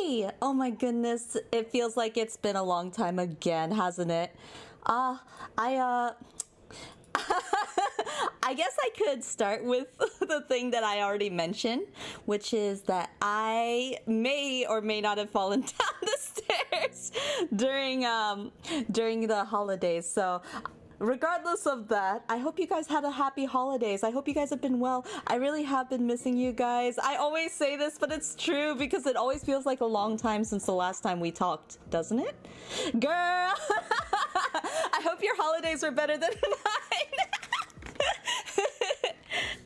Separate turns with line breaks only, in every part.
Hi! Oh my goodness, it feels like it's been a long time again, hasn't it? I I guess I could start with the thing that I already mentioned, which is that I may or may not have fallen down the stairs during the holidays. So regardless of that, I hope you guys had a happy holidays. I hope you guys have been well. I really have been missing you guys. I always say this, but it's true because it always feels like a long time since the last time we talked, doesn't it? Girl! I hope your holidays were better than mine.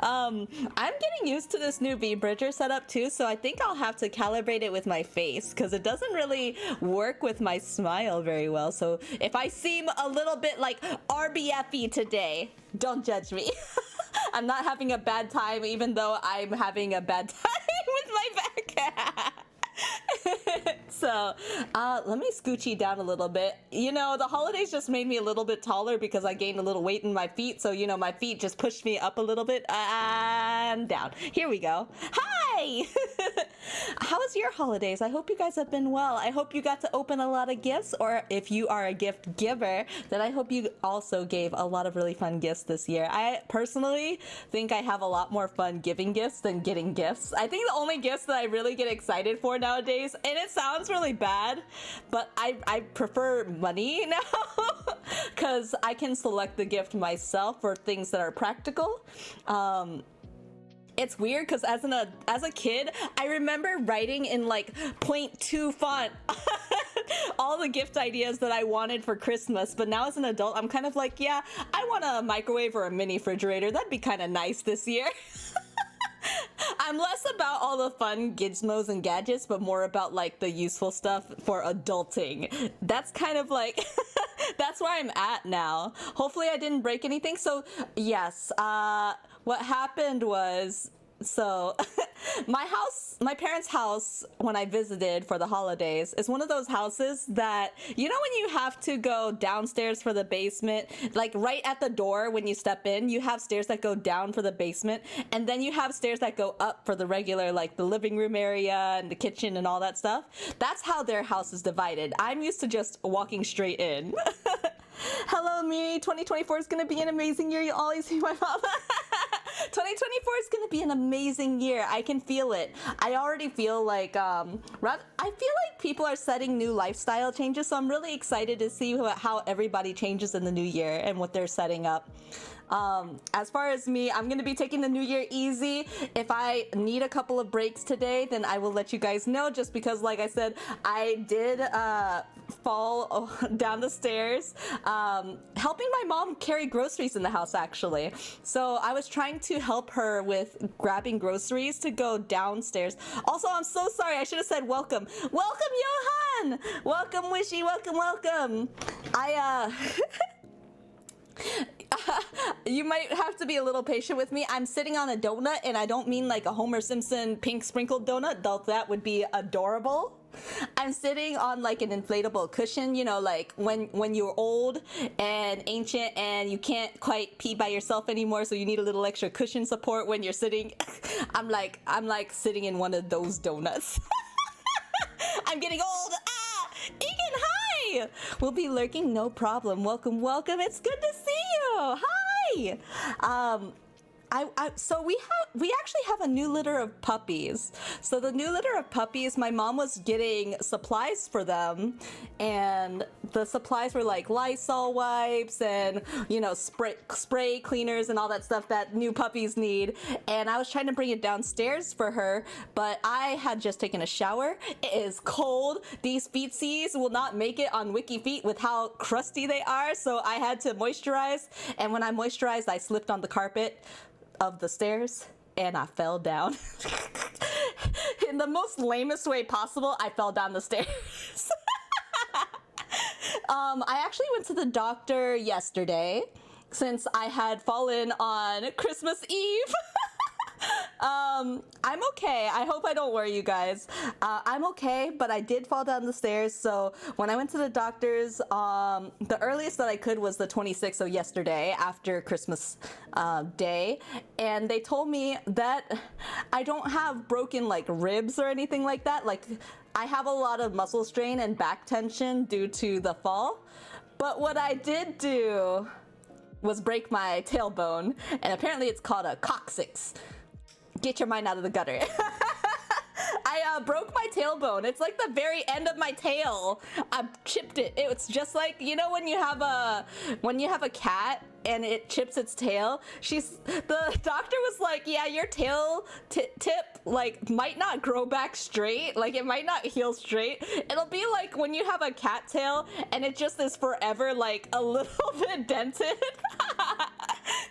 I'm getting used to this new V-bridger setup too, so I think I'll have to calibrate it with my face because it doesn't really work with my smile very well. So if I seem a little bit like RBF-y today, don't judge me. I'm not having a bad time even though I'm having a bad time with my back. So let me scooch you down a little bit. You know, the holidays just made me a little bit taller because I gained a little weight in my feet, so you know, my feet just pushed me up a little bit and down. Here we go. Hi! How was your holidays? I hope you guys have been well. I hope you got to open a lot of gifts, or if you are a gift giver, then I hope you also gave a lot of really fun gifts this year. I personally think I have a lot more fun giving gifts than getting gifts. I think the only gifts that I really get excited for nowadays, and it sounds really bad, but I prefer money now because I can select the gift myself for things that are practical. It's weird because as a kid, I remember writing in like 0.2 font all the gift ideas that I wanted for Christmas, but now as an adult, I'm kind of like, yeah, I want a microwave or a mini refrigerator. That'd be kind of nice this year. I'm less about all the fun gizmos and gadgets, but more about like the useful stuff for adulting. That's kind of like, that's where I'm at now. Hopefully I didn't break anything. So yes, what happened was, so my parents' house when I visited for the holidays is one of those houses that, you know, when you have to go downstairs for the basement, like right at the door when you step in, you have stairs that go down for the basement, and then you have stairs that go up for the regular, like the living room area and the kitchen and all that stuff. That's how their house is divided. I'm used to just walking straight in. Hello, Miri. 2024 is going to be an amazing year. You always see my mom. 2024 is going to be an amazing year. I can feel it. I already feel like, I feel like people are setting new lifestyle changes, so I'm really excited to see how everybody changes in the new year and what they're setting up. As far as me, I'm going to be taking the new year easy. If I need a couple of breaks today, then I will let you guys know, just because, like I said, I did fall down the stairs helping my mom carry groceries in the house, actually. So I was trying to help her with grabbing groceries to go downstairs. Also, I'm so sorry. I should have said welcome. Welcome, Johan! Welcome, Wishy. Welcome, welcome. You might have to be a little patient with me. I'm sitting on a donut, and I don't mean like a Homer Simpson pink sprinkled donut, though that would be adorable. I'm sitting on like an inflatable cushion, you know, like when you're old and ancient and you can't quite pee by yourself anymore, so you need a little extra cushion support when you're sitting. I'm like sitting in one of those donuts. I'm getting old. Egan, hi! We'll be lurking, no problem. Welcome, welcome. It's good to see you. Hi. So we actually have a new litter of puppies. So the new litter of puppies, my mom was getting supplies for them, and the supplies were like Lysol wipes and, you know, spray cleaners and all that stuff that new puppies need. And I was trying to bring it downstairs for her, but I had just taken a shower. It is cold. These feetsies will not make it on Wiki Feet with how crusty they are, so I had to moisturize. And when I moisturized, I slipped on the carpet of the stairs and I fell down. In the most lamest way possible, I fell down the stairs. I actually went to the doctor yesterday since I had fallen on Christmas Eve. I'm okay. I hope I don't worry you guys. I'm okay, but I did fall down the stairs. So when I went to the doctor's, the earliest that I could was the 26th, so yesterday after Christmas day, and they told me that I don't have broken like ribs or anything like that. Like I have a lot of muscle strain and back tension due to the fall, but what I did do was break my tailbone, and apparently it's called a coccyx. Get your mind out of the gutter. I broke my tailbone. It's like the very end of my tail. I chipped it. It's just like, you know, when you have a cat and it chips its tail. The doctor was like, yeah, your tail tip like might not grow back straight. Like it might not heal straight. It'll be like when you have a cat tail and it just is forever like a little bit dented.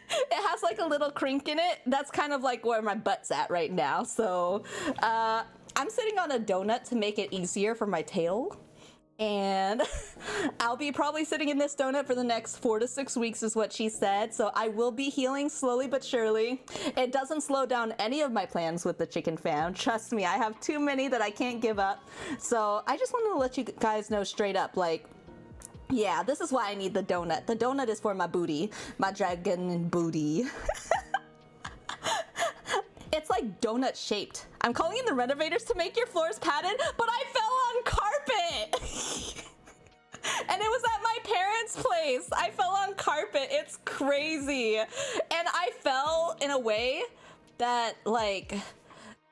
It has like a little crink in it. That's kind of like where my butt's at right now. So I'm sitting on a donut to make it easier for my tail. And I'll be probably sitting in this donut for the next 4 to 6 weeks is what she said. So I will be healing slowly but surely. It doesn't slow down any of my plans with the chicken fam. Trust me, I have too many that I can't give up. So I just wanted to let you guys know straight up, like, yeah, this is why I need the donut. The donut is for my booty, my dragon booty. It's like donut shaped. I'm calling in the renovators to make your floors padded, but I fell on carpet. And it was at my parents' place. I fell on carpet. It's crazy. And I fell in a way that like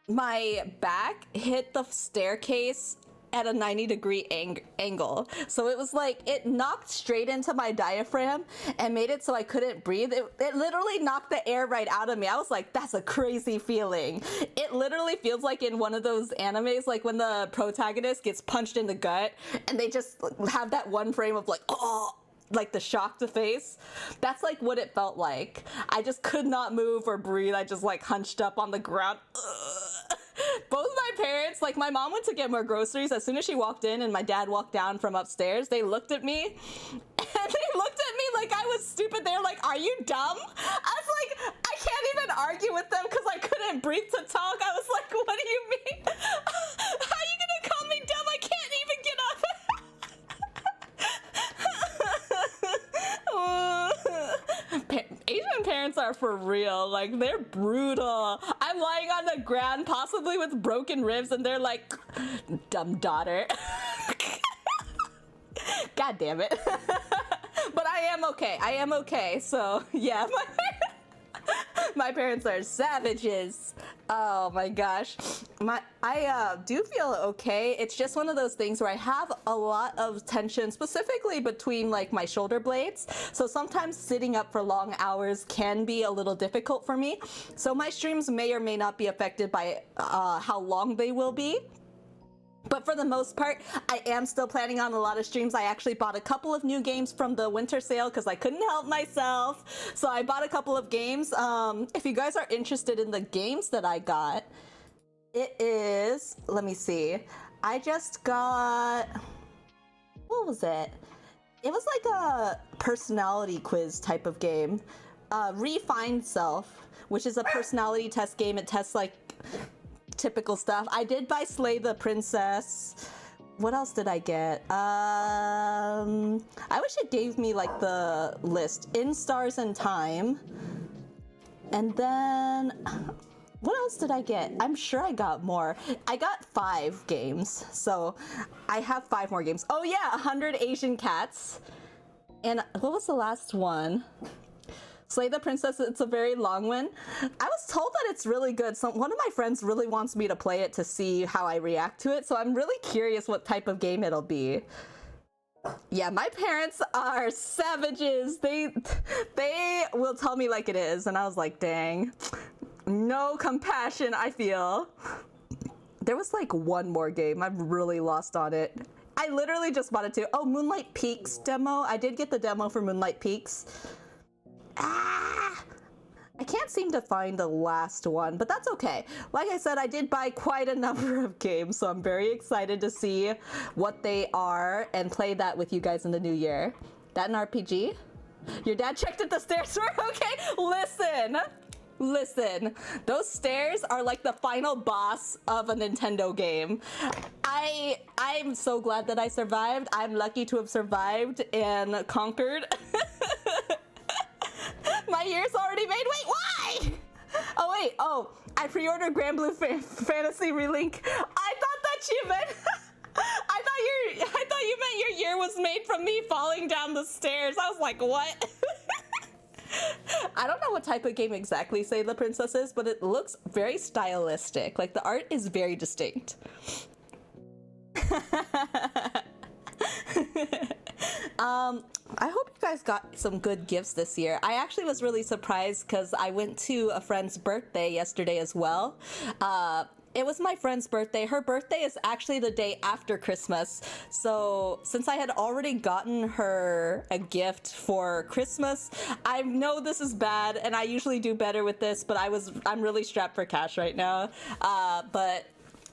my back hit the staircase at a 90-degree angle. So it was like, it knocked straight into my diaphragm and made it so I couldn't breathe. It literally knocked the air right out of me. I was like, that's a crazy feeling. It literally feels like in one of those animes, like when the protagonist gets punched in the gut and they just have that one frame of like, oh, like the shock to face. That's like what it felt like. I just could not move or breathe. I just like hunched up on the ground. Both my parents, like my mom went to get more groceries. As soon as she walked in and my dad walked down from upstairs, they looked at me and they looked at me like I was stupid. They're like, are you dumb? I was like, I can't even argue with them because I couldn't breathe to talk. I was like, what do you mean? How are you gonna call me dumb? I can't even get up. Asian parents are for real. Like, they're brutal. I'm lying on the ground, possibly with broken ribs, and they're like, dumb daughter. God damn it. But I am okay. I am okay. So, yeah, my parents are savages. Oh my gosh. I do feel okay. It's just one of those things where I have a lot of tension, specifically between like my shoulder blades. So sometimes sitting up for long hours can be a little difficult for me. So my streams may or may not be affected by how long they will be. But for the most part, I am still planning on a lot of streams. I actually bought a couple of new games from the winter sale because I couldn't help myself. So I bought a couple of games. If you guys are interested in the games that I got, it is, let me see. I just got, what was it? It was like a personality quiz type of game. Refined Self, which is a personality test game. It tests like typical stuff. I did buy Slay the Princess. What else did I get? I wish it gave me like the list. In Stars and Time. And then what else did I get? I'm sure I got more. I got 5 games. So I have 5 more games. Oh yeah, 100 Asian Cats. And what was the last one? Slay the Princess, it's a very long one. I was told that it's really good. So one of my friends really wants me to play it to see how I react to it. So I'm really curious what type of game it'll be. Yeah, my parents are savages. They will tell me like it is. And I was like, dang, no compassion, I feel. There was like one more game. I'm really lost on it. I literally just bought it too. Oh, Moonlight Peaks demo. I did get the demo for Moonlight Peaks. I can't seem to find the last one, but that's okay. Like I said, I did buy quite a number of games, so I'm very excited to see what they are and play that with you guys in the new year. That an RPG? Your dad checked if the stairs were okay? Listen, Listen, those stairs are like the final boss of a Nintendo game. I'm so glad that I survived. I'm lucky to have survived and conquered. My year's already made. Wait, why? Oh wait, oh, I pre-ordered Grand Blue Fantasy Relink. I thought that you meant I thought you meant your year was made from me falling down the stairs. I was like, what? I don't know what type of game exactly Say the Princess is, but it looks very stylistic. Like the art is very distinct. I hope you guys got some good gifts this year. I actually was really surprised because I went to a friend's birthday yesterday as well. It was my friend's birthday. Her birthday is actually the day after Christmas. So since I had already gotten her a gift for Christmas, I know this is bad and I usually do better with this, but I'm really strapped for cash right now. But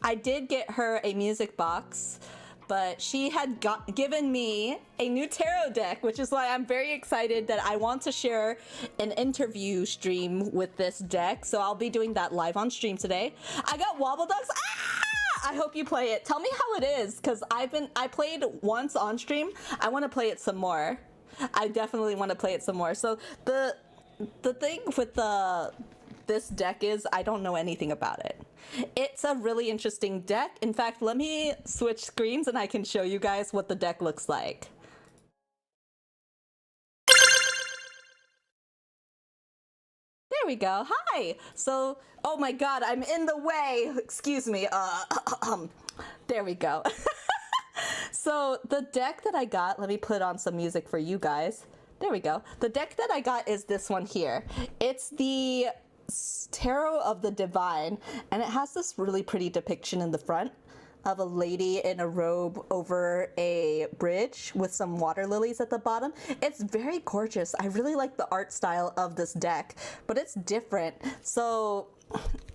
I did get her a music box. But she had given me a new tarot deck, which is why I'm very excited that I want to share an interview stream with this deck. So I'll be doing that live on stream today. I got Wobble Dogs. Ah! I hope you play it. Tell me how it is, because I played once on stream. I want to play it some more. I definitely want to play it some more. So the thing with this deck is I don't know anything about it. It's a really interesting deck. In fact, let me switch screens and I can show you guys what the deck looks like. There we go. Hi. So, oh my god, I'm in the way. Excuse me. There we go. So the deck that I got, let me put on some music for you guys. There we go. The deck that I got is this one here. It's the Tarot of the Divine, and it has this really pretty depiction in the front of a lady in a robe over a bridge with some water lilies at the bottom. It's very gorgeous. I really like the art style of this deck, but it's different. So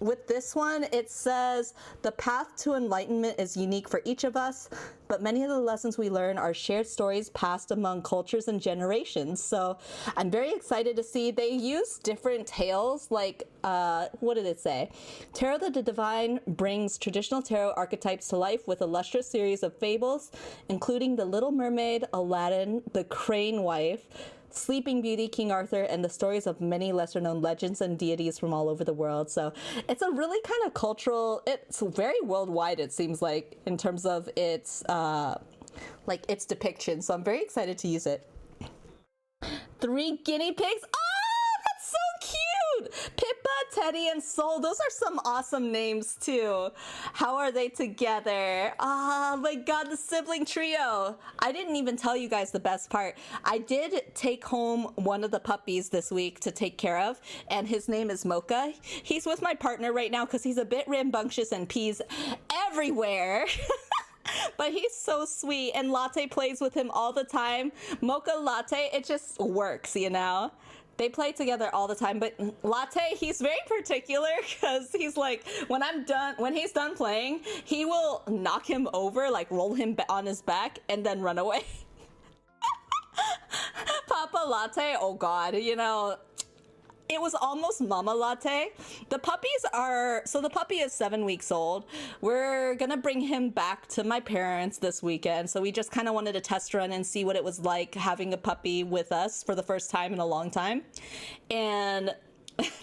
with this one, it says, the path to enlightenment is unique for each of us, but many of the lessons we learn are shared stories passed among cultures and generations. So I'm very excited to see they use different tales, like, what did it say? Tarot of the Divine brings traditional tarot archetypes to life with a lustrous series of fables, including The Little Mermaid, Aladdin, The Crane Wife, Sleeping Beauty, King Arthur, and the stories of many lesser-known legends and deities from all over the world. So it's a really kind of cultural, it's very worldwide, it seems like, in terms of its its depiction. So I'm very excited to use it. 3 guinea pigs. Oh, that's so cute! Pippa, Teddy, and Soul. Those are some awesome names too. How are they together? Oh my god, the sibling trio. I didn't even tell you guys the best part. I did take home one of the puppies this week to take care of, and his name is Mocha. He's with my partner right now because he's a bit rambunctious and pees everywhere. But he's so sweet, and Latte plays with him all the time. Mocha, Latte, it just works, you know? They play together all the time, but Latte, he's very particular because he's like, when he's done playing, he will knock him over, like roll him on his back and then run away. Papa Latte, oh god, you know, it was almost Mama Latte. The puppy is 7 weeks old. We're gonna bring him back to my parents this weekend. So we just kind of wanted to test run and see what it was like having a puppy with us for the first time in a long time. And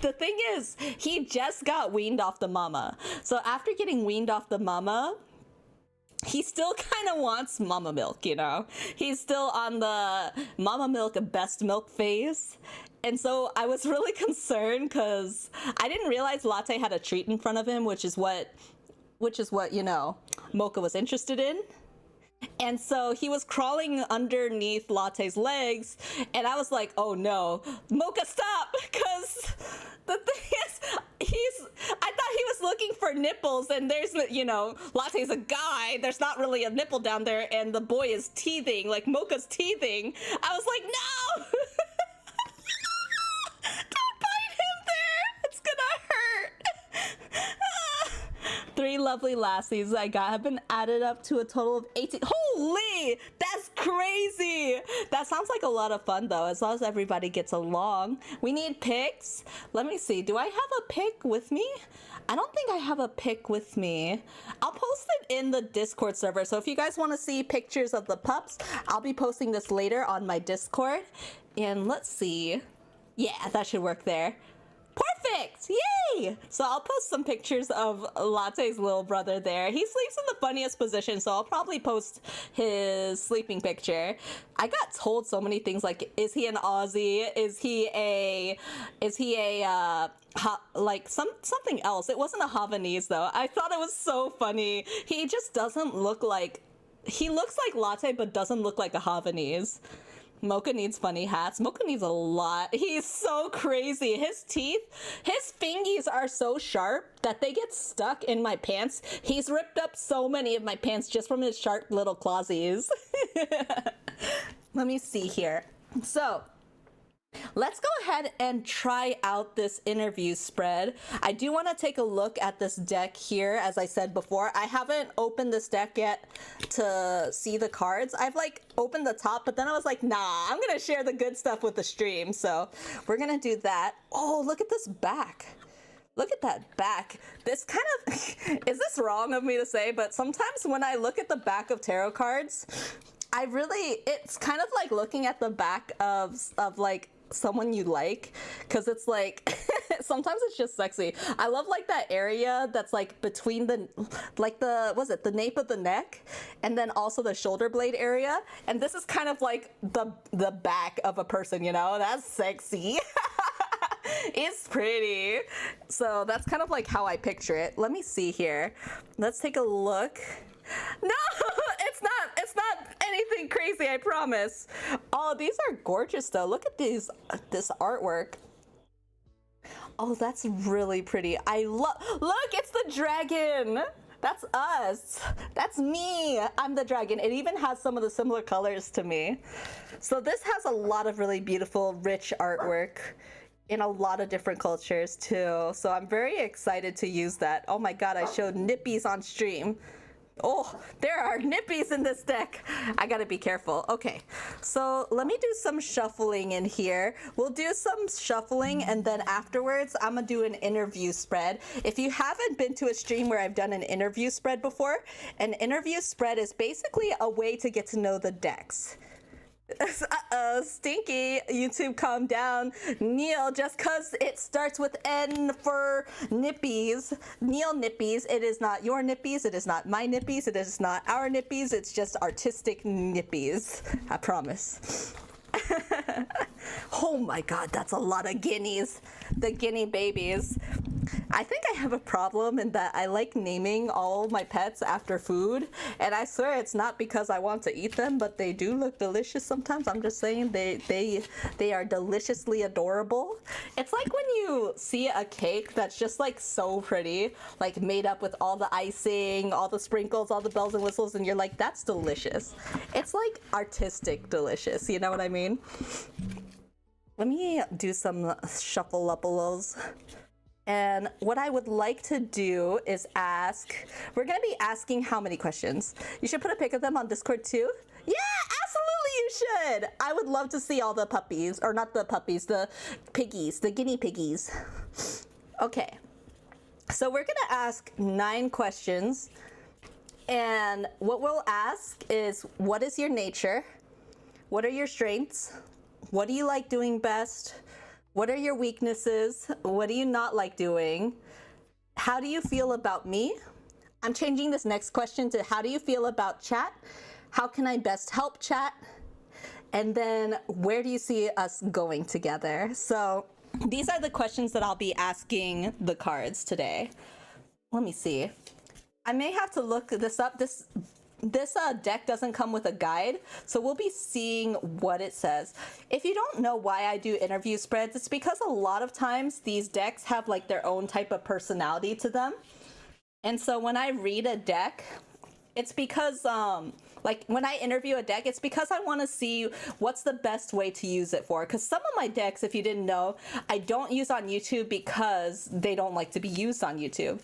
the thing is, he just got weaned off the mama. So after getting weaned off the mama, he still kind of wants mama milk, you know? He's still on the mama milk best milk phase. And so I was really concerned because I didn't realize Latte had a treat in front of him, which is what, you know, Mocha was interested in. And so he was crawling underneath Latte's legs, and I was like, oh no, Mocha, stop! Because the thing is, I thought he was looking for nipples, and there's, you know, Latte's a guy, there's not really a nipple down there, and the boy is teething, like Mocha's teething. I was like, no! Don't bite him there! It's gonna hurt! 3 lovely lassies I got have been added up to a total of 18. Holy! That's crazy. That sounds like a lot of fun though, as long as everybody gets along. We need pics. Let me see. Do I have a pic with me? I don't think I have a pic with me. I'll post it in the Discord server. So if you guys want to see pictures of the pups, I'll be posting this later on my Discord. And let's see. Yeah, that should work there. Perfect! Yay! So I'll post some pictures of Latte's little brother there. He sleeps in the funniest position, so I'll probably post his sleeping picture. I got told so many things like, is he an Aussie? Is he like something else? It wasn't a Havanese though. I thought it was so funny. He just doesn't look like, he looks like Latte but doesn't look like a Havanese. Mocha needs funny hats. Mocha needs a lot. He's so crazy. His teeth, his fingies are so sharp that they get stuck in my pants. He's ripped up so many of my pants just from his sharp little clawsies. Let me see here. So let's go ahead and try out this interview spread. I do want to take a look at this deck here. As I said before, I haven't opened this deck yet to see the cards. I've like opened the top, but then I was like, nah, I'm gonna share the good stuff with the stream. So we're gonna do that. Oh, look at this back. Look at that back. This kind of, is this wrong of me to say, but sometimes when I look at the back of tarot cards, it's kind of like looking at the back of like someone you like, because it's like sometimes it's just sexy. I love like that area that's like between the the nape of the neck and then also the shoulder blade area, and this is kind of like the back of a person, you know. That's sexy. It's pretty. So that's kind of like how I picture it. Let me see here. Let's take a look. No, it's not anything crazy, I promise. Oh, these are gorgeous though. Look at this artwork. Oh, that's really pretty. Look, it's the dragon. That's us. That's me. I'm the dragon. It even has some of the similar colors to me. So this has a lot of really beautiful, rich artwork in a lot of different cultures too. So I'm very excited to use that. Oh my God, I showed nippies on stream. Oh, there are nippies in this deck. I gotta be careful. Okay, so let me do some shuffling in here. We'll do some shuffling and then afterwards I'm gonna do an interview spread. If you haven't been to a stream where I've done an interview spread before, an interview spread is basically a way to get to know the decks. Uh-oh, Stinky, YouTube, calm down. Neil, just cause it starts with N for nippies. Neil nippies, it is not your nippies, it is not my nippies, it is not our nippies, it's just artistic nippies. I promise. Oh my God, that's a lot of guineas. The guinea babies. I think I have a problem in that I like naming all my pets after food, and I swear it's not because I want to eat them, but they do look delicious sometimes. I'm just saying they are deliciously adorable. It's like when you see a cake that's just like so pretty, like made up with all the icing, all the sprinkles, all the bells and whistles, and you're like, that's delicious. It's like artistic delicious, you know what I mean? Let me do some shuffle-uppalos. And what I would like to do is we're gonna be asking how many questions? You should put a pic of them on Discord too. Yeah, absolutely you should. I would love to see all the puppies, or not the puppies, the piggies, the guinea piggies. Okay, so we're gonna ask 9 questions. And what we'll ask is, what is your nature? What are your strengths? What do you like doing best? What are your weaknesses? What do you not like doing? How do you feel about me? I'm changing this next question to, how do you feel about chat? How can I best help chat? And then, where do you see us going together? So these are the questions that I'll be asking the cards today. Let me see. I may have to look this up. This deck doesn't come with a guide, so we'll be seeing what it says. If you don't know why I do interview spreads, it's because a lot of times these decks have like their own type of personality to them. And so when I read a deck, it's because like when I interview a deck, it's because I want to see what's the best way to use it for. Because some of my decks, if you didn't know, I don't use on YouTube because they don't like to be used on YouTube.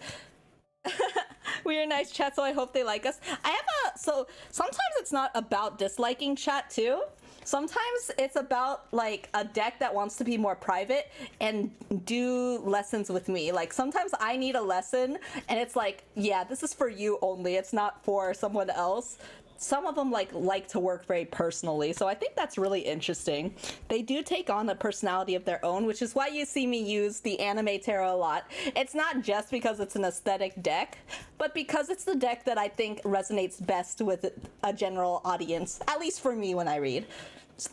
We are nice chat, so I hope they like us. I have so sometimes it's not about disliking chat too. Sometimes it's about like a deck that wants to be more private and do lessons with me. Like sometimes I need a lesson and it's like, yeah, this is for you only. It's not for someone else. Some of them like to work very personally, so I think that's really interesting. They do take on a personality of their own, which is why you see me use the anime tarot a lot. It's not just because it's an aesthetic deck, but because it's the deck that I think resonates best with a general audience, at least for me when I read.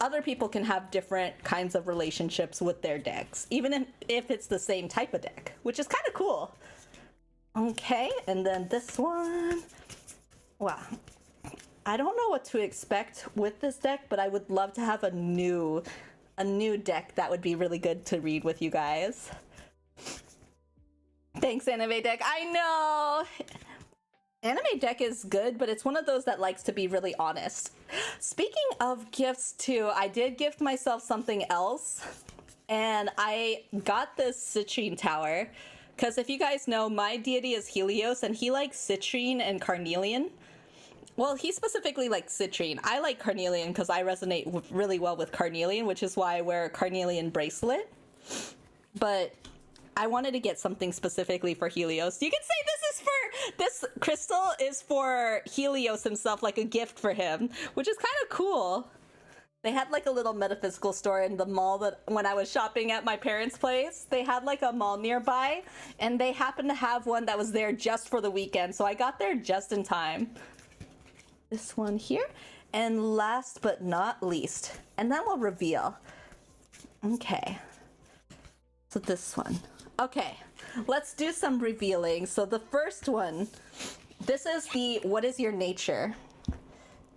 Other people can have different kinds of relationships with their decks, even if it's the same type of deck, which is kind of cool. Okay, and then this one. Wow. I don't know what to expect with this deck, but I would love to have a new deck that would be really good to read with you guys. Thanks, anime deck. I know! Anime deck is good, but it's one of those that likes to be really honest. Speaking of gifts too, I did gift myself something else, and I got this citrine tower, because if you guys know, my deity is Helios, and he likes citrine and carnelian. Well, he specifically likes citrine. I like carnelian because I resonate really well with carnelian, which is why I wear a carnelian bracelet. But I wanted to get something specifically for Helios. You can say this crystal is for Helios himself, like a gift for him, which is kind of cool. They had like a little metaphysical store in the mall that when I was shopping at my parents' place, they had like a mall nearby, and they happened to have one that was there just for the weekend. So I got there just in time. This one here, and last but not least, and then we'll reveal. Okay, so this one. Okay, let's do some revealing. So the first one, this is the what is your nature?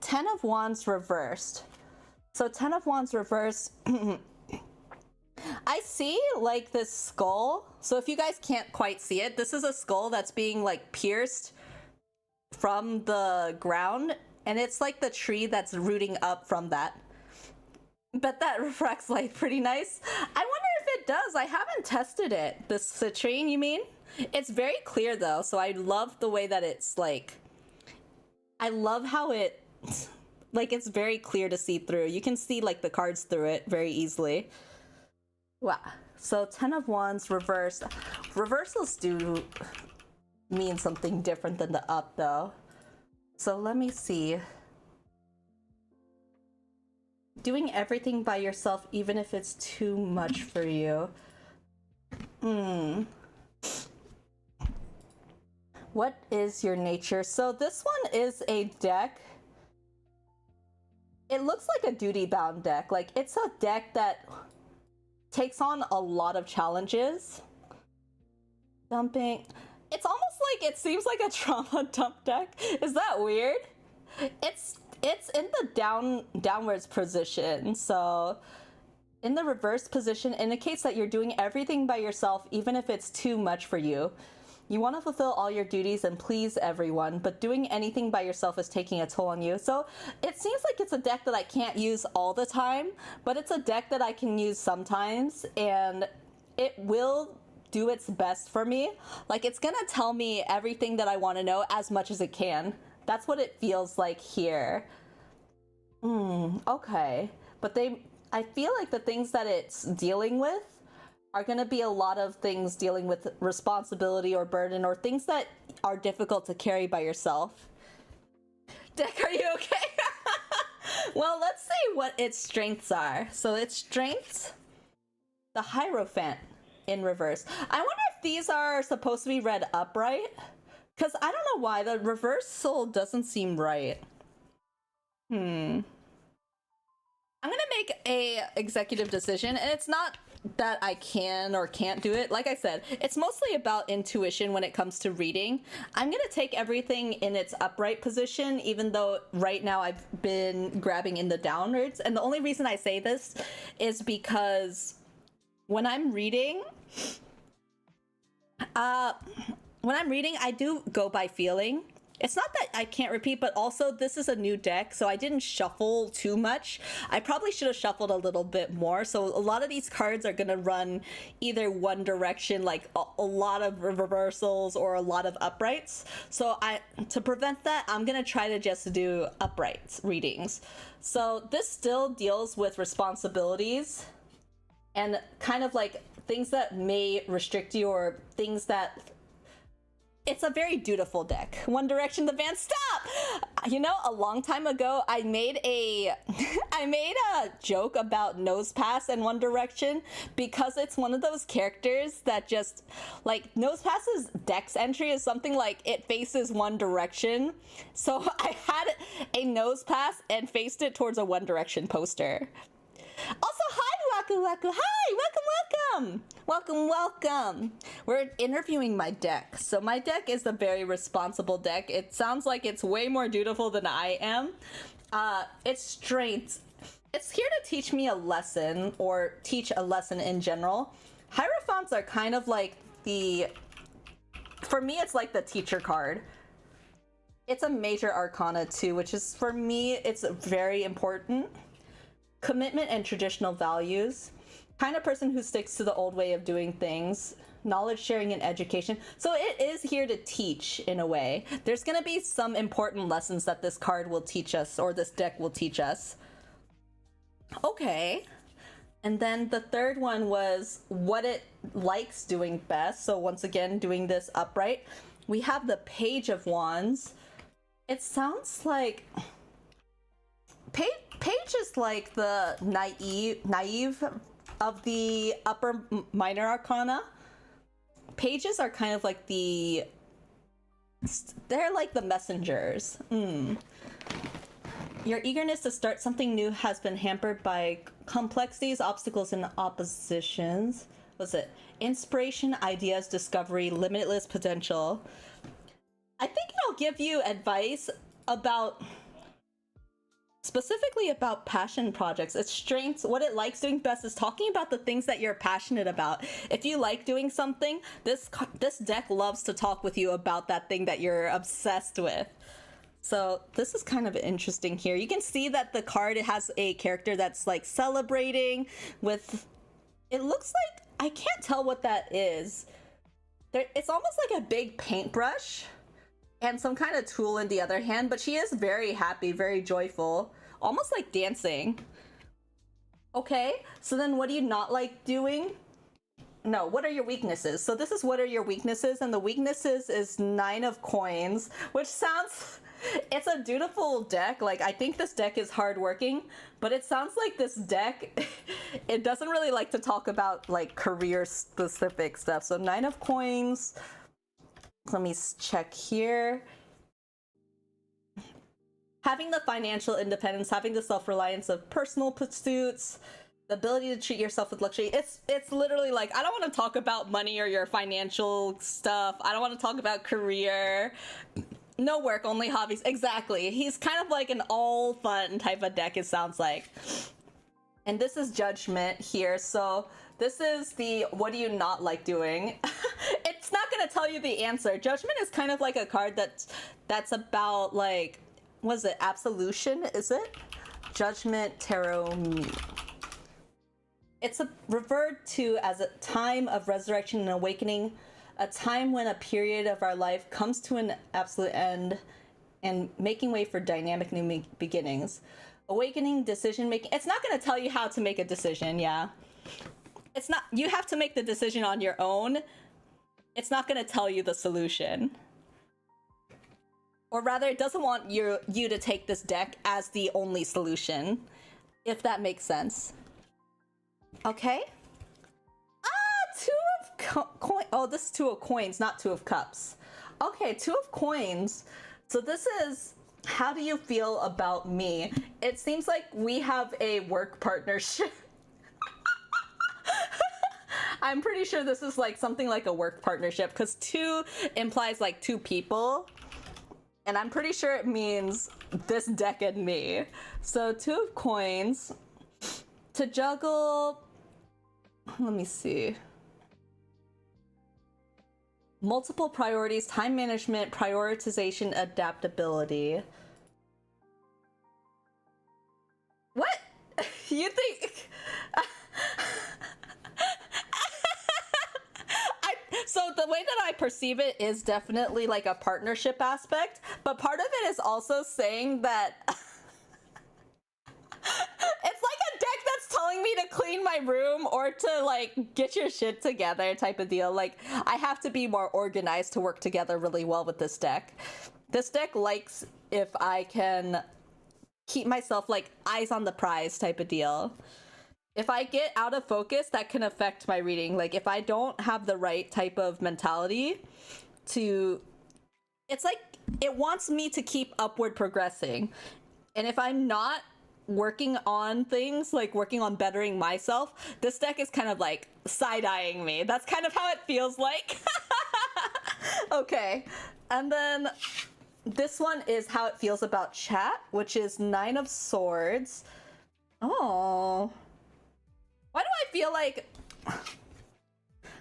10 of Wands reversed. So 10 of Wands reversed. I see like this skull. So if you guys can't quite see it, this is a skull that's being like pierced from the ground, and it's like the tree that's rooting up from that. But that refracts light pretty nice. I wonder if it does. I haven't tested it. This citrine, you mean? It's very clear though, so I love the way that it's like, I love how it, like it's very clear to see through. You can see like the cards through it very easily. Wow. So 10 of Wands reversed. Reversals do mean something different than the up though. So let me see. Doing everything by yourself even if it's too much for you. What is your nature? So this one is a deck. It looks like a duty-bound deck. Like it's a deck that takes on a lot of challenges. Dumping. It's almost like it seems like a trauma dump deck. Is that weird? It's in the downwards position. So in the reverse position indicates that you're doing everything by yourself even if it's too much for you. You want to fulfill all your duties and please everyone, but doing anything by yourself is taking a toll on you. So it seems like it's a deck that I can't use all the time, but it's a deck that I can use sometimes, and it will do its best for me. Like it's gonna tell me everything that I want to know as much as it can. That's what it feels like here. Okay. But I feel like the things that it's dealing with are going to be a lot of things dealing with responsibility or burden or things that are difficult to carry by yourself. Deck, are you okay? Well, let's see what its strengths are. So its strengths, the Hierophant in reverse. I wonder if these are supposed to be read upright, because I don't know why the reversal doesn't seem right. I'm gonna make a executive decision, and it's not that I can or can't do it. Like I said, it's mostly about intuition when it comes to reading. I'm gonna take everything in its upright position, even though right now I've been grabbing in the downwards. And the only reason I say this is because when I'm reading, I do go by feeling. It's not that I can't repeat, but also this is a new deck, so I didn't shuffle too much. I probably should have shuffled a little bit more. So a lot of these cards are gonna run either one direction, like a lot of reversals or a lot of uprights. So to prevent that, I'm gonna try to just do upright readings. So this still deals with responsibilities and kind of like things that may restrict you or things that... It's a very dutiful deck. One Direction the band, stop! You know, a long time ago, I made a joke about Nose Pass and One Direction because it's one of those characters that just, like, Nose Pass's dex entry is something like it faces One Direction. So I had a Nose Pass and faced it towards a One Direction poster. Also, hi, Waku Waku. Hi, welcome. We're interviewing my deck. So my deck is a very responsible deck. It sounds like it's way more dutiful than I am. It's strength. It's here to teach me a lesson, or teach a lesson in general. Hierophants are kind of like for me, it's like the teacher card. It's a major arcana too, which is, for me, it's very important. Commitment and traditional values, kind of person who sticks to the old way of doing things, knowledge sharing and education. So it is here to teach in a way. There's going to be some important lessons that this card will teach us, or this deck will teach us. Okay. And then the third one was what it likes doing best. So once again, doing this upright. We have the Page of Wands. It sounds like... Page is like the naive of the upper minor arcana. Pages are kind of like they're like the messengers. Your eagerness to start something new has been hampered by complexities, obstacles, and oppositions. What's it? Inspiration, ideas, discovery, limitless potential. I think it'll give you advice about... specifically about passion projects. Its strengths, what it likes doing best is talking about the things that you're passionate about. If you like doing something, this deck loves to talk with you about that thing that you're obsessed with. So this is kind of interesting here. You can see that the card, it has a character that's like celebrating with, it looks like, I can't tell what that is. It's almost like a big paintbrush and some kind of tool in the other hand, but she is very happy, very joyful, almost like dancing. Okay, so then what do you not like doing? No, what are your weaknesses? So this is what are your weaknesses, and the weaknesses is 9 of Coins, which sounds, it's a dutiful deck. Like, I think this deck is hardworking, but it sounds like this deck, it doesn't really like to talk about like career specific stuff. So 9 of Coins. Let me check here. Having the financial independence, having the self-reliance of personal pursuits, the ability to treat yourself with luxury. It's literally like, I don't want to talk about money or your financial stuff. I don't want to talk about career. No work, only hobbies. Exactly. He's kind of like an all fun type of deck, it sounds like. And this is Judgment here. So this is the what do you not like doing? It's not gonna tell you the answer. Judgment is kind of like a card that's about like, was it absolution? Is it? Judgment Tarot Mute. It's referred to as a time of resurrection and awakening, a time when a period of our life comes to an absolute end and making way for dynamic new beginnings. Awakening, decision making. It's not going to tell you how to make a decision, yeah. It's not, you have to make the decision on your own. It's not going to tell you the solution. Or rather, it doesn't want you to take this deck as the only solution, if that makes sense. Okay. Two of coins. Oh, this is 2 of Coins, not 2 of Cups. Okay, 2 of Coins. So this is, how do you feel about me? It seems like we have a work partnership. I'm pretty sure this is like something like a work partnership, because 2 implies like 2 people. And I'm pretty sure it means this deck and me. So 2 of Coins. To juggle, let me see. Multiple priorities, time management, prioritization, adaptability. What? You think... So the way that I perceive it is definitely like a partnership aspect, but part of it is also saying that it's like a deck that's telling me to clean my room or to like get your shit together type of deal. Like I have to be more organized to work together really well with this deck. This deck likes if I can keep myself like eyes on the prize type of deal. If I get out of focus, that can affect my reading. Like if I don't have the right type of mentality to, it's like it wants me to keep upward progressing. And if I'm not working on things, like working on bettering myself, this deck is kind of like side-eyeing me. That's kind of how it feels like. Okay. And then this one is how it feels about chat, which is 9 of Swords. Oh. Why do I feel like...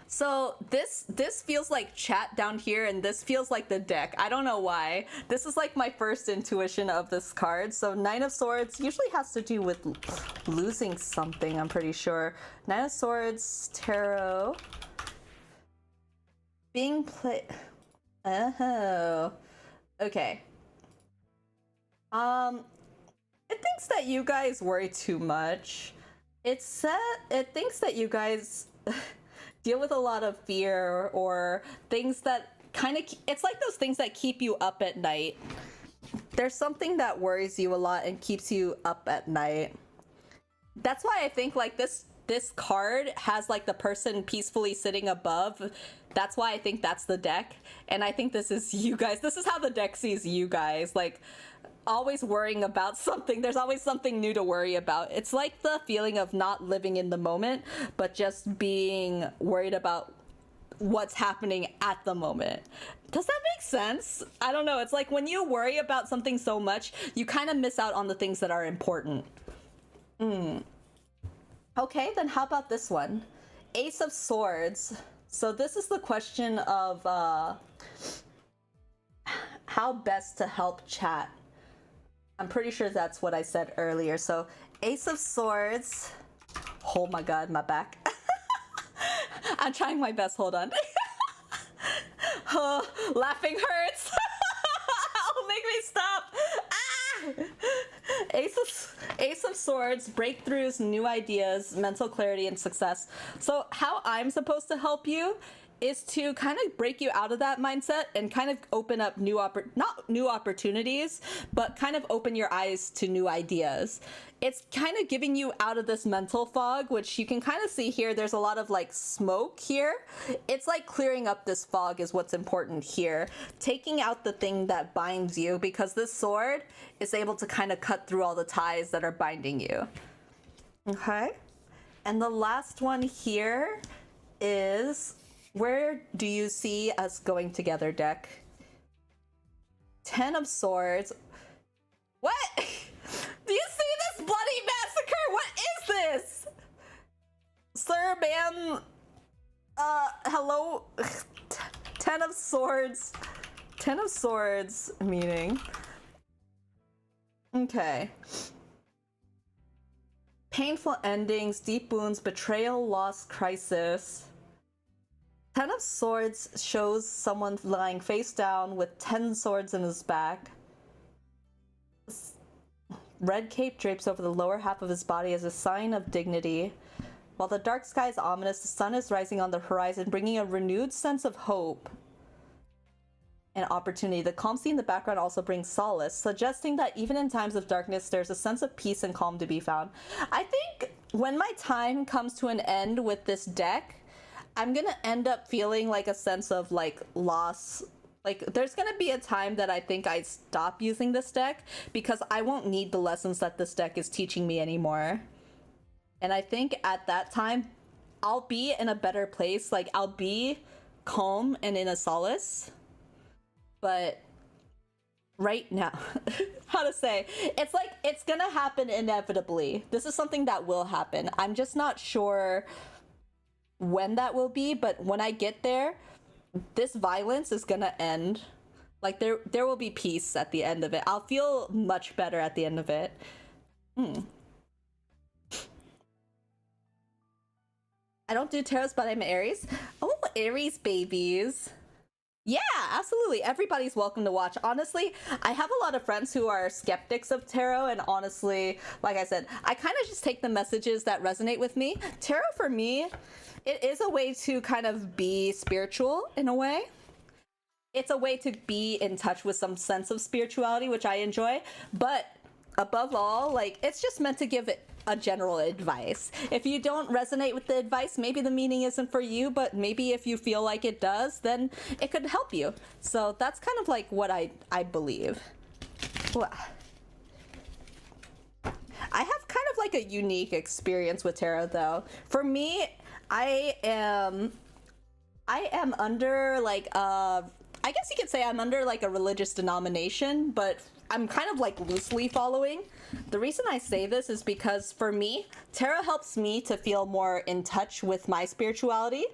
So this feels like chat down here, and this feels like the deck. I don't know why. This is like my first intuition of this card. So 9 of Swords usually has to do with losing something, I'm pretty sure. 9 of Swords, Tarot. Being played... Oh. Okay. It thinks that you guys worry too much. It thinks that you guys deal with a lot of fear or things that kind of, it's like those things that keep you up at night. There's something that worries you a lot and keeps you up at night. That's why I think like this card has like the person peacefully sitting above. That's why I think that's the deck. And I think this is you guys. This is how the deck sees you guys. Like, always worrying about something. There's always something new to worry about. It's like the feeling of not living in the moment, but just being worried about what's happening at the moment. Does that make sense? I don't know. It's like when you worry about something so much, you kind of miss out on the things that are important. Okay, then how about this one? Ace of Swords. So this is the question of how best to help chat. I'm pretty sure that's what I said earlier. So Ace of Swords. Oh my god, my back. I'm trying my best, hold on. Oh, laughing hurts. Oh, make me stop. Ah! Ace of Swords, breakthroughs, new ideas, mental clarity, and success. So how I'm supposed to help you is to kind of break you out of that mindset and kind of open up not new opportunities, but kind of open your eyes to new ideas. It's kind of giving you out of this mental fog, which you can kind of see here. There's a lot of like smoke here. It's like clearing up this fog is what's important here. Taking out the thing that binds you, because this sword is able to kind of cut through all the ties that are binding you. Okay. And the last one here is, where do you see us going together, deck? 10 of Swords. What? Do you see this bloody massacre? What is this? Sir, ma'am, hello? 10 of Swords. 10 of Swords, meaning. Okay. Painful endings, deep wounds, betrayal, loss, crisis. 10 of Swords shows someone lying face down with 10 swords in his back. Red cape drapes over the lower half of his body as a sign of dignity. While the dark sky is ominous, the sun is rising on the horizon, bringing a renewed sense of hope and opportunity. The calm sea in the background also brings solace, suggesting that even in times of darkness, there's a sense of peace and calm to be found. I think when my time comes to an end with this deck, I'm gonna end up feeling like a sense of like loss. Like there's gonna be a time that I think I stop using this deck because I won't need the lessons that this deck is teaching me anymore. And I think at that time, I'll be in a better place. Like I'll be calm and in a solace. But right now, how to say, it's like it's gonna happen inevitably. This is something that will happen. I'm just not sure when that will be, but when I get there, this violence is gonna end. Like there will be peace at the end of it. I'll feel much better at the end of it. I don't do tarots, but I'm Aries. Oh, Aries babies. Yeah, absolutely. Everybody's welcome to watch. Honestly, I have a lot of friends who are skeptics of tarot, and honestly, like I said, I kind of just take the messages that resonate with me. Tarot for me, it is a way to kind of be spiritual in a way. It's a way to be in touch with some sense of spirituality, which I enjoy. But above all, like, it's just meant to give it a general advice. If you don't resonate with the advice, maybe the meaning isn't for you, but maybe if you feel like it does, then it could help you. So that's kind of like what I believe. Well, I have kind of like a unique experience with tarot though. For me, I am under like I guess you could say I'm under like a religious denomination, but I'm kind of like loosely following. The reason I say this is because for me, tarot helps me to feel more in touch with my spirituality.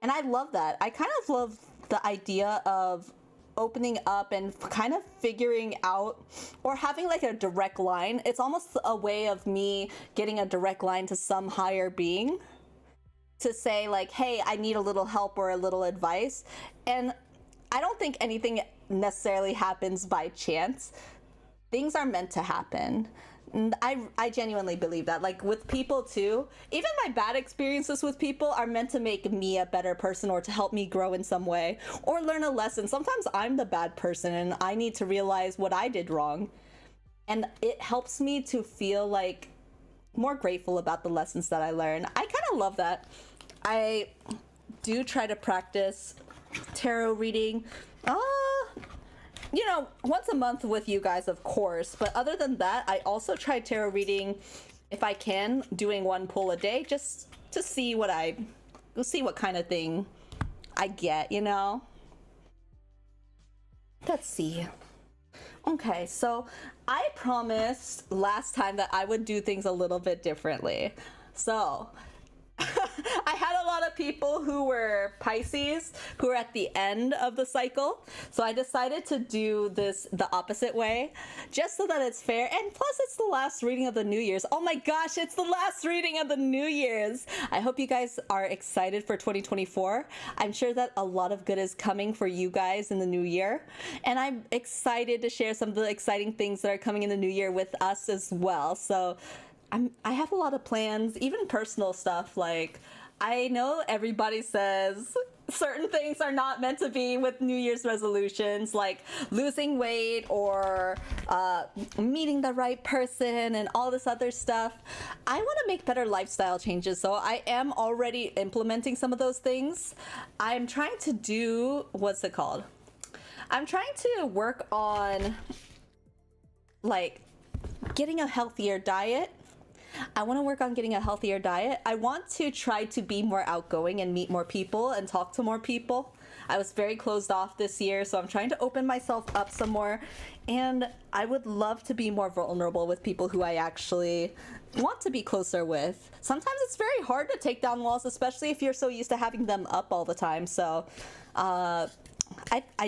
And I love that. I kind of love the idea of opening up and kind of figuring out or having like a direct line. It's almost a way of me getting a direct line to some higher being to say like, hey, I need a little help or a little advice. And I don't think anything necessarily happens by chance. Things are meant to happen. And I genuinely believe that. Like with people too, even my bad experiences with people are meant to make me a better person or to help me grow in some way or learn a lesson. Sometimes I'm the bad person and I need to realize what I did wrong. And it helps me to feel like more grateful about the lessons that I learn. I kind of love that. I do try to practice tarot reading, you know, once a month with you guys, of course. But other than that, I also try tarot reading, if I can, doing one pull a day, just to see what kind of thing I get, you know? Let's see. Okay, so I promised last time that I would do things a little bit differently. So I had a lot of people who were Pisces who were at the end of the cycle. So I decided to do this the opposite way, just so that it's fair. And plus it's the last reading of the New Year's. Oh my gosh, it's the last reading of the New Year's. I hope you guys are excited for 2024. I'm sure that a lot of good is coming for you guys in the new year. And I'm excited to share some of the exciting things that are coming in the new year with us as well. So I have a lot of plans, even personal stuff. Like, I know everybody says certain things are not meant to be with New Year's resolutions, like losing weight or meeting the right person and all this other stuff. I want to make better lifestyle changes, so I am already implementing some of those things. I'm trying to do, what's it called? I'm trying to work on, like, getting a healthier diet. I want to work on getting a healthier diet. I want to try to be more outgoing and meet more people and talk to more people. I was very closed off this year, so I'm trying to open myself up some more. And I would love to be more vulnerable with people who I actually want to be closer with. Sometimes it's very hard to take down walls, especially if you're so used to having them up all the time. So I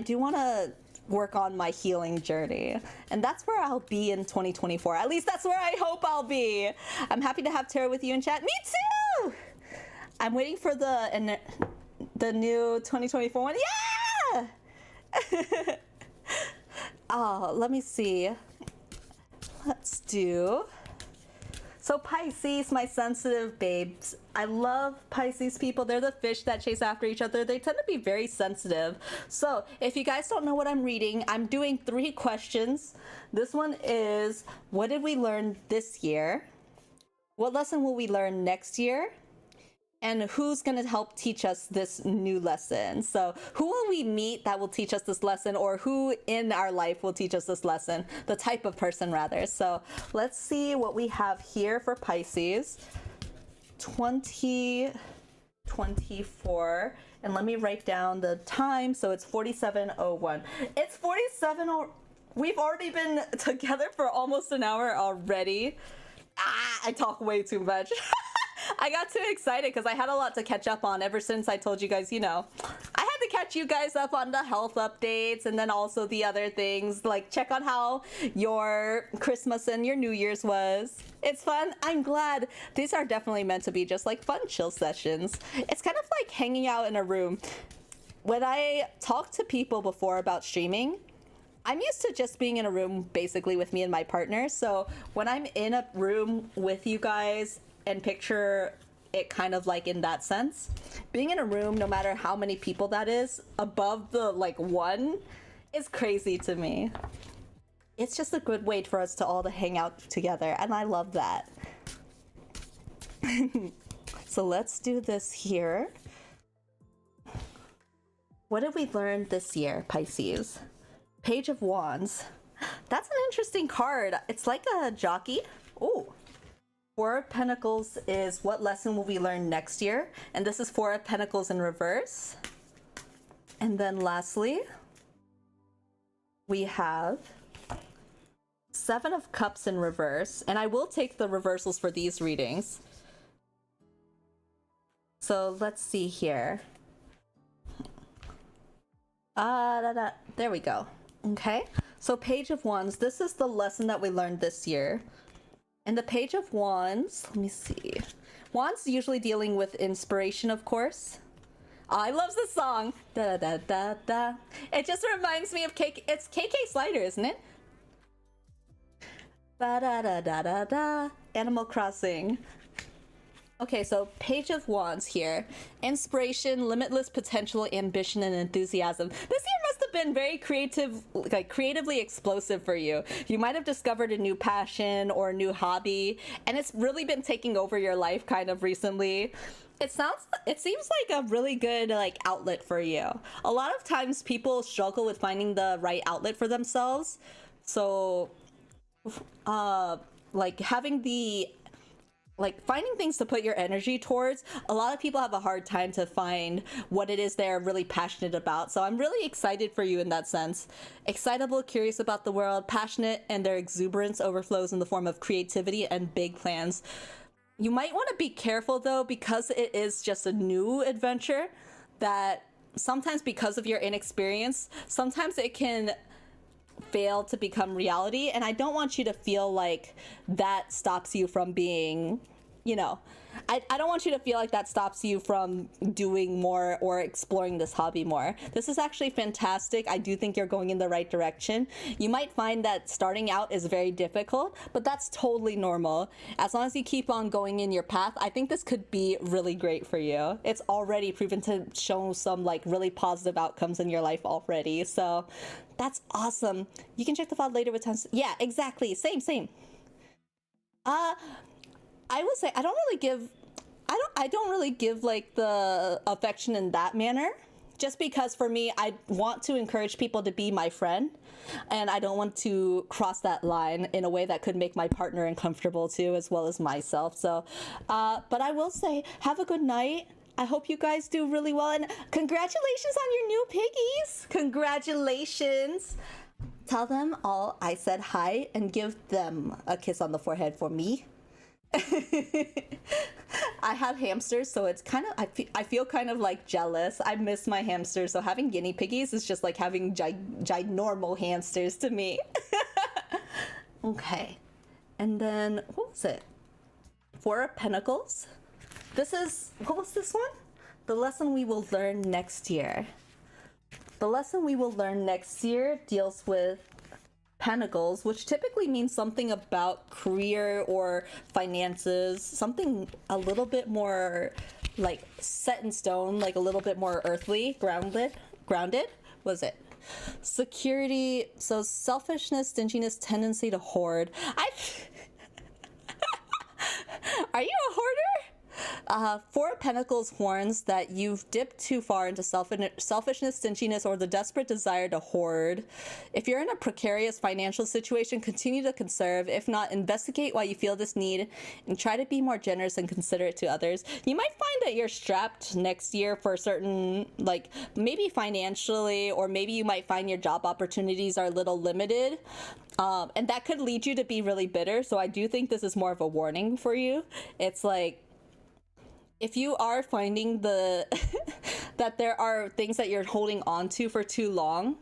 do want to work on my healing journey, and that's where I'll be in 2024. At least that's where I hope I'll be. I'm happy to have tarot with you in chat. Me too. I'm waiting for the new 2024 one. Yeah. Oh, let me see. Let's do. So Pisces, my sensitive babes. I love Pisces people. They're the fish that chase after each other. They tend to be very sensitive. So if you guys don't know what I'm reading, I'm doing 3 questions. This one is, what did we learn this year? What lesson will we learn next year? And who's going to help teach us this new lesson? So who will we meet that will teach us this lesson, or who in our life will teach us this lesson? The type of person, rather. So let's see what we have here for Pisces 2024. And let me write down the time. So it's 47:01. It's 47:00. We've already been together for almost an hour already. I talk way too much. I got too excited because I had a lot to catch up on ever since I told you guys, you know, I had to catch you guys up on the health updates, and then also the other things, like check on how your Christmas and your New Year's was. It's fun. I'm glad. These are definitely meant to be just like fun chill sessions. It's kind of like hanging out in a room. When I talked to people before about streaming, I'm used to just being in a room basically with me and my partner. So when I'm in a room with you guys and picture it kind of like in that sense, being in a room, no matter how many people that is, above the like one is crazy to me. It's just a good way for us to all to hang out together, and I love that. So let's do this here. What did we learn this year, Pisces? Page of Wands. That's an interesting card. It's like a jockey. Oh. Four of Pentacles is what lesson will we learn next year? And this is Four of Pentacles in reverse. And then lastly, we have Seven of Cups in reverse. And I will take the reversals for these readings. So let's see here. There we go. Okay, so Page of Wands, this is the lesson that we learned this year. And the Page of Wands, let me see. Wands usually dealing with inspiration, of course. I love this song. Da da da da. It just reminds me of it's KK Slider, isn't it? Ba da da da da da. Animal Crossing. Okay, so Page of Wands here. Inspiration, limitless potential, ambition, and enthusiasm. This year must have been very creative, like creatively explosive for you. You might have discovered a new passion or a new hobby, and it's really been taking over your life kind of recently. It seems like a really good like outlet for you. A lot of times people struggle with finding the right outlet for themselves. So, like having finding things to put your energy towards, a lot of people have a hard time to find what it is they're really passionate about. So I'm really excited for you in that sense. Excitable, curious about the world, passionate, and their exuberance overflows in the form of creativity and big plans. You might want to be careful though, because it is just a new adventure, that sometimes because of your inexperience, sometimes it can fail to become reality, and I don't want you to feel like that stops you from being, you know, I don't want you to feel like that stops you from doing more or exploring this hobby more. This is actually fantastic. I do think you're going in the right direction. You might find that starting out is very difficult, but that's totally normal. As long as you keep on going in your path, I think this could be really great for you. It's already proven to show some like really positive outcomes in your life already. So that's awesome. You can check the file later with times. Yeah, exactly. Same. I will say I don't really give like the affection in that manner, just because for me, I want to encourage people to be my friend, and I don't want to cross that line in a way that could make my partner uncomfortable too, as well as myself. So, but I will say, have a good night. I hope you guys do really well, and congratulations on your new piggies. Congratulations. Tell them all I said hi and give them a kiss on the forehead for me. I have hamsters, so it's kind of I feel kind of like jealous. I miss my hamsters, so having guinea piggies is just like having ginormal hamsters to me. Okay, and then what was it? Four of Pentacles. This is, what was this one? The lesson we will learn next year. The lesson we will learn next year deals with Pentacles, which typically means something about career or finances, something a little bit more like set in stone, like a little bit more earthly, grounded, was it? Security, so selfishness, stinginess, tendency to hoard. Are you a hoarder? Four of Pentacles warns that you've dipped too far into selfishness, stinginess, or the desperate desire to hoard. If you're in a precarious financial situation, continue to conserve. If not, investigate why you feel this need and try to be more generous and considerate to others. You might find that you're strapped next year for certain, like maybe financially, or maybe you might find your job opportunities are a little limited. And that could lead you to be really bitter. So I do think this is more of a warning for you. It's like, If you are finding the that there are things that you're holding on to for too long,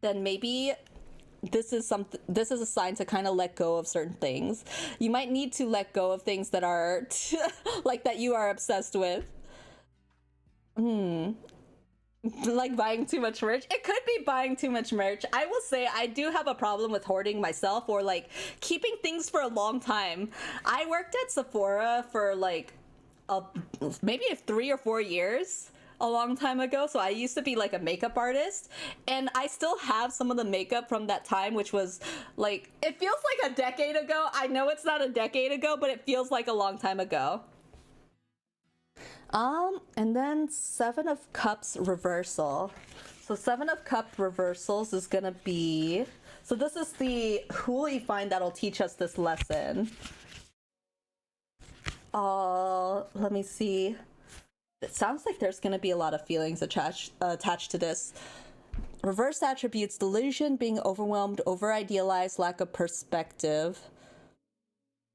then maybe this is a sign to kind of let go of certain things. You might need to let go of things that are like that you are obsessed with. Like buying too much merch. It could be buying too much merch. I will say I do have a problem with hoarding myself, or like keeping things for a long time. I worked at Sephora for like maybe 3 or 4 years a long time ago. So I used to be like a makeup artist, and I still have some of the makeup from that time, which was like, it feels like a decade ago. I know it's not a decade ago, but it feels like a long time ago. And then Seven of Cups reversal. So Seven of Cups reversals is gonna be, so this is the who will you find that'll teach us this lesson. Let me see. It sounds like there's gonna be a lot of feelings attached to this. Reverse attributes: delusion, being overwhelmed, over-idealized, lack of perspective.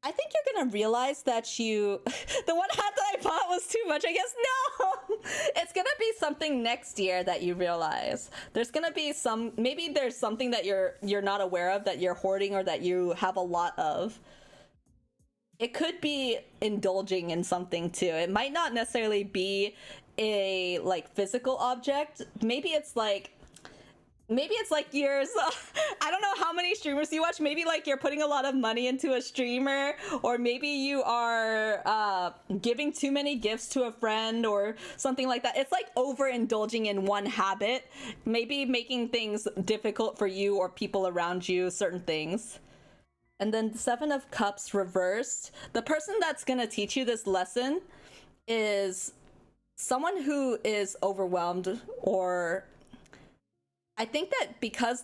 I think you're gonna realize that you the one hat that I bought was too much. I guess no. It's gonna be something next year that you realize. There's gonna be maybe there's something that you're not aware of, that you're hoarding, or that you have a lot of. It could be indulging in something too. It might not necessarily be a like physical object. Maybe it's like yours. I don't know how many streamers you watch. Maybe like you're putting a lot of money into a streamer, or maybe you are giving too many gifts to a friend or something like that. It's like overindulging in one habit, maybe making things difficult for you or people around you, certain things. And then the Seven of Cups reversed. The person that's going to teach you this lesson is someone who is overwhelmed, or I think that because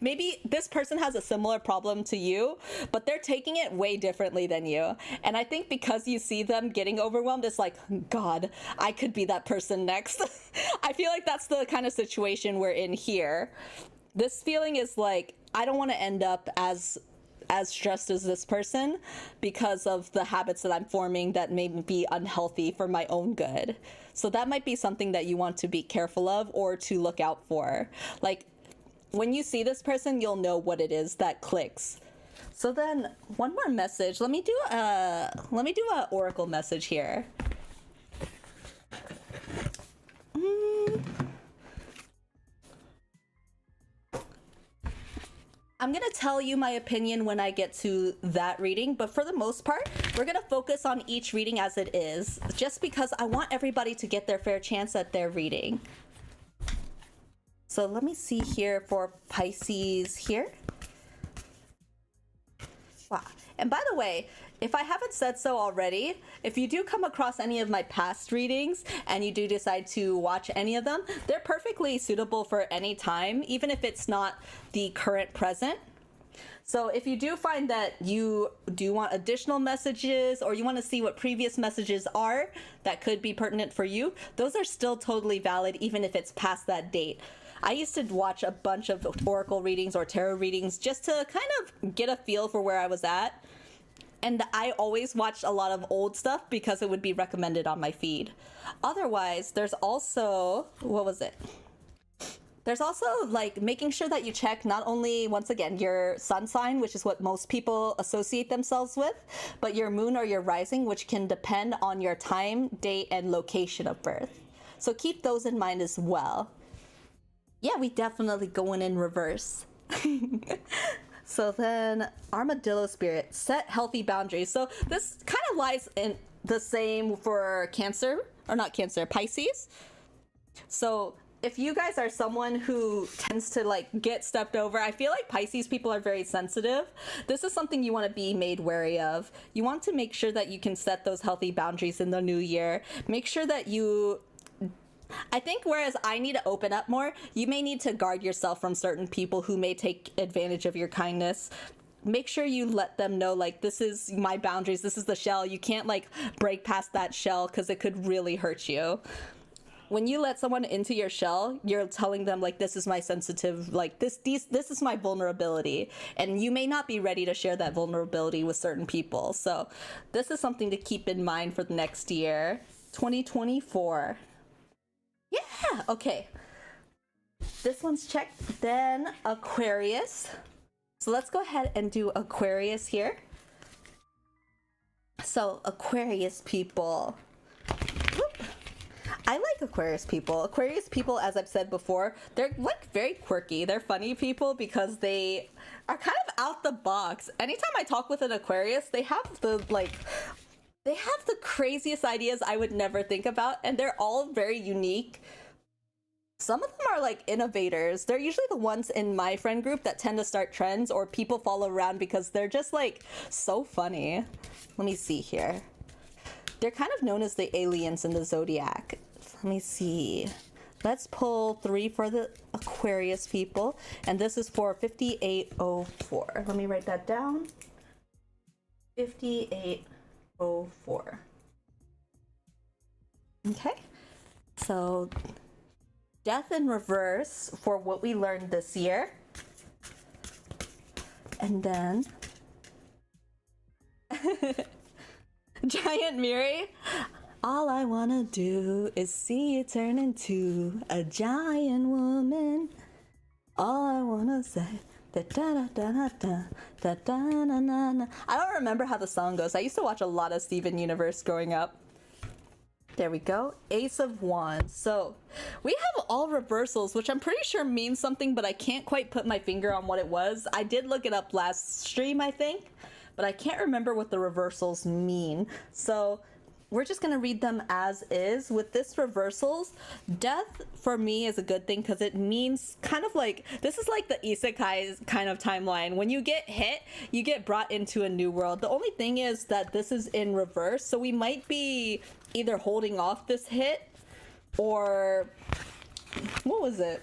maybe this person has a similar problem to you, but they're taking it way differently than you. And I think because you see them getting overwhelmed, it's like, God, I could be that person next. I feel like that's the kind of situation we're in here. This feeling is like, I don't want to end up as stressed as this person because of the habits that I'm forming that may be unhealthy for my own good. So that might be something that you want to be careful of or to look out for. Like when you see this person, you'll know what it is that clicks. So then one more message. Let me do a oracle message here. I'm going to tell you my opinion when I get to that reading, but for the most part, we're going to focus on each reading as it is, just because I want everybody to get their fair chance at their reading. So let me see here for Pisces here. Wow. And by the way, if I haven't said so already, if you do come across any of my past readings and you do decide to watch any of them, they're perfectly suitable for any time, even if it's not the current present. So if you do find that you do want additional messages, or you want to see what previous messages are that could be pertinent for you, those are still totally valid, even if it's past that date. I used to watch a bunch of oracle readings or tarot readings just to kind of get a feel for where I was at. And I always watched a lot of old stuff because it would be recommended on my feed. Otherwise, there's also, There's also like making sure that you check not only, once again, your sun sign, which is what most people associate themselves with, but your moon or your rising, which can depend on your time, date, and location of birth. So keep those in mind as well. Yeah, we definitely going in reverse. So then Armadillo Spirit, set healthy boundaries. So this kind of lies in the same for Pisces. So if you guys are someone who tends to like get stepped over, I feel like Pisces people are very sensitive. This is something you want to be made wary of. You want to make sure that you can set those healthy boundaries in the new year. Make sure that I think whereas I need to open up more, you may need to guard yourself from certain people who may take advantage of your kindness. Make sure you let them know, like, this is my boundaries, this is the shell. You can't like break past that shell because it could really hurt you. when you let someone into your shell, you're telling them like, this is my sensitive, like this is my vulnerability, and you may not be ready to share that vulnerability with certain people. So this is something to keep in mind for the next year, 2024. Yeah, okay. This one's checked. Then Aquarius. So let's go ahead and do Aquarius here. So Aquarius people. Whoop. I like Aquarius people. Aquarius people, as I've said before, they're like very quirky. They're funny people because they are kind of out the box. Anytime I talk with an Aquarius, they have the craziest ideas I would never think about, and they're all very unique. Some of them are like innovators. They're usually the ones in my friend group that tend to start trends, or people follow around because they're just like so funny. Let me see here. They're kind of known as the aliens in the Zodiac. Let me see. Let's pull 3 for the Aquarius people. And this is for 5804. Let me write that down. 5804. Okay. So death in reverse for what we learned this year. And then Giant Miri. All I wanna do is see you turn into a giant woman. All I wanna say, da da da da da da da na na na. I don't remember how the song goes. I used to watch a lot of Steven Universe growing up. There we go. Ace of Wands. So we have all reversals, which I'm pretty sure means something, but I can't quite put my finger on what it was. I did look it up last stream, I think, but I can't remember what the reversals mean. So we're just going to read them as is. With this reversals, death for me is a good thing because it means kind of like, this is like the isekai kind of timeline. When you get hit, you get brought into a new world. The only thing is that this is in reverse, so we might be either holding off this hit or, what was it?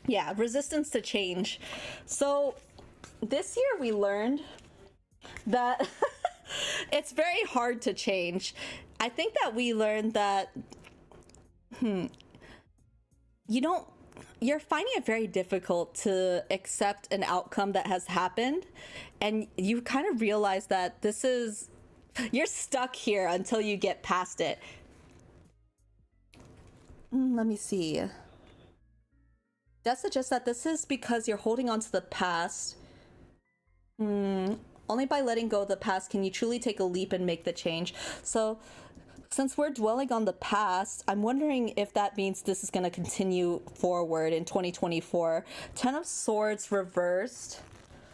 Yeah, resistance to change. So this year we learned that it's very hard to change. I think that we learned that you're finding it very difficult to accept an outcome that has happened, and you kind of realize that you're stuck here until you get past it. Let me see. That suggests that this is because you're holding on to the past. Only by letting go of the past can you truly take a leap and make the change. So since we're dwelling on the past, I'm wondering if that means this is going to continue forward in 2024. 10 of Swords reversed.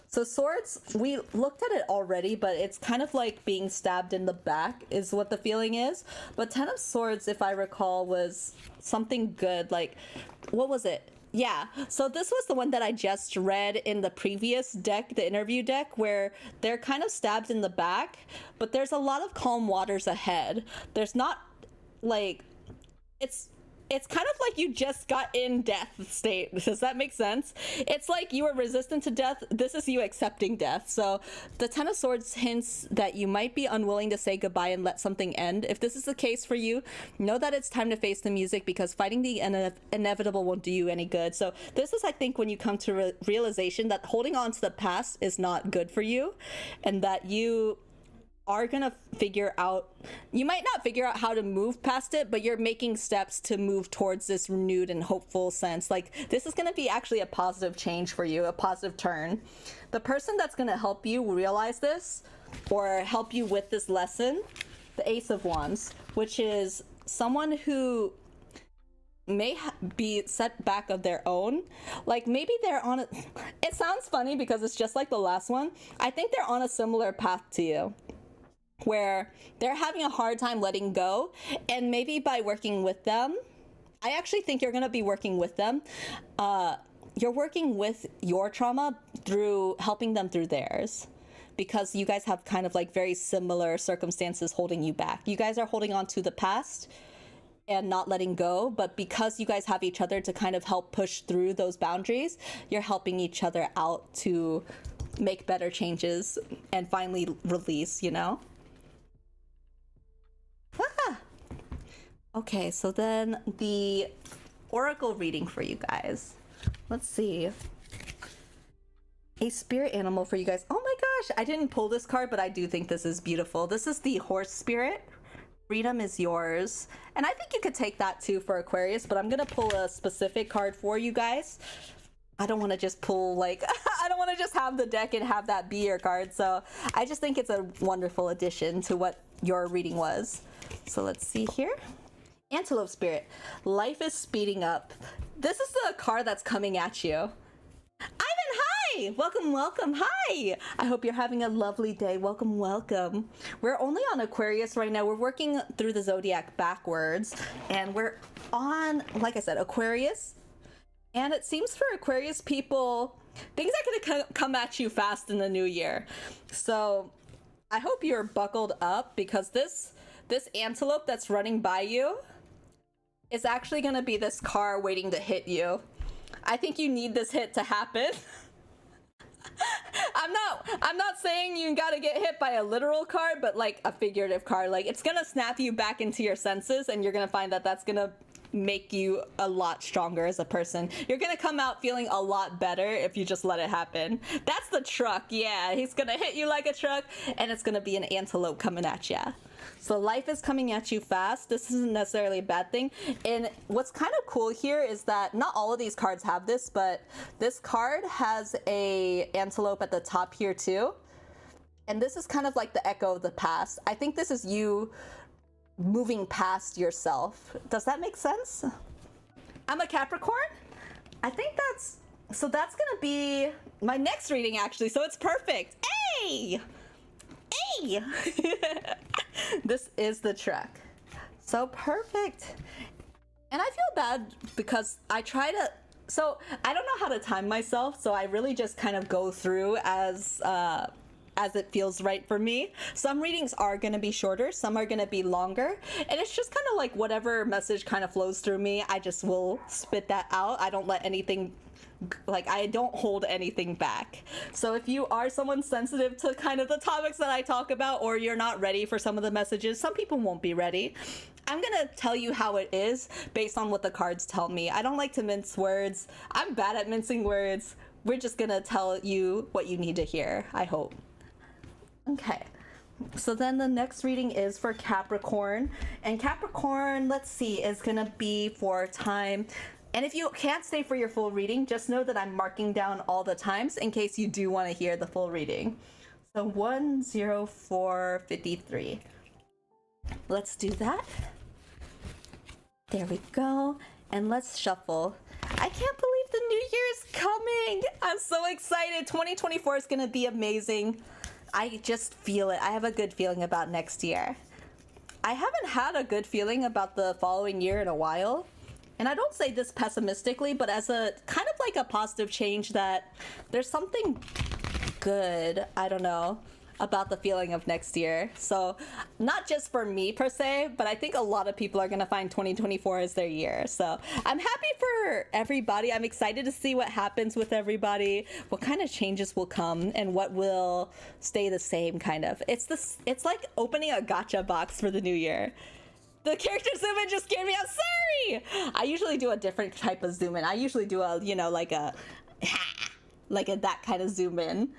So swords, we looked at it already, but it's kind of like being stabbed in the back is what the feeling is. But 10 of Swords, if I recall, was something good. Like, what was it? Yeah, so this was the one that I just read in the previous deck, the interview deck, where they're kind of stabbed in the back, but there's a lot of calm waters ahead. There's not, like, it's kind of like you just got in death state. Does that make sense? It's like you were resistant to death. This is you accepting death. So the 10 of Swords hints that you might be unwilling to say goodbye and let something end. If this is the case for you, know that it's time to face the music, because fighting the inevitable won't do you any good. So this is, I think, when you come to realization that holding on to the past is not good for you, and that you are gonna figure out, you might not figure out how to move past it, but you're making steps to move towards this renewed and hopeful sense. Like, this is gonna be actually a positive change for you, a positive turn. The person that's gonna help you realize this or help you with this lesson, the Ace of Wands, which is someone who may be set back of their own. Like, maybe they're on it sounds funny because it's just like the last one. I think they're on a similar path to you, where they're having a hard time letting go, and maybe by working with them, I actually think you're going to be working with them. You're working with your trauma through helping them through theirs, because you guys have kind of like very similar circumstances holding you back. You guys are holding on to the past and not letting go, but because you guys have each other to kind of help push through those boundaries, you're helping each other out to make better changes and finally release, you know? Okay, so then the oracle reading for you guys. Let's see. A spirit animal for you guys. Oh my gosh, I didn't pull this card, but I do think this is beautiful. This is the horse spirit. Freedom is yours. And I think you could take that too for Aquarius, but I'm gonna pull a specific card for you guys. I don't want to just pull like, I don't want to just have the deck and have that be your card. So I just think it's a wonderful addition to what your reading was. So let's see here. Antelope spirit. Life is speeding up. This is the card that's coming at you. Ivan, hi! Welcome, welcome, hi! I hope you're having a lovely day. Welcome, welcome. We're only on Aquarius right now. We're working through the Zodiac backwards. And we're on, like I said, Aquarius. And it seems for Aquarius people, things are gonna come at you fast in the new year. So I hope you're buckled up, because this antelope that's running by you is actually gonna be this car waiting to hit you. I think you need this hit to happen. I'm not saying you gotta get hit by a literal car, but like a figurative car. Like, it's gonna snap you back into your senses, and you're gonna find that that's gonna make you a lot stronger as a person. You're gonna come out feeling a lot better if you just let it happen. That's the truck. Yeah, he's gonna hit you like a truck, and it's gonna be an antelope coming at you. So life is coming at you fast. This isn't necessarily a bad thing. And what's kind of cool here is that not all of these cards have this, but this card has a antelope at the top here too. And this is kind of like the echo of the past. I think this is you moving past yourself. Does that make sense? I'm a Capricorn. I think that's gonna be my next reading actually, so it's perfect. Hey! Hey! This is the truck. So perfect. And I feel bad because I try to, so I don't know how to time myself, so I really just kind of go through as it feels right for me. Some readings are going to be shorter, some are going to be longer, and it's just kind of like whatever message kind of flows through me, I just will spit that out. I don't let anything, like, I don't hold anything back. So if you are someone sensitive to kind of the topics that I talk about, or you're not ready for some of the messages, some people won't be ready. I'm gonna tell you how it is based on what the cards tell me. I don't like to mince words. I'm bad at mincing words. We're just gonna tell you what you need to hear, I hope. Okay, so then the next reading is for Capricorn. And Capricorn, let's see, is gonna be for time. And if you can't stay for your full reading, just know that I'm marking down all the times in case you do want to hear the full reading. So 10453. Let's do that. There we go. And let's shuffle. I can't believe the new year is coming. I'm so excited. 2024 is going to be amazing. I just feel it. I have a good feeling about next year. I haven't had a good feeling about the following year in a while. And I don't say this pessimistically, but as a kind of like a positive change that there's something good, I don't know, about the feeling of next year. So not just for me per se, but I think a lot of people are going to find 2024 as their year. So I'm happy for everybody. I'm excited to see what happens with everybody, what kind of changes will come, and what will stay the same kind of. It's like opening a gacha box for the new year. The character zoom in just scared me. I'm sorry. I usually do a different type of zoom in. I usually do a, you know, like a that kind of zoom in.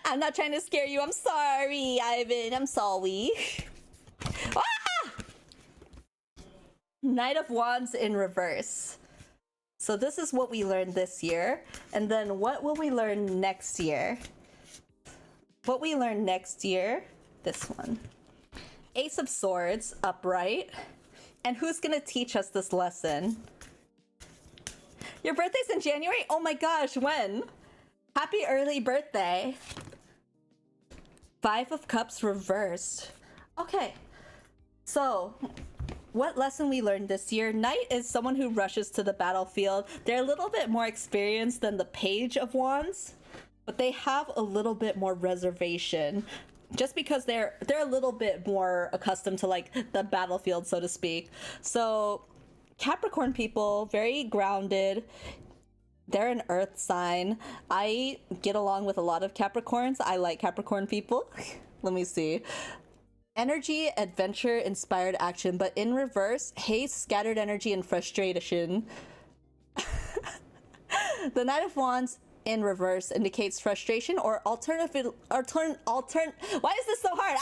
I'm not trying to scare you. I'm sorry, Ivan. I'm sorry. Ah! Knight of Wands in reverse. So this is what we learned this year. And then what will we learn next year? What we learn next year, this one. Ace of Swords, upright. And who's gonna teach us this lesson? Your birthday's in January? Oh my gosh, when? Happy early birthday. Five of Cups reversed. Okay, so what lesson we learned this year? Knight is someone who rushes to the battlefield. They're a little bit more experienced than the Page of Wands, but they have a little bit more reservation just because they're a little bit more accustomed to like the battlefield, so to speak. So Capricorn people, very grounded. They're an earth sign. I get along with a lot of Capricorns. I like Capricorn people. Let me see. Energy, adventure, inspired action, but in reverse, haste, scattered energy, and frustration. The Knight of Wands in reverse indicates frustration or why is this so hard?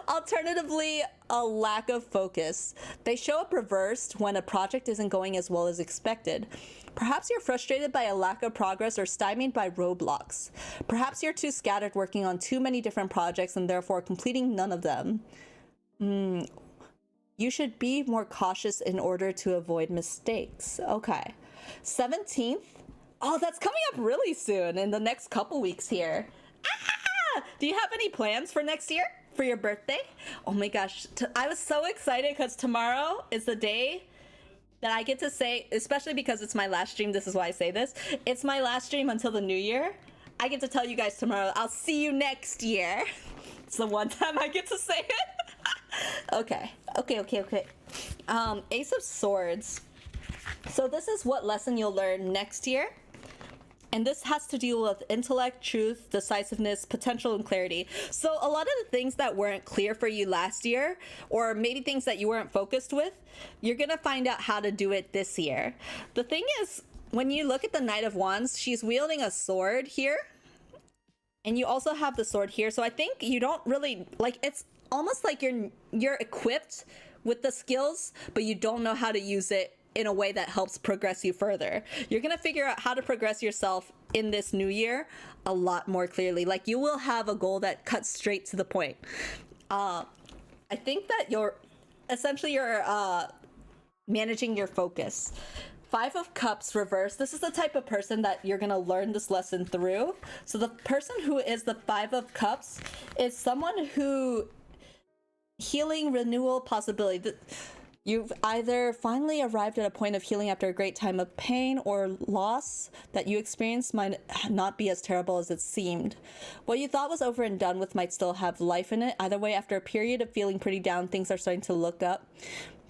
Alternatively, a lack of focus. They show up reversed when a project isn't going as well as expected. Perhaps you're frustrated by a lack of progress or stymied by roadblocks. Perhaps you're too scattered working on too many different projects and therefore completing none of them. You should be more cautious in order to avoid mistakes. Okay. 17th. Oh, that's coming up really soon in the next couple weeks here. Do you have any plans for next year for your birthday? Oh my gosh. I was so excited because tomorrow is the day that I get to say, especially because it's my last stream, this is why I say this. It's my last stream until the new year. I get to tell you guys tomorrow, I'll see you next year. It's the one time I get to say it. Okay. Ace of Swords. So this is what lesson you'll learn next year. And this has to deal with intellect, truth, decisiveness, potential, and clarity. So a lot of the things that weren't clear for you last year, or maybe things that you weren't focused with, you're gonna find out how to do it this year. The thing is, when you look at the Knight of Wands, she's wielding a sword here. And you also have the sword here. So I think you don't really, like, it's almost like you're equipped with the skills, but you don't know how to use it in a way that helps progress you further. You're gonna figure out how to progress yourself in this new year a lot more clearly. Like, you will have a goal that cuts straight to the point. I think that you're managing your focus. Five of Cups reverse. This is the type of person that you're gonna learn this lesson through. So the person who is the Five of Cups is someone who healing, renewal, possibility. You've either finally arrived at a point of healing after a great time of pain or loss that you experienced might not be as terrible as it seemed. What you thought was over and done with might still have life in it. Either way, after a period of feeling pretty down, things are starting to look up.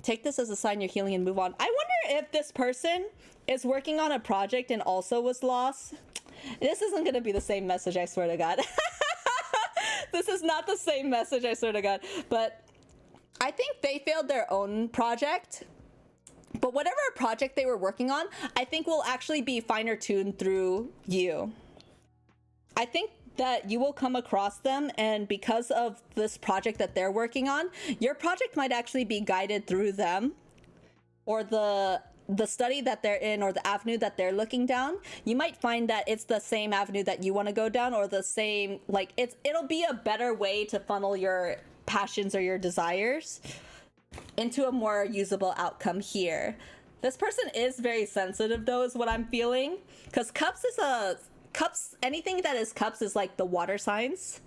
Take this as a sign you're healing and move on. I wonder if this person is working on a project and also was lost. This isn't going to be the same message, I swear to God. This is not the same message, I swear to God. But I think they failed their own project, but whatever project they were working on, I think will actually be finer tuned through you. I think that you will come across them, and because of this project that they're working on, your project might actually be guided through them, or the study that they're in, or the avenue that they're looking down. You might find that it's the same avenue that you want to go down, or the same, like, it'll be a better way to funnel your passions or your desires into a more usable outcome here. This person is very sensitive though, is what I'm feeling, because anything that is cups is like the water signs.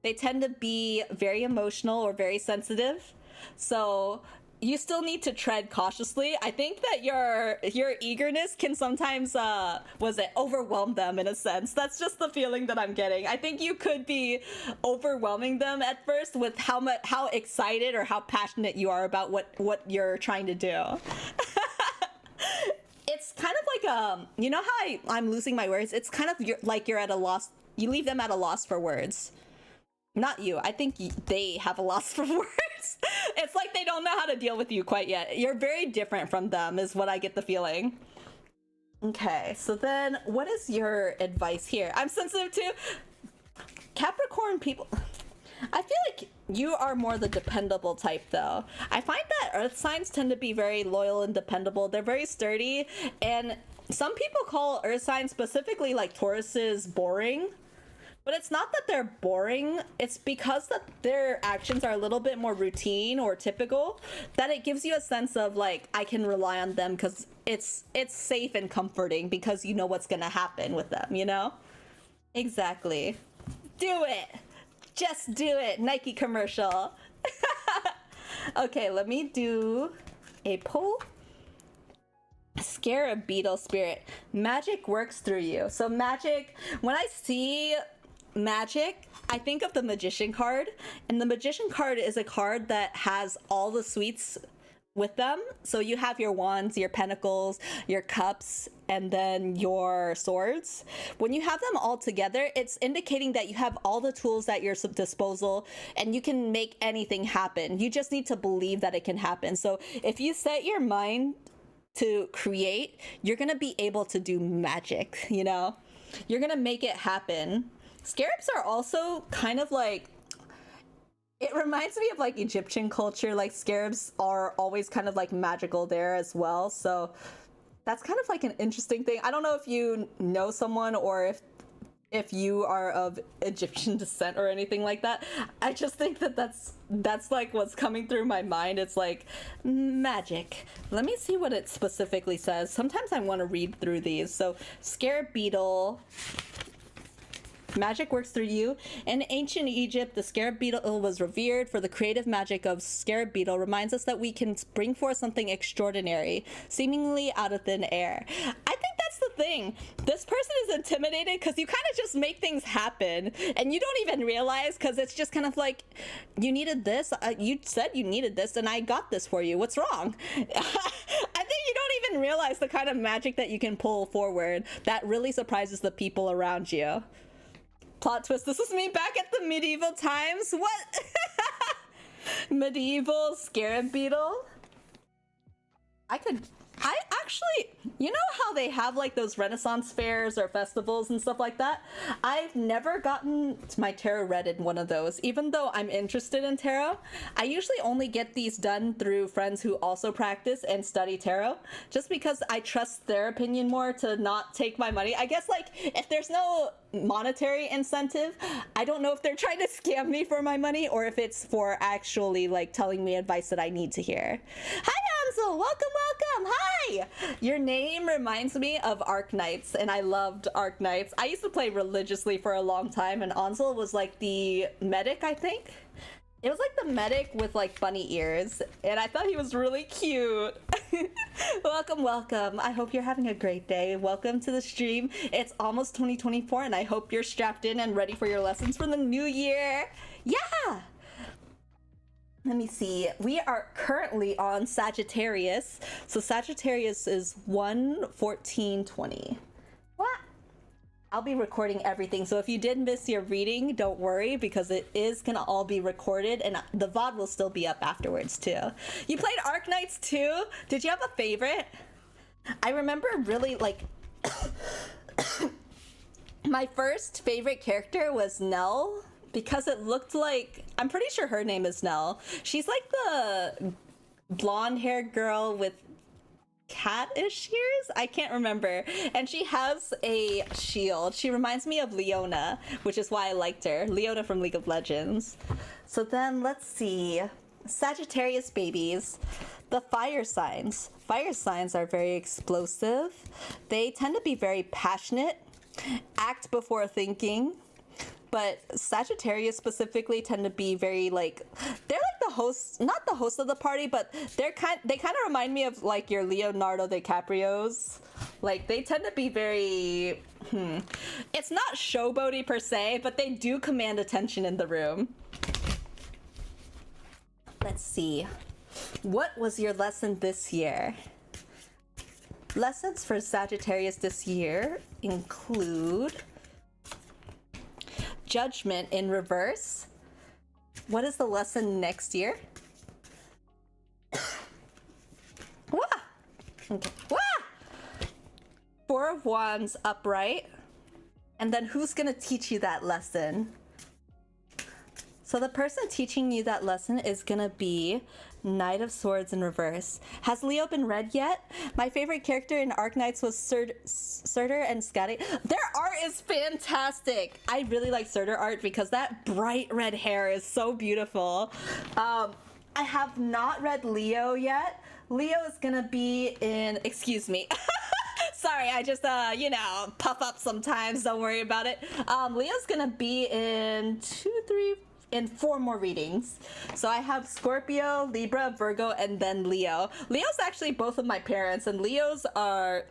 They tend to be very emotional or very sensitive, so you still need to tread cautiously. I think that your eagerness can sometimes overwhelm them in a sense. That's just the feeling that I'm getting. I think you could be overwhelming them at first with how excited or how passionate you are about what you're trying to do. It's kind of like you know how I'm losing my words? It's kind of like you're at a loss. You leave them at a loss for words. Not you. I think they have a loss for words. It's like they don't know how to deal with you quite yet. You're very different from them, is what I get the feeling. Okay, so then what is your advice here? I'm sensitive to Capricorn people. I feel like you are more the dependable type though. I find that earth signs tend to be very loyal and dependable. They're very sturdy, and some people call earth signs, specifically like Tauruses, boring. But it's not that they're boring, it's because that their actions are a little bit more routine or typical, that it gives you a sense of like, I can rely on them because it's safe and comforting because you know what's gonna happen with them, you know? Exactly. Do it! Just do it! Nike commercial. Okay, let me do a poll. Scare a beetle spirit. Magic works through you. So magic, when I see magic, I think of the Magician card, and the Magician card is a card that has all the sweets with them. So you have your wands, your pentacles, your cups, and then your swords. When you have them all together, it's indicating that you have all the tools at your disposal and you can make anything happen. You just need to believe that it can happen. So if you set your mind to create, you're gonna be able to do magic, you know? You're gonna make it happen. Scarabs are also kind of like, it reminds me of like Egyptian culture. Like scarabs are always kind of like magical there as well. So that's kind of like an interesting thing. I don't know if you know someone or if you are of Egyptian descent or anything like that. I just think that that's like what's coming through my mind. It's like magic. Let me see what it specifically says. Sometimes I want to read through these. So scarab beetle. Magic works through you. In ancient Egypt, the scarab beetle was revered for the creative magic of scarab beetle. Reminds us that we can bring forth something extraordinary, seemingly out of thin air. I think that's the thing. This person is intimidated because you kind of just make things happen and you don't even realize, because it's just kind of like, you needed this. You said you needed this and I got this for you. What's wrong? I think you don't even realize the kind of magic that you can pull forward that really surprises the people around you. Plot twist, this is me back at the medieval times. What? Medieval scarab beetle? I actually, you know how they have like those Renaissance fairs or festivals and stuff like that? I've never gotten my tarot read in one of those, even though I'm interested in tarot. I usually only get these done through friends who also practice and study tarot, just because I trust their opinion more to not take my money. I guess like if there's no monetary incentive, I don't know if they're trying to scam me for my money or if it's for actually like telling me advice that I need to hear. Hi Ansel, welcome. Hi. Your name reminds me of Arc Knights, and I loved Arc Knights. I used to play religiously for a long time, and Ansel was like the medic, I think. It was like the medic with like bunny ears, and I thought he was really cute. Welcome. I hope you're having a great day. Welcome to the stream. It's almost 2024, and I hope you're strapped in and ready for your lessons for the new year. Yeah! Let me see. We are currently on Sagittarius. So Sagittarius is 1/14/20. What? I'll be recording everything. So if you did miss your reading, don't worry, because it is gonna all be recorded and the VOD will still be up afterwards too. You played Arc Knights too? Did you have a favorite? I remember really like my first favorite character was Nell, because it looked like, I'm pretty sure her name is Nell. She's like the blonde haired girl with cat-ish ears? I can't remember. And she has a shield. She reminds me of Leona, which is why I liked her. Leona from League of Legends. So then let's see. Sagittarius babies. The fire signs. Fire signs are very explosive. They tend to be very passionate, act before thinking. But Sagittarius specifically tend to be very like, they're like the host, not the host of the party, but they kind of remind me of like your Leonardo DiCaprios. Like they tend to be very, it's not showboaty per se, but they do command attention in the room. Let's see. What was your lesson this year? Lessons for Sagittarius this year include Judgment in reverse. What is the lesson next year? Wah! Okay. Wah! Four of Wands upright. And then who's gonna teach you that lesson? So the person teaching you that lesson is gonna be Knight of Swords in reverse. Has Leo been read yet? My favorite character in Arc Knights was Surtur and Scotty. Their art is fantastic. I really like Surtur art because that bright red hair is so beautiful. I have not read Leo yet. Leo is gonna be in, excuse me. Sorry, I just, puff up sometimes. Don't worry about it. Leo's gonna be in 4 more readings. So I have Scorpio, Libra, Virgo, and then Leo. Leo's actually both of my parents, and Leos are,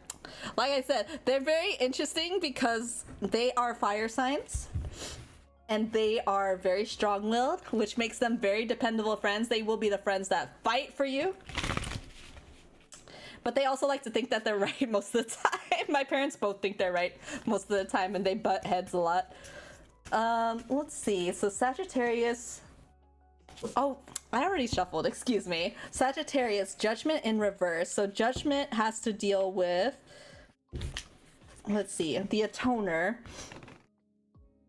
like I said, they're very interesting because they are fire signs. And they are very strong-willed, which makes them very dependable friends. They will be the friends that fight for you. but they also like to think that they're right most of the time. My parents both think they're right most of the time, and they butt heads a lot. Let's see. So Sagittarius. Oh, I already shuffled, excuse me. Sagittarius, Judgment in reverse. So Judgment has to deal with, let's see, the Atoner.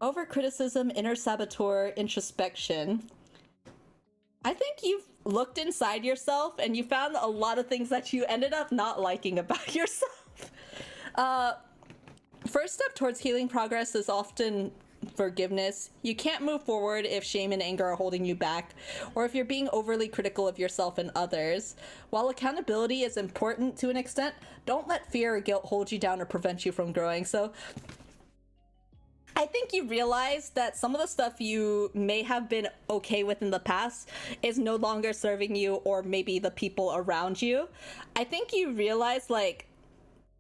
Over criticism, inner saboteur, introspection. I think you've looked inside yourself and you found a lot of things that you ended up not liking about yourself. First step towards healing progress is often forgiveness. You can't move forward if shame and anger are holding you back, or if you're being overly critical of yourself and others. While accountability is important to an extent, don't let fear or guilt hold you down or prevent you from growing. So I think you realize that some of the stuff you may have been okay with in the past is no longer serving you, or maybe the people around you. I think you realize, like,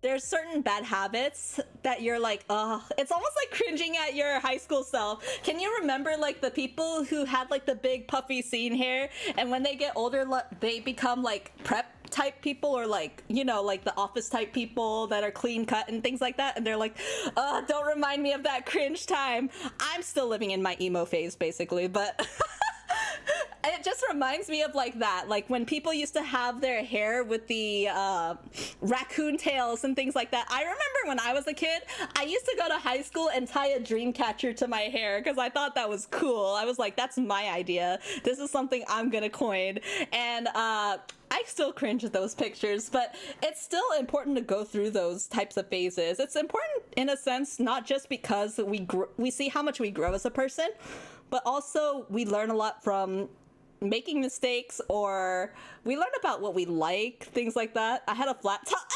there's certain bad habits that you're like, ugh, it's almost like cringing at your high school self. Can you remember, like, the people who had, like, the big puffy scene hair, and when they get older, they become, like, prep type people, or, like, you know, like the office type people that are clean cut and things like that, and they're like, don't remind me of that cringe time. I'm still living in my emo phase, basically, but it just reminds me of, like, that, like when people used to have their hair with the raccoon tails and things like that. I remember when I was a kid, I used to go to high school and tie a dream catcher to my hair because I thought that was cool. I was like, that's my idea, this is something I'm gonna coin. And I still cringe at those pictures, but it's still important to go through those types of phases. It's important in a sense, not just because we see how much we grow as a person, but also we learn a lot from making mistakes, or we learn about what we like, things like that. I had a flat top.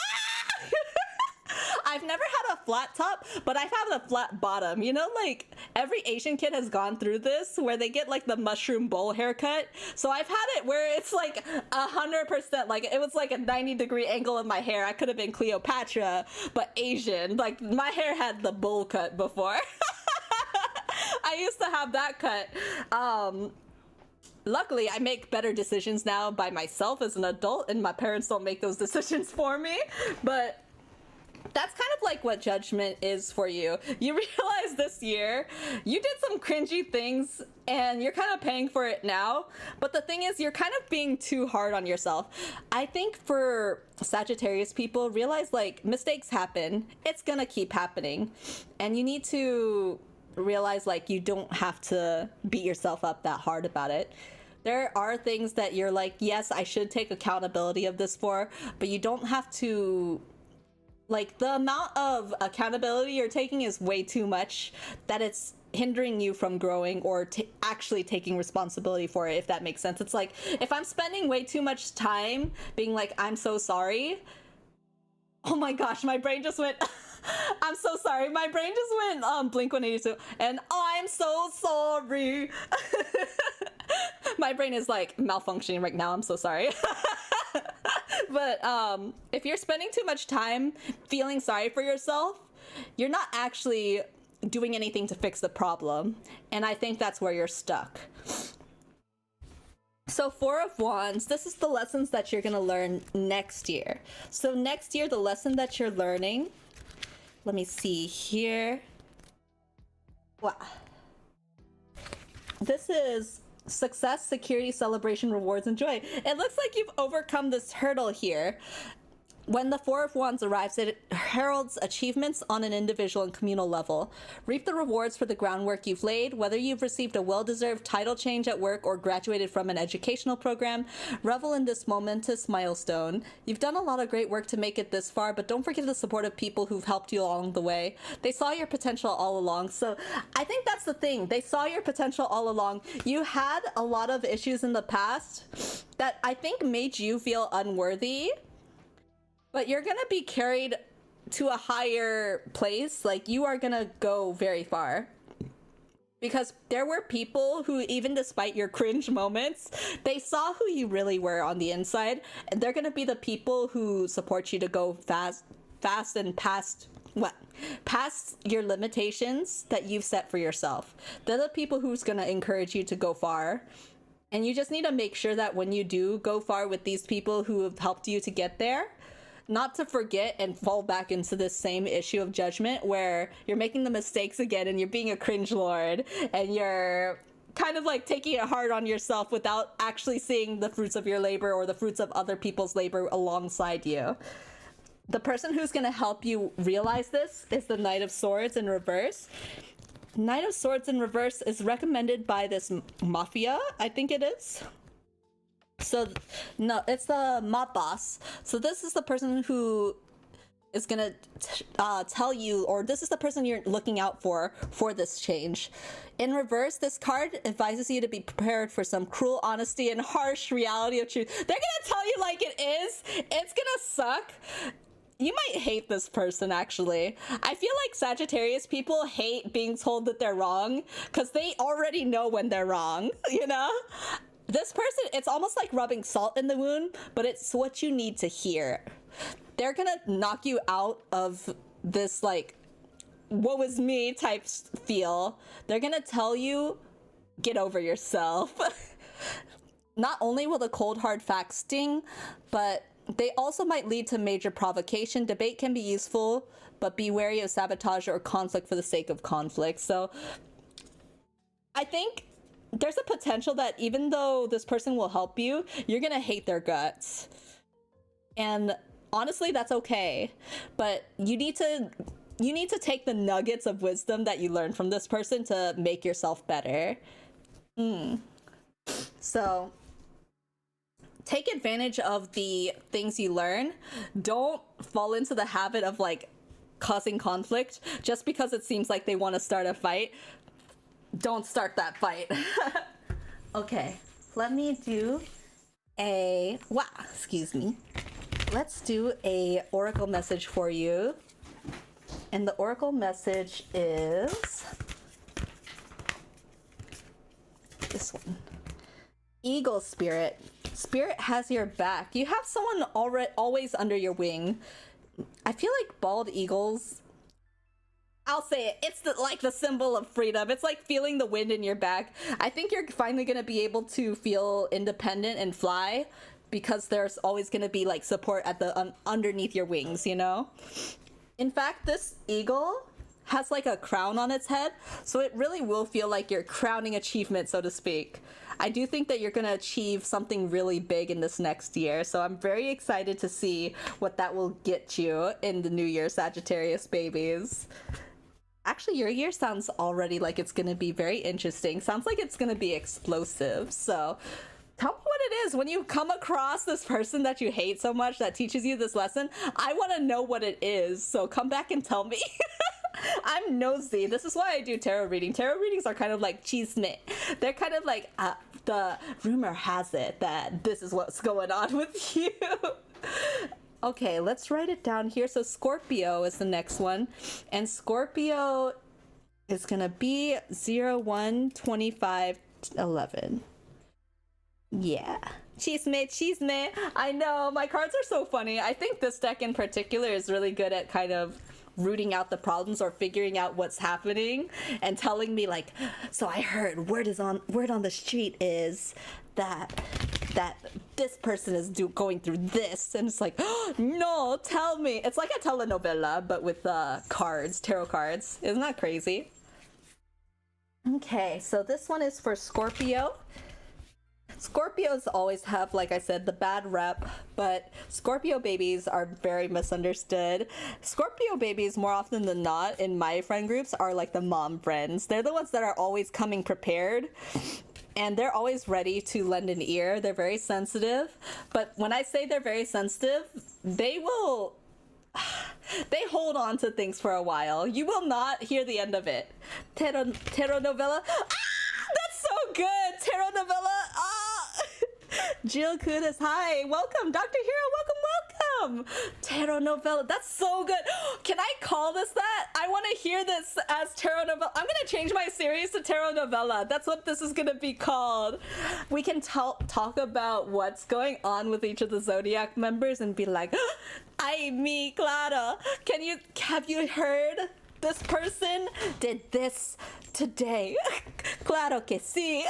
I've never had a flat top, but I've had a flat bottom. You know, like, every Asian kid has gone through this, where they get, like, the mushroom bowl haircut. So I've had it where it's like 100%, like, it was like a 90-degree angle of my hair. I could have been Cleopatra, but Asian. Like, my hair had the bowl cut before. I used to have that cut. Luckily, I make better decisions now by myself as an adult, and my parents don't make those decisions for me. But that's kind of like what Judgment is for you. You realize this year you did some cringy things and you're kind of paying for it now. But the thing is, you're kind of being too hard on yourself. I think for Sagittarius people, realize, like, mistakes happen. It's gonna keep happening. And you need to realize, like, you don't have to beat yourself up that hard about it. There are things that you're like, yes, I should take accountability of this for, but you don't have to. Like, the amount of accountability you're taking is way too much that it's hindering you from growing or actually taking responsibility for it, if that makes sense. It's like, if I'm spending way too much time being like, I'm so sorry. Oh my gosh, my brain just went, I'm so sorry. My brain just went Blink-182, and I'm so sorry. My brain is, like, malfunctioning right now. I'm so sorry. But if you're spending too much time feeling sorry for yourself, you're not actually doing anything to fix the problem. And I think that's where you're stuck. So Four of Wands, this is the lessons that you're going to learn next year. So next year, the lesson that you're learning, let me see here. Wow. This is success, security, celebration, rewards, and joy. It looks like you've overcome this hurdle here. When the Four of Wands arrives, it heralds achievements on an individual and communal level. Reap the rewards for the groundwork you've laid, whether you've received a well-deserved title change at work or graduated from an educational program. Revel in this momentous milestone. You've done a lot of great work to make it this far, but don't forget the support of people who've helped you along the way. They saw your potential all along. So I think that's the thing. They saw your potential all along. You had a lot of issues in the past that I think made you feel unworthy. But you're gonna be carried to a higher place. Like, you are gonna go very far. Because there were people who, even despite your cringe moments, they saw who you really were on the inside. And they're gonna be the people who support you to go fast and past your limitations that you've set for yourself. They're the people who's gonna encourage you to go far. And you just need to make sure that when you do go far with these people who have helped you to get there, not to forget and fall back into this same issue of judgment where you're making the mistakes again and you're being a cringe lord and you're kind of like taking it hard on yourself without actually seeing the fruits of your labor or the fruits of other people's labor alongside you. The person who's going to help you realize this is the Knight of Swords in reverse. Knight of Swords in reverse is recommended by this mafia, I think it is. So, no, it's the mob boss. So this is the person who is gonna tell you, or this is the person you're looking out for this change. In reverse, this card advises you to be prepared for some cruel honesty and harsh reality of truth. They're gonna tell you like it is. It's gonna suck. You might hate this person, actually. I feel like Sagittarius people hate being told that they're wrong because they already know when they're wrong, you know? This person, it's almost like rubbing salt in the wound, but it's what you need to hear. They're gonna knock you out of this, like, woe is me type feel. They're gonna tell you, get over yourself. Not only will the cold hard facts sting, but they also might lead to major provocation. Debate can be useful, but be wary of sabotage or conflict for the sake of conflict. So I think there's a potential that even though this person will help you, you're gonna hate their guts. And honestly, that's okay. But you need to take the nuggets of wisdom that you learn from this person to make yourself better. So take advantage of the things you learn. Don't fall into the habit of like causing conflict just because it seems like they want to start a fight. Don't start that fight. Okay, let me do excuse me. Let's do a oracle message for you. And the oracle message is this one. Eagle spirit. Spirit has your back. You have someone always under your wing. I feel like bald eagles, I'll say it, it's like the symbol of freedom. It's like feeling the wind in your back. I think you're finally going to be able to feel independent and fly because there's always going to be like support at the underneath your wings, you know? In fact, this eagle has like a crown on its head, so it really will feel like your crowning achievement, so to speak. I do think that you're going to achieve something really big in this next year, so I'm very excited to see what that will get you in the new year, Sagittarius babies. Actually, your year sounds already like it's going to be very interesting. Sounds like it's going to be explosive. So tell me what it is. When you come across this person that you hate so much that teaches you this lesson, I want to know what it is. So come back and tell me. I'm nosy. This is why I do tarot reading. Tarot readings are kind of like chisme. They're kind of like, the rumor has it that this is what's going on with you. Okay, let's write it down here. So Scorpio is the next one. And Scorpio is going to be 01/25/11. Yeah. Chisme. I know, my cards are so funny. I think this deck in particular is really good at kind of rooting out the problems or figuring out what's happening and telling me like, so I heard word on the street is that this person is going through this, and it's like, oh, no, tell me. It's like a telenovela but with cards, tarot cards. Isn't that crazy? Okay, so this one is for Scorpio. Scorpios always have, like I said, the bad rep, but Scorpio babies are very misunderstood. Scorpio babies, more often than not, in my friend groups, are like the mom friends. They're the ones that are always coming prepared, and they're always ready to lend an ear. They're very sensitive, but when I say they're very sensitive, they hold on to things for a while. You will not hear the end of it. Tarot novella. That's so good. Tarot novella. Jill Kunis, hi, welcome. Dr. Hero, welcome. Tarot novella, that's so good. Can I call this that? I want to hear this as tarot novella. I'm gonna change my series to tarot novella. That's what this is gonna be called. We can talk about what's going on with each of the Zodiac members and be like, ay, mi, Clara, have you heard? This person did this today. Claro que sí.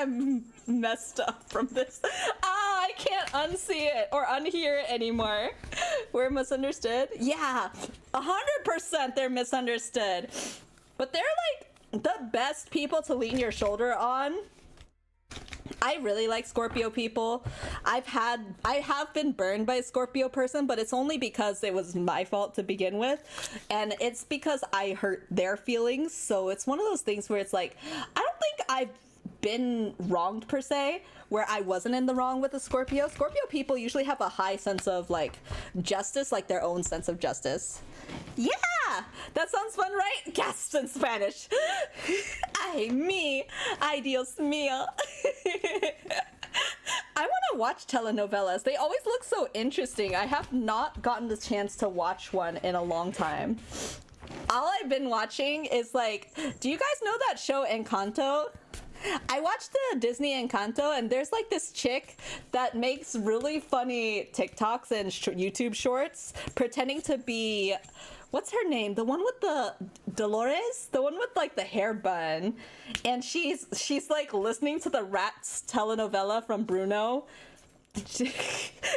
I'm messed up from this. I can't unsee it or unhear it anymore. We're misunderstood? Yeah, 100% they're misunderstood. But they're like the best people to lean your shoulder on. I really like Scorpio people. I have been burned by a Scorpio person, but it's only because it was my fault to begin with. And it's because I hurt their feelings. So it's one of those things where it's like, I don't think I've been wronged per se, where I wasn't in the wrong with a Scorpio. Scorpio people usually have a high sense of like justice, like their own sense of justice. Yeah, that sounds fun, right? Gasps in Spanish. Ay, Dios mío. I want to watch telenovelas. They always look so interesting. I have not gotten the chance to watch one in a long time. All I've been watching is like, do you guys know that show Encanto? I watched the Disney Encanto, and there's like this chick that makes really funny TikToks and YouTube shorts pretending to be, what's her name? The one with the Dolores, the one with like the hair bun, and she's like listening to the Rats telenovela from Bruno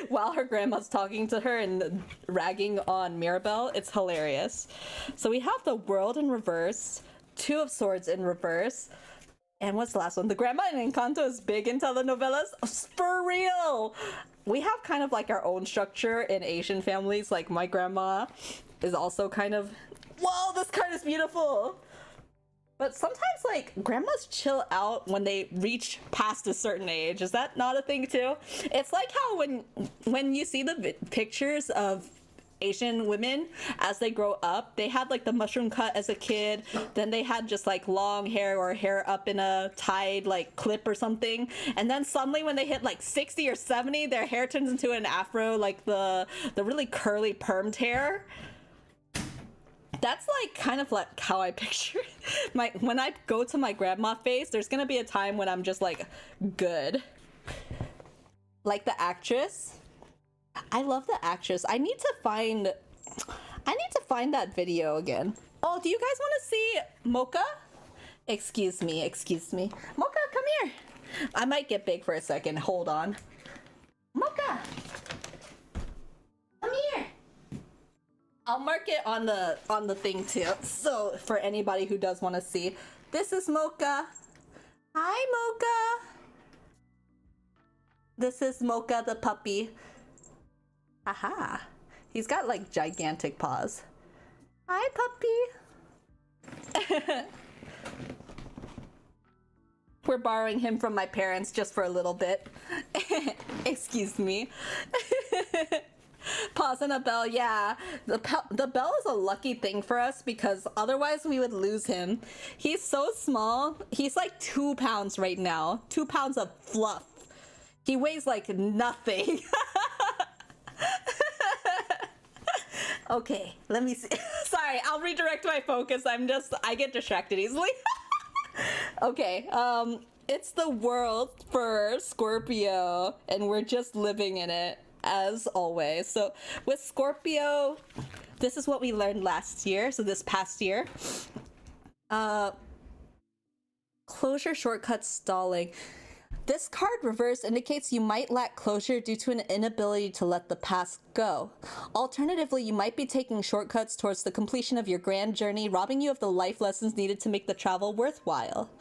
while her grandma's talking to her and ragging on Mirabelle. It's hilarious. So we have the World in reverse, Two of Swords in reverse. And what's the last one? The grandma in Encanto is big in telenovelas. Oh, for real! We have kind of like our own structure in Asian families. Like my grandma is also kind of, whoa, this card is beautiful! But sometimes like grandmas chill out when they reach past a certain age. Is that not a thing too? It's like how when you see the pictures of Asian women as they grow up, they had like the mushroom cut as a kid, then they had just like long hair or hair up in a tied like clip or something, and then suddenly when they hit like 60 or 70, their hair turns into an afro, like the really curly permed hair. That's like kind of like how I picture it. When I go to my grandma phase, there's gonna be a time when I'm just like good, like the actress. I love the actress. I need to find that video again. Oh, do you guys want to see Mocha? Excuse me. Mocha, come here. I might get big for a second. Hold on. Mocha, come here. I'll mark it on the thing too. So for anybody who does want to see, this is Mocha. Hi, Mocha. This is Mocha the puppy. Aha. He's got like gigantic paws. Hi, puppy. We're borrowing him from my parents just for a little bit. Excuse me. Paws and a bell, yeah. The bell is a lucky thing for us because otherwise we would lose him. He's so small. He's like 2 pounds right now. 2 pounds of fluff. He weighs like nothing. Okay, let me see. Sorry, I'll redirect my focus. I get distracted easily. Okay, it's the world for Scorpio, and we're just living in it, as always. So with Scorpio, this is what we learned last year, so this past year. Closure, shortcuts, stalling. This card reverse indicates you might lack closure due to an inability to let the past go. Alternatively, you might be taking shortcuts towards the completion of your grand journey, robbing you of the life lessons needed to make the travel worthwhile.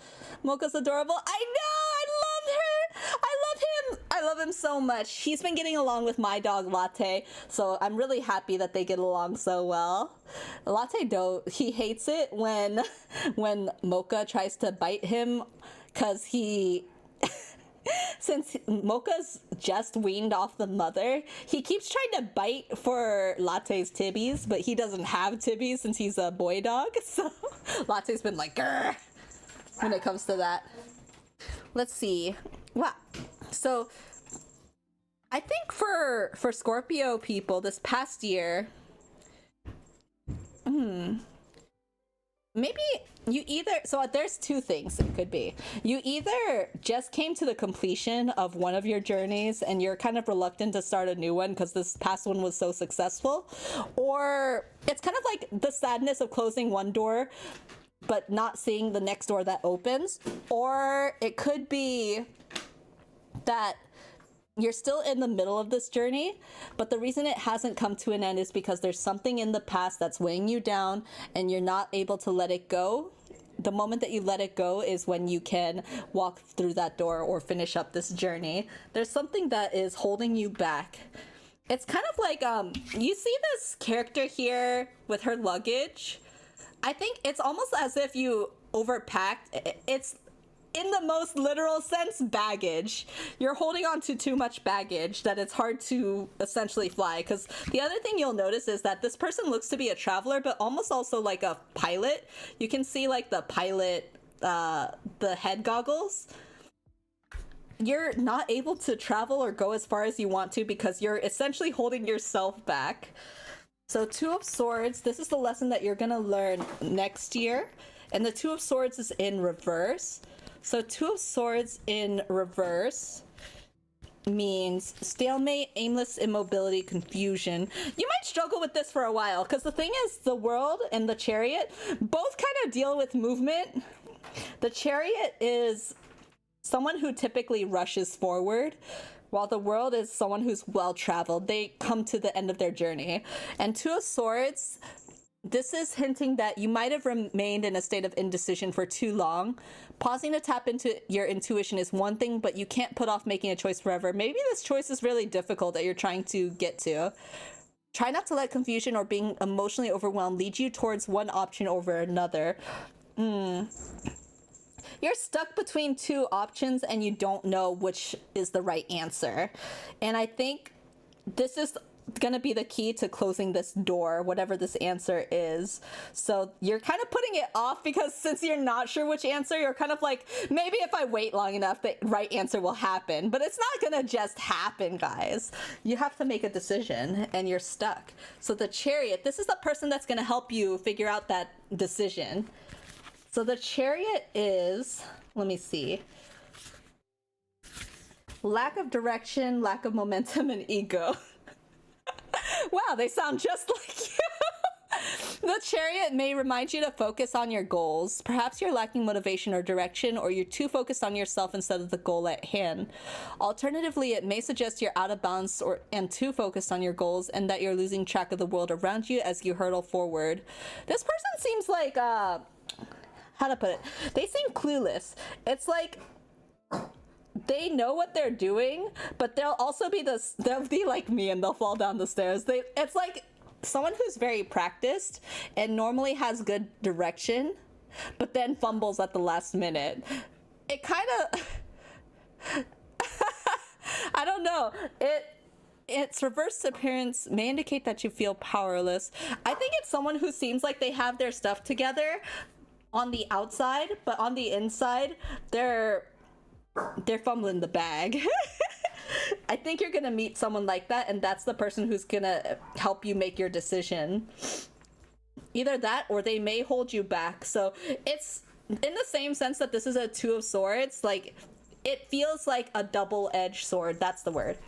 Mocha's adorable. I know! I love her! I love him so much. He's been getting along with my dog Latte, so I'm really happy that they get along so well. Latte, though, he hates it when Mocha tries to bite him, because since Mocha's just weaned off the mother, he keeps trying to bite for Latte's tibbies, but he doesn't have tibbies since he's a boy dog, so Latte's been like, grr, when it comes to that. Let's see. Wow. So I think for Scorpio people this past year, maybe you either, so there's two things it could be. You either just came to the completion of one of your journeys and you're kind of reluctant to start a new one because this past one was so successful, or it's kind of like the sadness of closing one door but not seeing the next door that opens. Or it could be that you're still in the middle of this journey, but the reason it hasn't come to an end is because there's something in the past that's weighing you down and you're not able to let it go. The moment that you let it go is when you can walk through that door or finish up this journey. There's something that is holding you back. It's kind of like, you see this character here with her luggage? I think it's almost as if you overpacked. It's, in the most literal sense, baggage. You're holding on to too much baggage that it's hard to essentially fly. Because the other thing you'll notice is that this person looks to be a traveler, but almost also like a pilot. You can see like the pilot, the head goggles. You're not able to travel or go as far as you want to because you're essentially holding yourself back. So Two of Swords, this is the lesson that you're gonna learn next year. And the Two of Swords is in reverse. So Two of Swords in reverse means stalemate, aimless immobility, confusion. You might struggle with this for a while because the thing is, the World and the Chariot both kind of deal with movement. The Chariot is someone who typically rushes forward, while the World is someone who's well-traveled. They come to the end of their journey. And Two of Swords, this is hinting that you might have remained in a state of indecision for too long. Pausing to tap into your intuition is one thing, but you can't put off making a choice forever. Maybe this choice is really difficult that you're trying to get to. Try not to let confusion or being emotionally overwhelmed lead you towards one option over another. You're stuck between two options and you don't know which is the right answer. And I think this is gonna be the key to closing this door, whatever this answer is. So you're kind of putting it off because since you're not sure which answer, you're kind of like, maybe if I wait long enough, the right answer will happen. But it's not gonna just happen, guys. You have to make a decision and you're stuck. So the Chariot, this is the person that's gonna help you figure out that decision. So the Chariot is, let me see, lack of direction, lack of momentum, and ego. Wow, they sound just like you. The Chariot may remind you to focus on your goals. Perhaps you're lacking motivation or direction, or you're too focused on yourself instead of the goal at hand. Alternatively, it may suggest you're out of balance and too focused on your goals, and that you're losing track of the world around you as you hurtle forward. This person seems like, how to put it? They seem clueless. It's like they know what they're doing, but they'll also be they'll be like me and they'll fall down the stairs. It's like someone who's very practiced and normally has good direction, but then fumbles at the last minute. It kind of I don't know. Its reverse appearance may indicate that you feel powerless. I think it's someone who seems like they have their stuff together on the outside, but on the inside, they're fumbling the bag. I think you're gonna meet someone like that, and that's the person who's gonna help you make your decision. Either that, or they may hold you back. So it's in the same sense that this is a Two of Swords. Like, it feels like a double-edged sword. That's the word.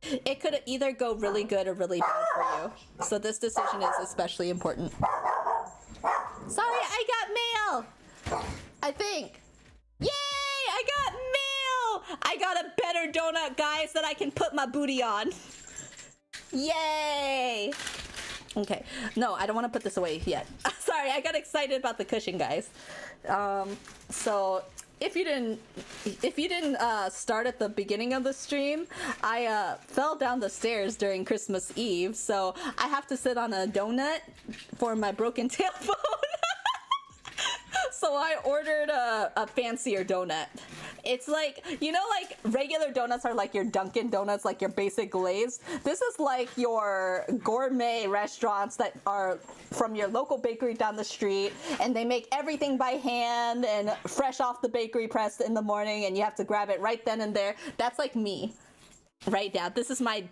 It could either go really good or really bad for you. So this decision is especially important. Sorry, I got mail! I think. Yay! I got mail! I got a better donut, guys, that I can put my booty on. Yay! Okay. No, I don't want to put this away yet. Sorry, I got excited about the cushion, guys. So if you didn't start at the beginning of the stream, I fell down the stairs during Christmas Eve, so I have to sit on a donut for my broken tailbone. So I ordered a fancier donut. It's like, you know, like regular donuts are like your Dunkin' Donuts, like your basic glazed. This is like your gourmet restaurants that are from your local bakery down the street, and they make everything by hand and fresh off the bakery press in the morning, and you have to grab it right then and there. That's like me right now. This is my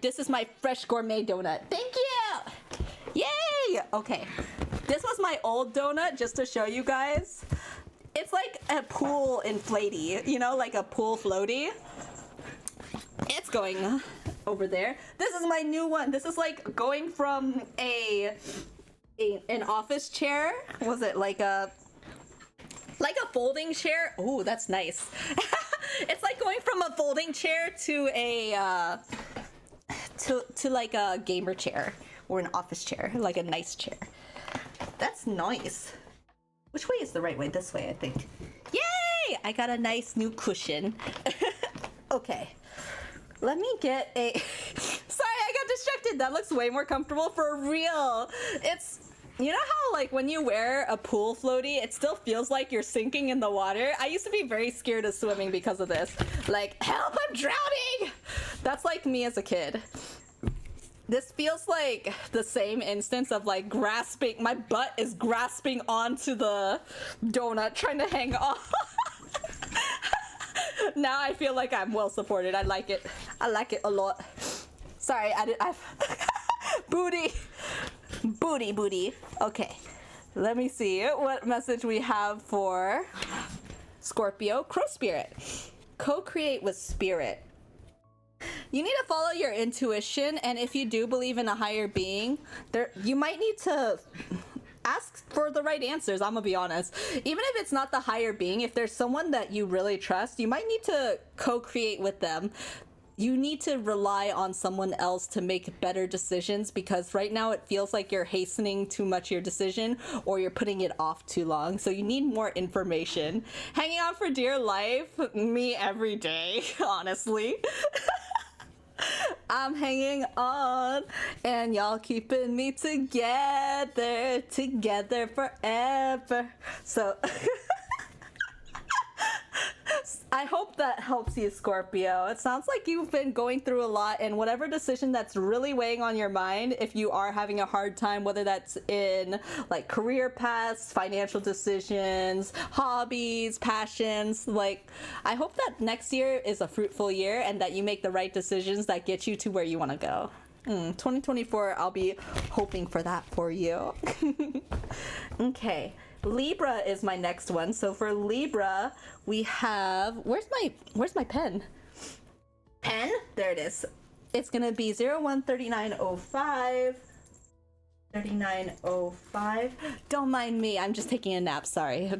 fresh gourmet donut. Thank you. Yay. Okay. This was my old donut, just to show you guys. It's like a pool inflatey, you know, like a pool floaty. It's going over there. This is my new one. This is like going from an office chair. Was it like a Like a folding chair. Oh, that's nice. It's like going from a folding chair to a to like a gamer chair or an office chair, like a nice chair. That's nice. Which way is the right way? This way, I think. Yay! I got a nice new cushion. Okay. Let me get a... Sorry, I got distracted. That looks way more comfortable for real. It's... You know how, like, when you wear a pool floaty, it still feels like you're sinking in the water? I used to be very scared of swimming because of this. Like, help, I'm drowning! That's like me as a kid. This feels like the same instance of, like, grasping... My butt is grasping onto the donut, trying to hang on. Now I feel like I'm well supported. I like it. I like it a lot. Sorry, I've... Booty. Booty. Okay, let me see what message we have for Scorpio. Crow spirit. Co-create with spirit. You need to follow your intuition, and if you do believe in a higher being, you might need to ask for the right answers. I'm gonna be honest. Even if it's not the higher being, if there's someone that you really trust, you might need to co-create with them. You need to rely on someone else to make better decisions, because right now it feels like you're hastening too much your decision, or you're putting it off too long. So you need more information. Hanging on for dear life, me every day, honestly. I'm hanging on, and y'all keeping me together forever. So I hope that helps you, Scorpio. It sounds like you've been going through a lot, and whatever decision that's really weighing on your mind, if you are having a hard time, whether that's in like career paths, financial decisions, hobbies, passions, like I hope that next year is a fruitful year and that you make the right decisions that get you to where you want to go. 2024, I'll be hoping for that for you. Okay. Libra is my next one. So for Libra, we have... Where's my pen? Pen? There it is. It's gonna be 013905. 3905. Don't mind me. I'm just taking a nap. Sorry.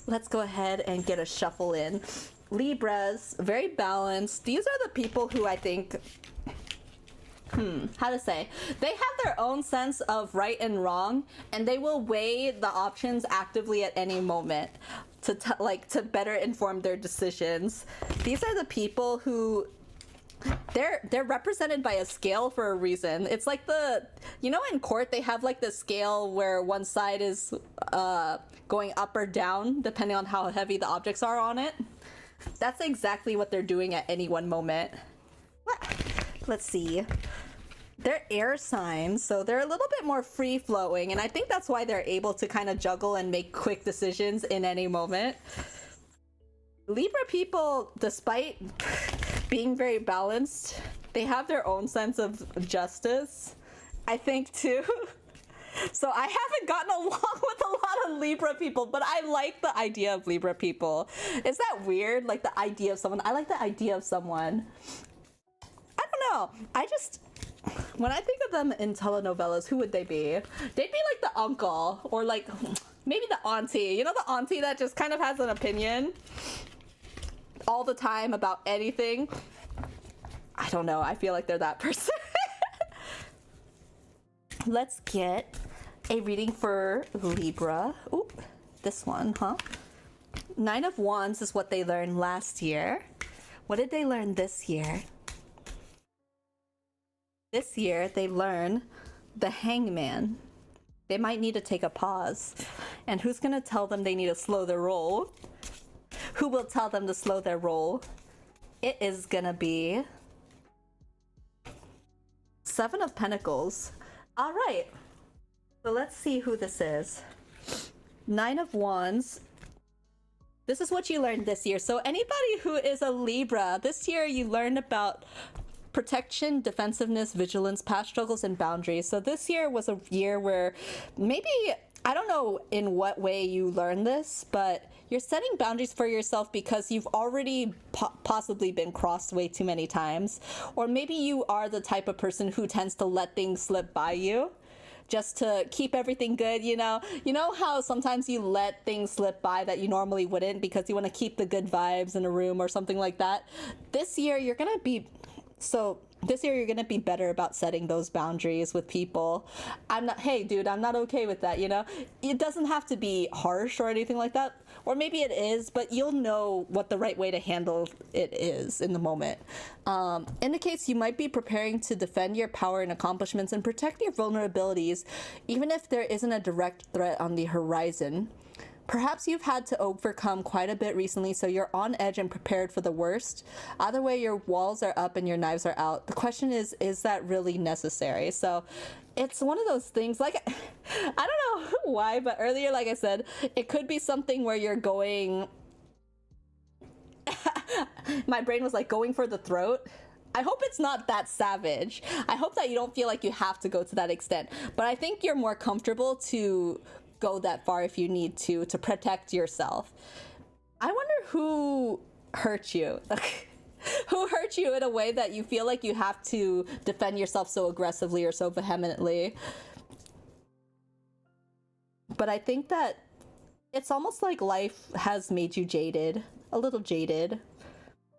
Let's go ahead and get a shuffle in. Libras, very balanced. These are the people who I think... how to say, they have their own sense of right and wrong, and they will weigh the options actively at any moment to better inform their decisions. These are the people who they're represented by a scale for a reason. It's like in court they have like the scale where one side is going up or down depending on how heavy the objects are on it. That's exactly what they're doing at any one moment. Let's see. They're air signs, so they're a little bit more free-flowing, and I think that's why they're able to kind of juggle and make quick decisions in any moment. Libra people, despite being very balanced, they have their own sense of justice, I think, too. So I haven't gotten along with a lot of Libra people, but I like the idea of Libra people. Is that weird? Like the idea of someone? I like the idea of someone. I don't know. When I think of them in telenovelas, who would they be? They'd be like the uncle, or like maybe the auntie. You know, the auntie that just kind of has an opinion all the time about anything. I don't know. I feel like they're that person. Let's get a reading for Libra. Oop, this one, huh? 9 of Wands is what they learned last year. What did they learn this year? This year, they learn the Hangman. They might need to take a pause. And who's going to tell them they need to slow their roll? Who will tell them to slow their roll? It is going to be 7 of Pentacles. All right. So let's see who this is. 9 of Wands. This is what you learned this year. So anybody who is a Libra, this year you learned about protection, defensiveness, vigilance, past struggles, and boundaries. So this year was a year where maybe, I don't know in what way you learned this, but you're setting boundaries for yourself because you've already possibly been crossed way too many times. Or maybe you are the type of person who tends to let things slip by you. just to keep everything good, you know? You know how sometimes you let things slip by that you normally wouldn't because you want to keep the good vibes in a room or something like that? This year, you're going to be... This year, you're going to be better about setting those boundaries with people. Hey, dude, I'm not okay with that, you know? It doesn't have to be harsh or anything like that. Or maybe it is, but you'll know what the right way to handle it is in the moment. Indicates you might be preparing to defend your power and accomplishments and protect your vulnerabilities, even if there isn't a direct threat on the horizon. Perhaps you've had to overcome quite a bit recently, so you're on edge and prepared for the worst. Either way, your walls are up and your knives are out. The question is that really necessary? So it's one of those things, like, I don't know why, but earlier, like I said, it could be something where you're going... My brain was like, going for the throat. I hope it's not that savage. I hope that you don't feel like you have to go to that extent. But I think you're more comfortable to go that far if you need to protect yourself. I wonder who hurt you. Who hurt you in a way that you feel like you have to defend yourself so aggressively or so vehemently. But I think that it's almost like life has made you jaded, a little jaded,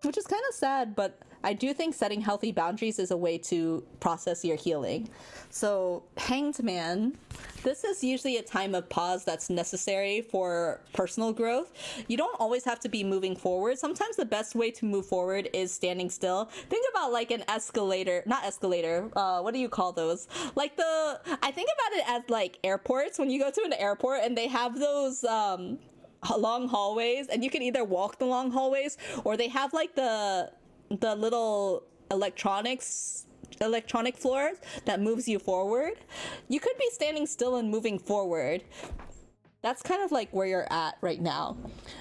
which is kind of sad, but I do think setting healthy boundaries is a way to process your healing. So, Hanged Man, this is usually a time of pause that's necessary for personal growth. You don't always have to be moving forward. Sometimes the best way to move forward is standing still. Think about like an escalator, not escalator, what do you call those? Like I think about it as like airports, when you go to an airport and they have those, long hallways, and you can either walk the long hallways or they have like the little electronic floors that moves you forward. You could be standing still and moving forward. That's kind of like where you're at right now.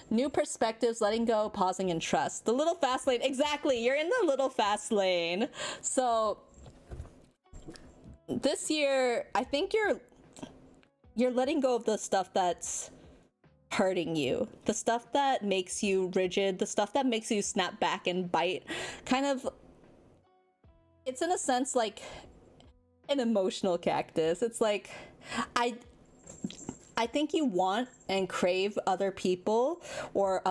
New perspectives, letting go, pausing, and trust. The little fast lane. Exactly, you're in the little fast lane. So this year, I think you're letting go of the stuff that's hurting you, the stuff that makes you rigid, the stuff that makes you snap back and bite. Kind of, it's in a sense like an emotional cactus. It's like, I think you want and crave other people or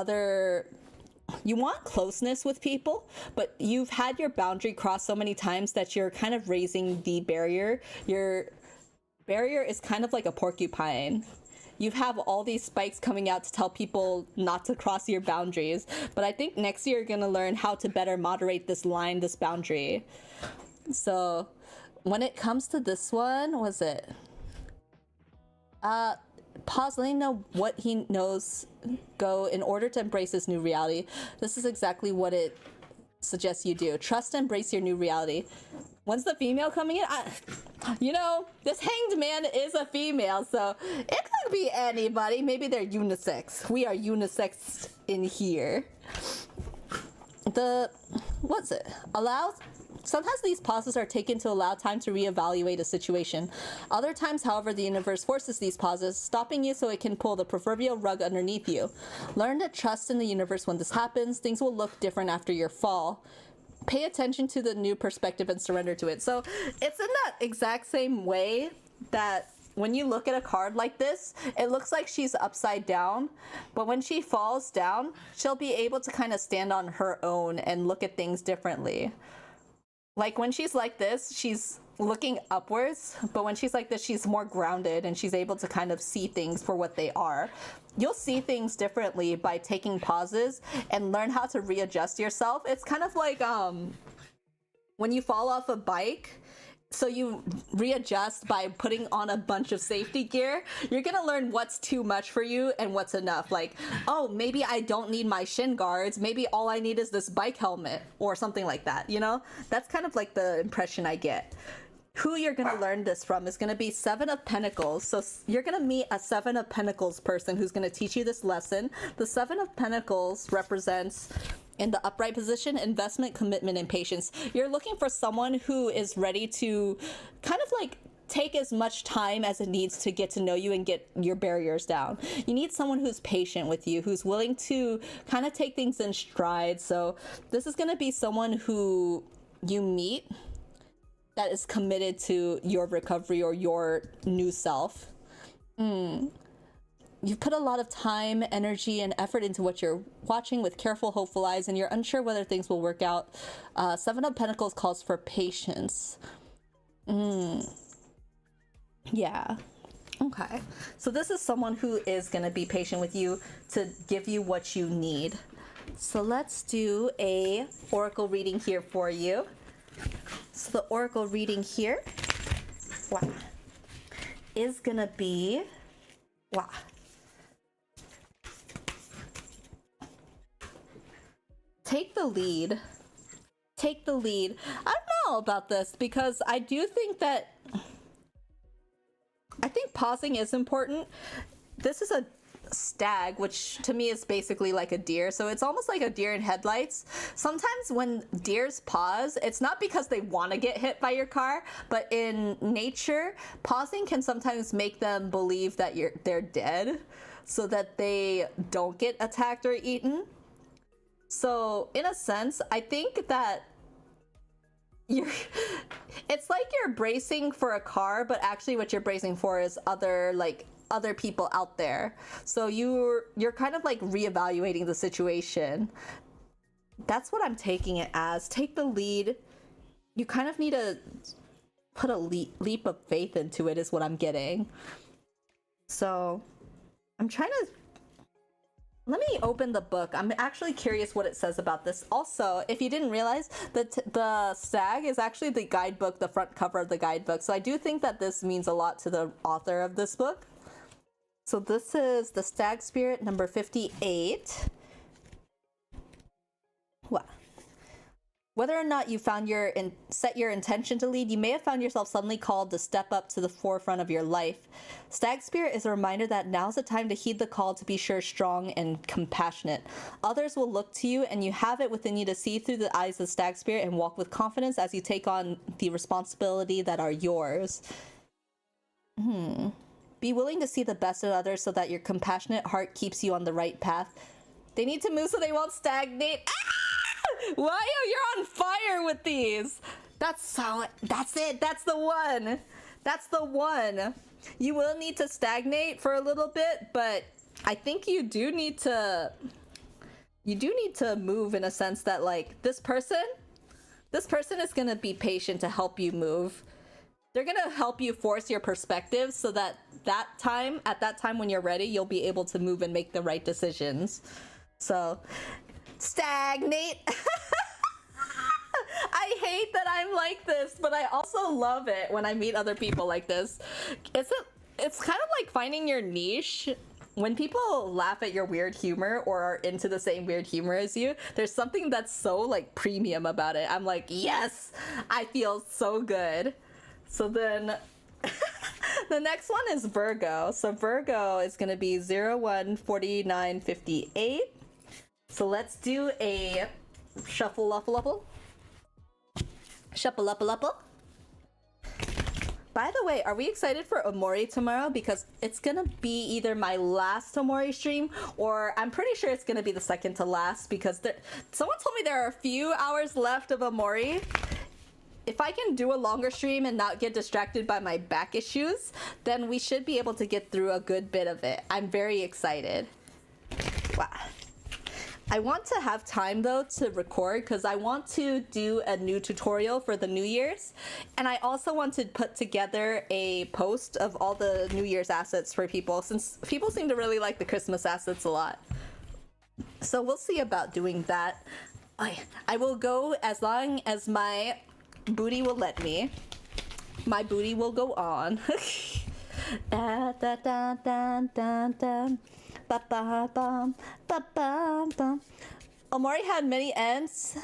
you want closeness with people, but you've had your boundary crossed so many times that you're kind of raising the barrier. Your barrier is kind of like a porcupine. You have all these spikes coming out to tell people not to cross your boundaries. But I think next year you're going to learn how to better moderate this line, this boundary. So when it comes to this one, what was it? Pause, letting know what he knows go in order to embrace this new reality. This is exactly what it suggests you do. Trust and embrace your new reality. When's the female coming in? You know, this Hanged Man is a female, so it could be anybody. Maybe they're unisex. We are unisex in here. What's it? Sometimes these pauses are taken to allow time to reevaluate a situation. Other times, however, the universe forces these pauses, stopping you so it can pull the proverbial rug underneath you. Learn to trust in the universe when this happens. Things will look different after your fall. Pay attention to the new perspective and surrender to it. So it's in that exact same way that when you look at a card like this, it looks like she's upside down, but when she falls down, she'll be able to kind of stand on her own and look at things differently. Like when she's like this, she's looking upwards, but when she's like this, she's more grounded and she's able to kind of see things for what they are. You'll see things differently by taking pauses and learn how to readjust yourself. It's kind of like when you fall off a bike, so you readjust by putting on a bunch of safety gear. You're gonna learn what's too much for you and what's enough. Like, oh, maybe I don't need my shin guards. Maybe all I need is this bike helmet or something like that, you know? That's kind of like the impression I get. Who you're going to learn this from is going to be Seven of Pentacles. So you're going to meet a Seven of Pentacles person who's going to teach you this lesson. The Seven of Pentacles represents, in the upright position, investment, commitment, and patience. You're looking for someone who is ready to kind of like take as much time as it needs to get to know you and get your barriers down. You need someone who's patient with you, who's willing to kind of take things in stride. So this is going to be someone who you meet that is committed to your recovery or your new self. You've put a lot of time, energy, and effort into what you're watching with careful, hopeful eyes, and you're unsure whether things will work out. Seven of Pentacles calls for patience. Yeah. Okay. So this is someone who is going to be patient with you to give you what you need. So let's do a oracle reading here for you. So the oracle reading here, wow, is going to be, wow. Take the lead. Take the lead. I don't know about this because I do think that pausing is important. This is a stag, which to me is basically like a deer, so it's almost like a deer in headlights. Sometimes when deers pause, it's not because they want to get hit by your car, but in nature, pausing can sometimes make them believe that they're dead so that they don't get attacked or eaten. So in a sense, I think that it's like you're bracing for a car, but actually what you're bracing for is other people out there. So you're kind of like reevaluating the situation. That's what I'm taking it as. Take the lead. You kind of need to put a leap of faith into it is what I'm getting. So I'm trying to... Let me open the book. I'm actually curious what it says about this. Also, if you didn't realize, the stag is actually the guidebook, the front cover of the guidebook. So I do think that this means a lot to the author of this book. So this is the Stag Spirit, number 58. Wow. Whether or not you set your intention to lead, you may have found yourself suddenly called to step up to the forefront of your life. Stag Spirit is a reminder that now's the time to heed the call to be sure, strong, and compassionate. Others will look to you, and you have it within you to see through the eyes of Stag Spirit and walk with confidence as you take on the responsibility that are yours. Be willing to see the best in others so that your compassionate heart keeps you on the right path. They need to move so they won't stagnate. Wow, you're on fire with these. That's it. That's the one. That's the one. You will need to stagnate for a little bit, but I think you do need to move in a sense that like this person is going to be patient to help you move. They're going to help you force your perspective so that at that time when you're ready, you'll be able to move and make the right decisions. So stagnate. I hate that I'm like this, but I also love it when I meet other people like this. It's kind of like finding your niche. When people laugh at your weird humor or are into the same weird humor as you, there's something that's so like premium about it. I'm like, yes, I feel so good. So then the next one is Virgo. So Virgo is going to be 014958. So let's do a shuffle-uffle. Shuffle-uffle. By the way, are we excited for Omori tomorrow? Because it's gonna be either my last Omori stream, or I'm pretty sure it's gonna be the second to last, because someone told me there are a few hours left of Omori. If I can do a longer stream and not get distracted by my back issues, then we should be able to get through a good bit of it. I'm very excited. Wow. I want to have time though to record because I want to do a new tutorial for the New Year's, and I also want to put together a post of all the New Year's assets for people, since people seem to really like the Christmas assets a lot. So we'll see about doing that. I will go as long as my booty will let me. My booty will go on. Da, da, da, da, da, da. Ba-ba-bum, ba-ba-bum. Omori had many ends.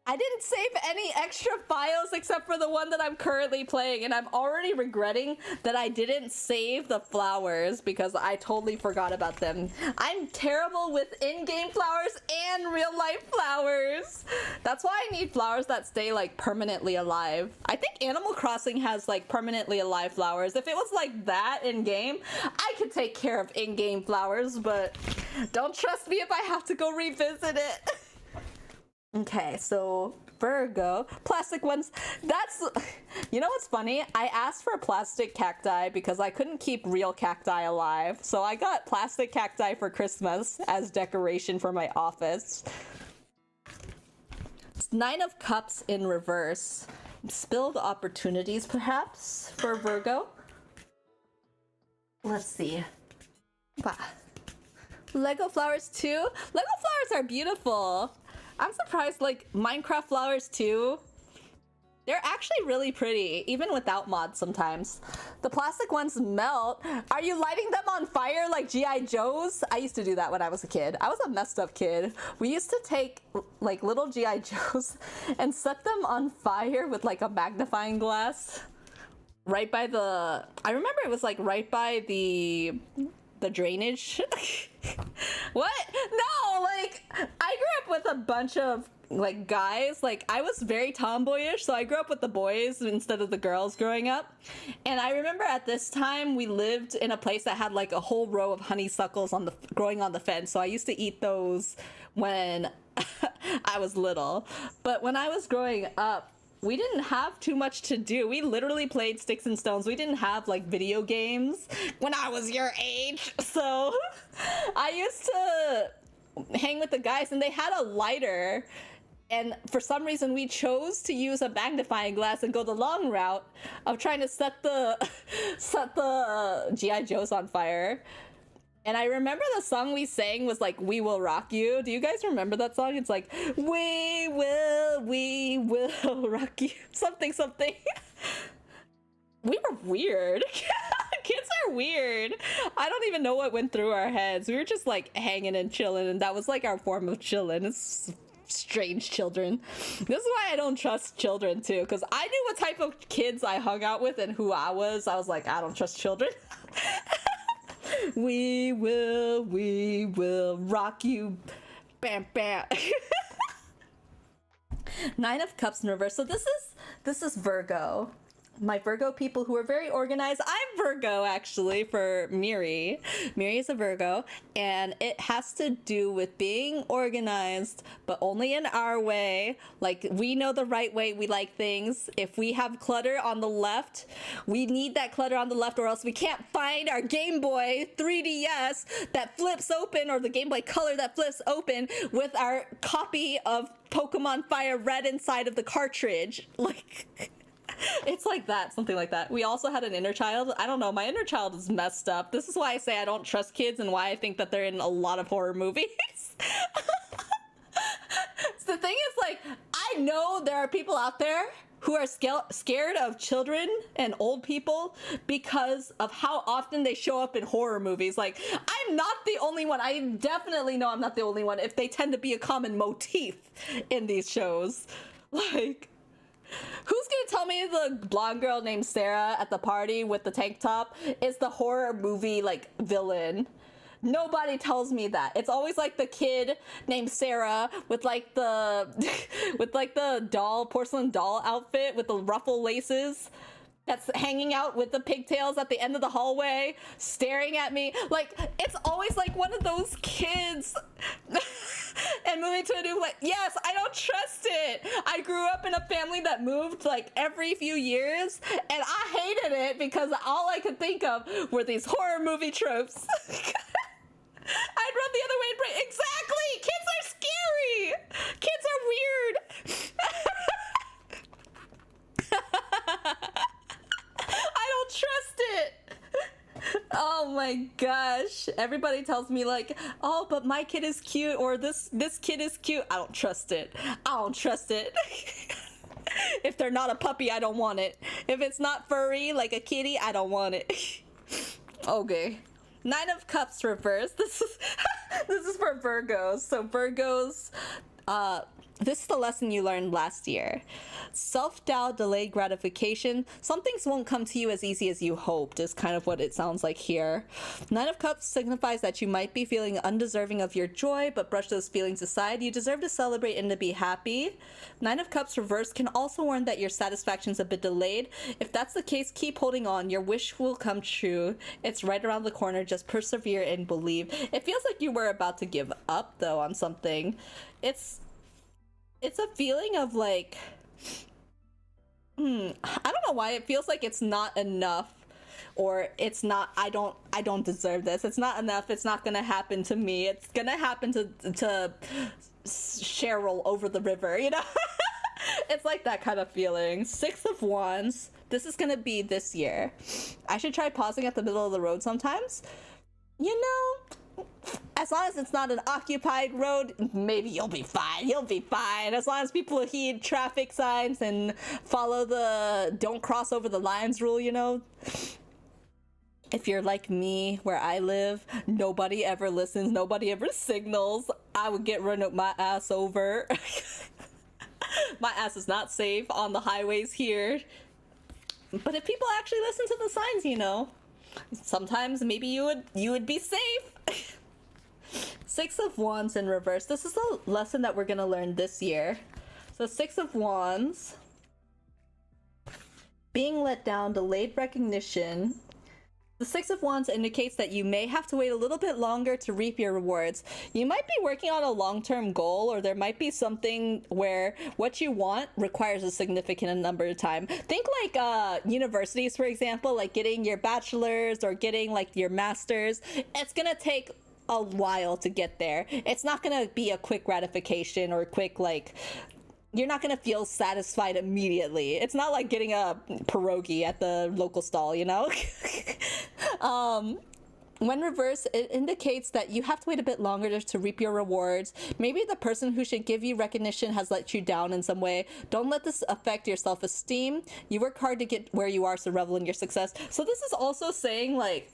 I didn't save any extra files except for the one that I'm currently playing, and I'm already regretting that I didn't save the flowers because I totally forgot about them. I'm terrible with in-game flowers and real-life flowers. That's why I need flowers that stay like permanently alive. I think Animal Crossing has like permanently alive flowers. If it was like that in-game, I could take care of in-game flowers, but don't trust me if I have to go revisit it. Okay, so Virgo. Plastic ones. That's, you know what's funny? I asked for plastic cacti because I couldn't keep real cacti alive. So I got plastic cacti for Christmas as decoration for my office. It's Nine of Cups in reverse. Spilled opportunities, perhaps, for Virgo. Let's see. Wow. Lego flowers too? Lego flowers are beautiful. I'm surprised, like, Minecraft flowers too. They're actually really pretty, even without mods sometimes. The plastic ones melt. Are you lighting them on fire like G.I. Joes? I used to do that when I was a kid. I was a messed up kid. We used to take, like, little G.I. Joes and set them on fire with, like, a magnifying glass. Right by the... I remember it was, like, right by the drainage. What? No, like, I grew up with a bunch of, like, guys. Like, I was very tomboyish, so I grew up with the boys instead of the girls growing up. And I remember at this time we lived in a place that had, like, a whole row of honeysuckles on the growing on the fence, so I used to eat those when I was little. But when I was growing up, we didn't have too much to do. We literally played sticks and stones. We didn't have, like, video games when I was your age. So I used to hang with the guys, and they had a lighter. And for some reason, we chose to use a magnifying glass and go the long route of trying to set the G.I. Joes on fire. And I remember the song we sang was like, "We Will Rock You." Do you guys remember that song? It's like, we will rock you. Something. We were weird. Kids are weird. I don't even know what went through our heads. We were just like hanging and chilling, and that was like our form of chilling. It's strange children. This is why I don't trust children too, because I knew what type of kids I hung out with and who I was. I was like, I don't trust children. We will rock you. Bam, bam. Nine of Cups in reverse. So this is Virgo. My Virgo people who are very organized. I'm Virgo, actually, for Miri. Miri is a Virgo, and it has to do with being organized, but only in our way. Like, we know the right way we like things. If we have clutter on the left, we need that clutter on the left, or else we can't find our Game Boy 3DS that flips open, or the Game Boy Color that flips open with our copy of Pokemon Fire Red inside of the cartridge. Like... It's like that, something like that. We also had an inner child. I don't know, my inner child is messed up. This is why I say I don't trust kids and why I think that they're in a lot of horror movies. The thing is, like, I know there are people out there who are scared of children and old people because of how often they show up in horror movies. Like, I'm not the only one. I definitely know I'm not the only one if they tend to be a common motif in these shows. Like... Who's gonna tell me the blonde girl named Sarah at the party with the tank top is the horror movie, like, villain? Nobody tells me that. It's always like the kid named Sarah with like the with like the doll, porcelain doll outfit with the ruffle laces that's hanging out with the pigtails at the end of the hallway, staring at me. Like, it's always like one of those kids. And moving to a new place. Yes, I don't trust it. I grew up in a family that moved like every few years, and I hated it because all I could think of were these horror movie tropes. I'd run the other way and pray. Exactly! Kids are scary! Kids are weird! I don't trust it! Oh my gosh. Everybody tells me like, oh, but my kid is cute, or this kid is cute. I don't trust it. I don't trust it. If they're not a puppy, I don't want it. If it's not furry like a kitty, I don't want it. Okay. Nine of Cups reverse. This is for Virgos. So Virgos, this is the lesson you learned last year. Self-doubt, delayed gratification. Some things won't come to you as easy as you hoped is kind of what it sounds like here. Nine of Cups signifies that you might be feeling undeserving of your joy, but brush those feelings aside. You deserve to celebrate and to be happy. Nine of Cups reverse can also warn that your satisfaction's a bit delayed. If that's the case, keep holding on. Your wish will come true. It's right around the corner. Just persevere and believe. It feels like you were about to give up, though, on something. It's It's a feeling of like, I don't know why it feels like it's not enough, or it's not, I don't deserve this. It's not enough. It's not gonna happen to me. It's gonna happen to Cheryl over the river, you know? It's like that kind of feeling. Six of Wands. This is gonna be this year. I should try pausing at the middle of the road sometimes. You know, as long as it's not an occupied road, maybe you'll be fine. You'll be fine. As long as people heed traffic signs and follow the don't cross over the lines rule, you know? If you're like me, where I live, nobody ever listens, nobody ever signals. I would get run my ass over. My ass is not safe on the highways here. But if people actually listen to the signs, you know, sometimes maybe you would be safe. Six of Wands in reverse. This is a lesson that we're gonna learn this year. So Six of Wands, being let down, delayed recognition. The Six of Wands indicates that you may have to wait a little bit longer to reap your rewards. You might be working on a long-term goal, or there might be something where what you want requires a significant number of time. Think like universities, for example, like getting your bachelor's or getting like your master's. It's gonna take a while to get there. It's not gonna be a quick gratification or quick, like, you're not gonna feel satisfied immediately. It's not like getting a pierogi at the local stall, you know? When reversed, it indicates that you have to wait a bit longer to reap your rewards. Maybe the person who should give you recognition has let you down in some way. Don't let this affect your self-esteem. You work hard to get where you are, so revel in your success. So this is also saying, like,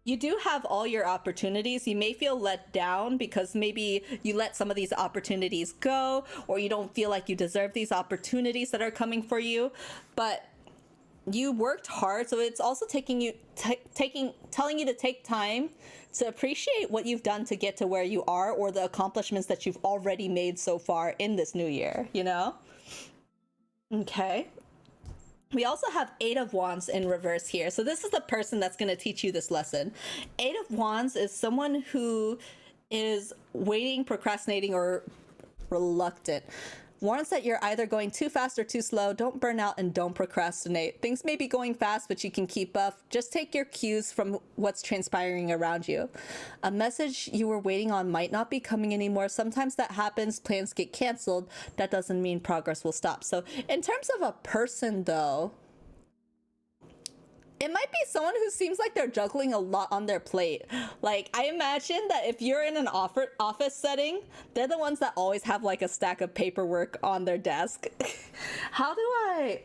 you do have all your opportunities. You may feel let down because maybe you let some of these opportunities go, or you don't feel like you deserve these opportunities that are coming for you, but you worked hard. So it's also telling you to take time to appreciate what you've done to get to where you are, or the accomplishments that you've already made so far in this new year, you know? Okay. We also have Eight of Wands in reverse here. So this is the person that's going to teach you this lesson. Eight of Wands is someone who is waiting, procrastinating, or reluctant. Warns that you're either going too fast or too slow. Don't burn out and don't procrastinate. Things may be going fast, but you can keep up. Just take your cues from what's transpiring around you. A message you were waiting on might not be coming anymore. Sometimes that happens. Plans get canceled. That doesn't mean progress will stop. So in terms of a person, though, it might be someone who seems like they're juggling a lot on their plate. Like, I imagine that if you're in an office setting, they're the ones that always have like a stack of paperwork on their desk. How do I...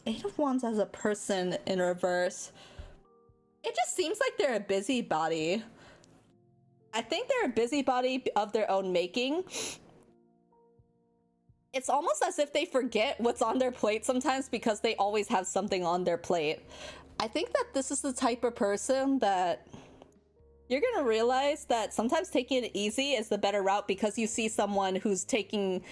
Eight of Wands as a person in reverse. It just seems like they're a busybody. I think they're a busybody of their own making. It's almost as if they forget what's on their plate sometimes because they always have something on their plate. I think that this is the type of person that you're gonna realize that sometimes taking it easy is the better route, because you see someone who's taking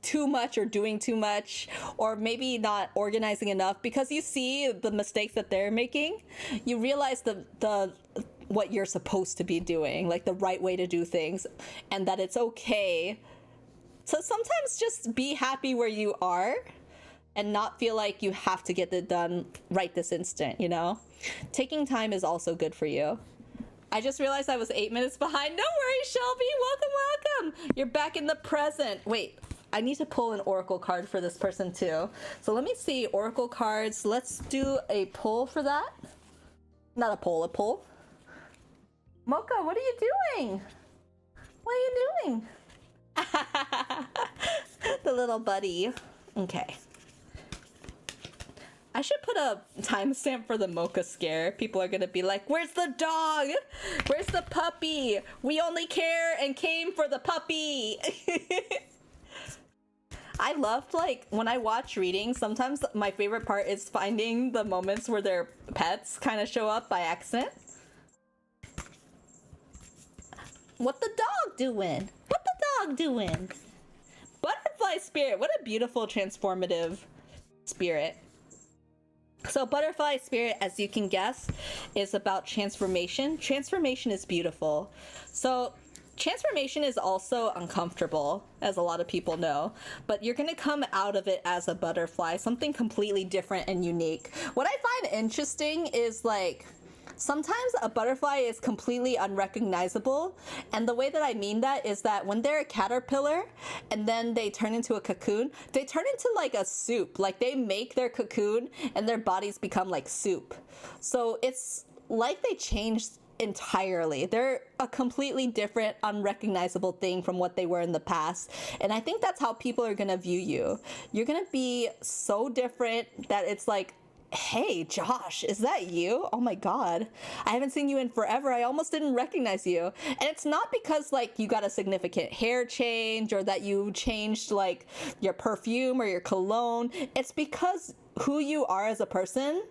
too much or doing too much, or maybe not organizing enough, because you see the mistakes that they're making. You realize the what you're supposed to be doing, like the right way to do things, and that it's okay. So sometimes just be happy where you are and not feel like you have to get it done right this instant, you know? Taking time is also good for you. I just realized I was 8 minutes behind. No worries, Shelby. Welcome. You're back in the present. Wait, I need to pull an oracle card for this person too. So let me see, oracle cards. Let's do a pull for that. Not a poll, a pull. Mocha, what are you doing? What are you doing? The little buddy. Okay. I should put a timestamp for the Mocha scare. People are gonna be like, where's the dog? Where's the puppy? We only care and came for the puppy. I loved, like, when I watch readings, sometimes my favorite part is finding the moments where their pets kind of show up by accident. What the dog doing? What the dog doing? Butterfly spirit. What a beautiful transformative spirit. So butterfly spirit, as you can guess, is about transformation. Transformation is beautiful. So Transformation is also uncomfortable, as a lot of people know, but you're gonna come out of it as a butterfly, something completely different and unique. What I find interesting is like, sometimes a butterfly is completely unrecognizable, and the way that I mean that is that when they're a caterpillar and then they turn into a cocoon, they turn into like a soup. Like they make their cocoon and their bodies become like soup. So it's like they changed entirely. They're a completely different, unrecognizable thing from what they were in the past. And I think that's how people are gonna view you. You're gonna be so different that it's like, hey, Josh, is that you? Oh my God, I haven't seen you in forever. I almost didn't recognize you. And it's not because like you got a significant hair change or that you changed like your perfume or your cologne. It's because who you are as a person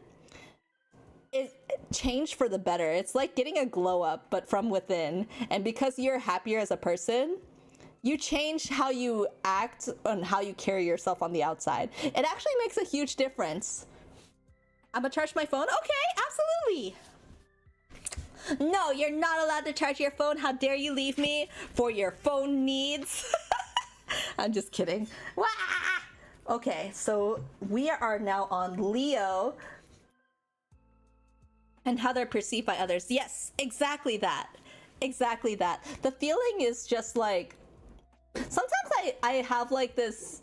is changed for the better. It's like getting a glow up, but from within. And because you're happier as a person, you change how you act and how you carry yourself on the outside. It actually makes a huge difference. I'm gonna charge my phone? Okay, absolutely. No, you're not allowed to charge your phone. How dare you leave me for your phone needs? I'm just kidding. Wah! Okay, so we are now on Leo and how they're perceived by others. Yes, exactly that. Exactly that. The feeling is just like, sometimes I have like these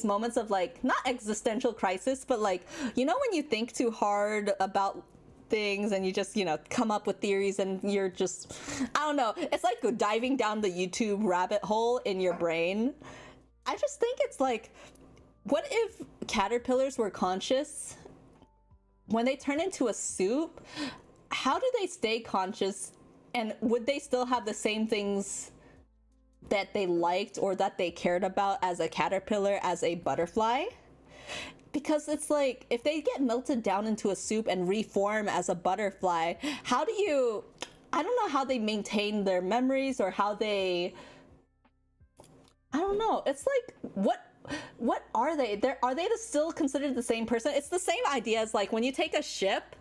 moments of like, not existential crisis, but like, you know, when you think too hard about things and you just, you know, come up with theories and you're just, I don't know, it's like diving down the YouTube rabbit hole in your brain. I just think it's like, what if caterpillars were conscious? When they turn into a soup, how do they stay conscious, and would they still have the same things that they liked or that they cared about as a caterpillar, as a butterfly? Because it's like, if they get melted down into a soup and reform as a butterfly, how do you, I don't know how they maintain their memories or how they, I don't know. It's like, what are they? Are they still considered the same person? It's the same idea as like when you take a ship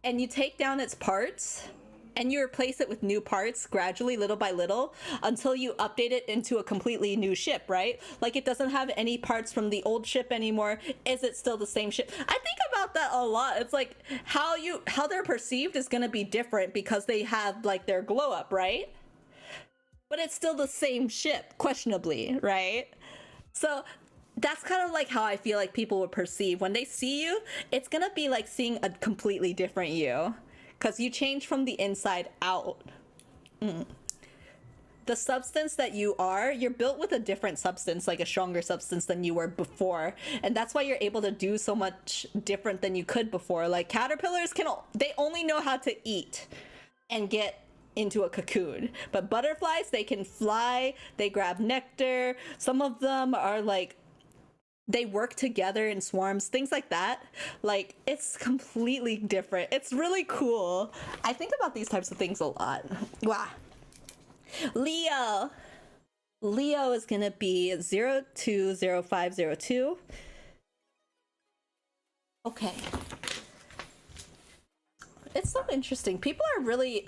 and you take down its parts and you replace it with new parts gradually, little by little, until you update it into a completely new ship, right? Like it doesn't have any parts from the old ship anymore. Is it still the same ship? I think about that a lot. It's like how they're perceived is going to be different because they have like their glow up, right? But it's still the same ship, questionably, right? So that's kind of like how I feel like people would perceive when they see you. It's gonna be like seeing a completely different you, because you change from the inside out. The substance that you are, you're built with a different substance, like a stronger substance than you were before, and that's why you're able to do so much different than you could before. Like caterpillars they only know how to eat and get into a cocoon, but butterflies, they can fly, they grab nectar, some of them are like, they work together in swarms, things like that. Like it's completely different. It's really cool. I think about these types of things a lot. Wow. Leo is gonna be 020502. Okay, it's so interesting. People are really,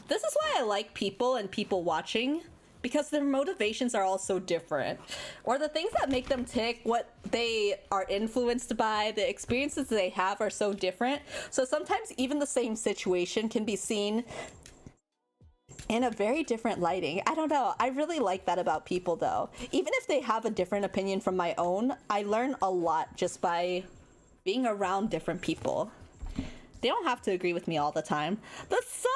this is why I like people and people watching, because their motivations are all so different, or the things that make them tick, what they are influenced by, the experiences they have are so different. So sometimes even the same situation can be seen in a very different lighting. I don't know. I really like that about people though. Even if they have a different opinion from my own, I learn a lot just by being around different people. They don't have to agree with me all the time. The sun!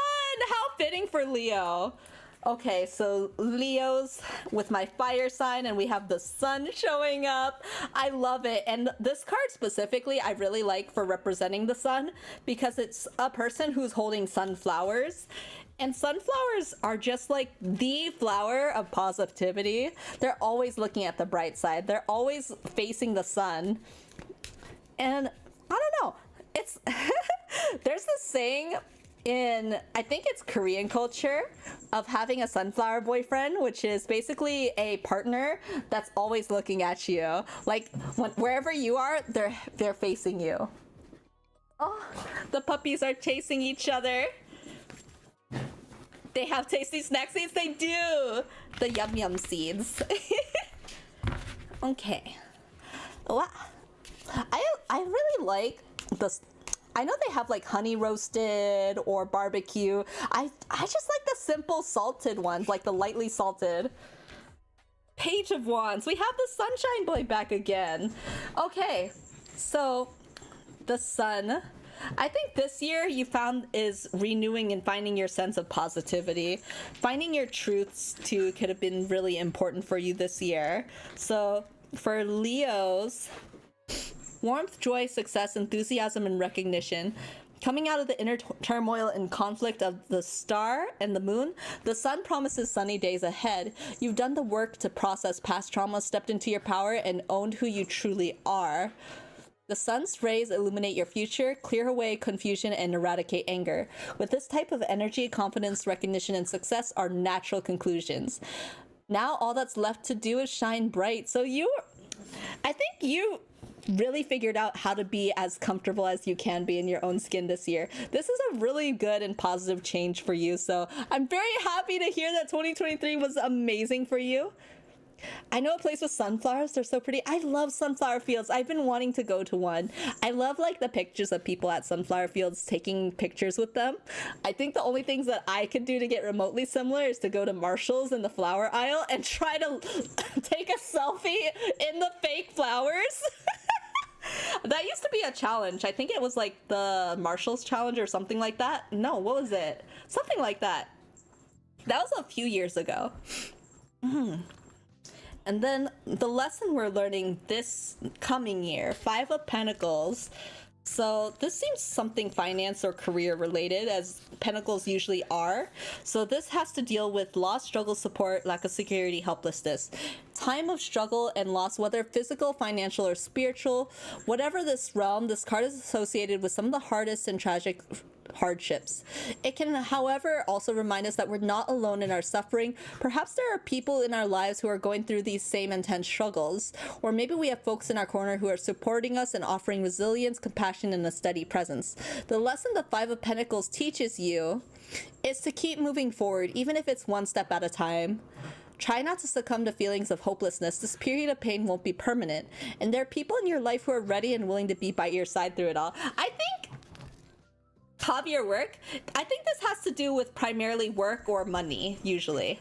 How fitting for Leo. Okay, so Leo's with my fire sign and we have the sun showing up. I love it. And this card specifically, I really like for representing the sun because it's a person who's holding sunflowers. And sunflowers are just like the flower of positivity. They're always looking at the bright side. They're always facing the sun. And I don't know, it's there's this saying in, I think it's Korean culture, of having a sunflower boyfriend, which is basically a partner that's always looking at you. Like wherever you are, they're facing you. Oh, the puppies are chasing each other. They have tasty snack seeds? They do! The yum yum seeds. Okay. Wow. I really like this. I know they have like honey roasted or barbecue. I just like the simple salted ones, like the lightly salted. Page of Wands. We have the Sunshine Boy back again. Okay, so the Sun. I think this year you found is renewing and finding your sense of positivity. Finding your truths too could have been really important for you this year. So for Leos, warmth, joy, success, enthusiasm, and recognition. Coming out of the inner turmoil and conflict of the star and the moon, the sun promises sunny days ahead. You've done the work to process past trauma, stepped into your power, and owned who you truly are. The sun's rays illuminate your future, clear away confusion, and eradicate anger. With this type of energy, confidence, recognition, and success are natural conclusions. Now all that's left to do is shine bright. So I think you really figured out how to be as comfortable as you can be in your own skin this year. This is a really good and positive change for you. So I'm very happy to hear that 2023 was amazing for you. I know a place with sunflowers. They're so pretty. I love sunflower fields. I've been wanting to go to one. I love like the pictures of people at sunflower fields taking pictures with them. I think the only things that I could do to get remotely similar is to go to Marshall's in the flower aisle and try to take a selfie in the fake flowers. That used to be a challenge. I think it was like the Marshall's challenge or something like that. No, what was it? Something like that. That was a few years ago. And then the lesson we're learning this coming year, Five of Pentacles. So this seems something finance or career related, as Pentacles usually are. So this has to deal with loss, struggle, support, lack of security, helplessness. Time of struggle and loss, whether physical, financial, or spiritual. Whatever this realm, this card is associated with some of the hardest and tragic hardships. It can, however, also remind us that we're not alone in our suffering. Perhaps there are people in our lives who are going through these same intense struggles, or maybe we have folks in our corner who are supporting us and offering resilience, compassion, and a steady presence. The lesson the Five of Pentacles teaches you is to keep moving forward, even if it's one step at a time. Try not to succumb to feelings of hopelessness. This period of pain won't be permanent, and there are people in your life who are ready and willing to be by your side through it all. I think hobby or work, I think this has to do with primarily work or money, usually.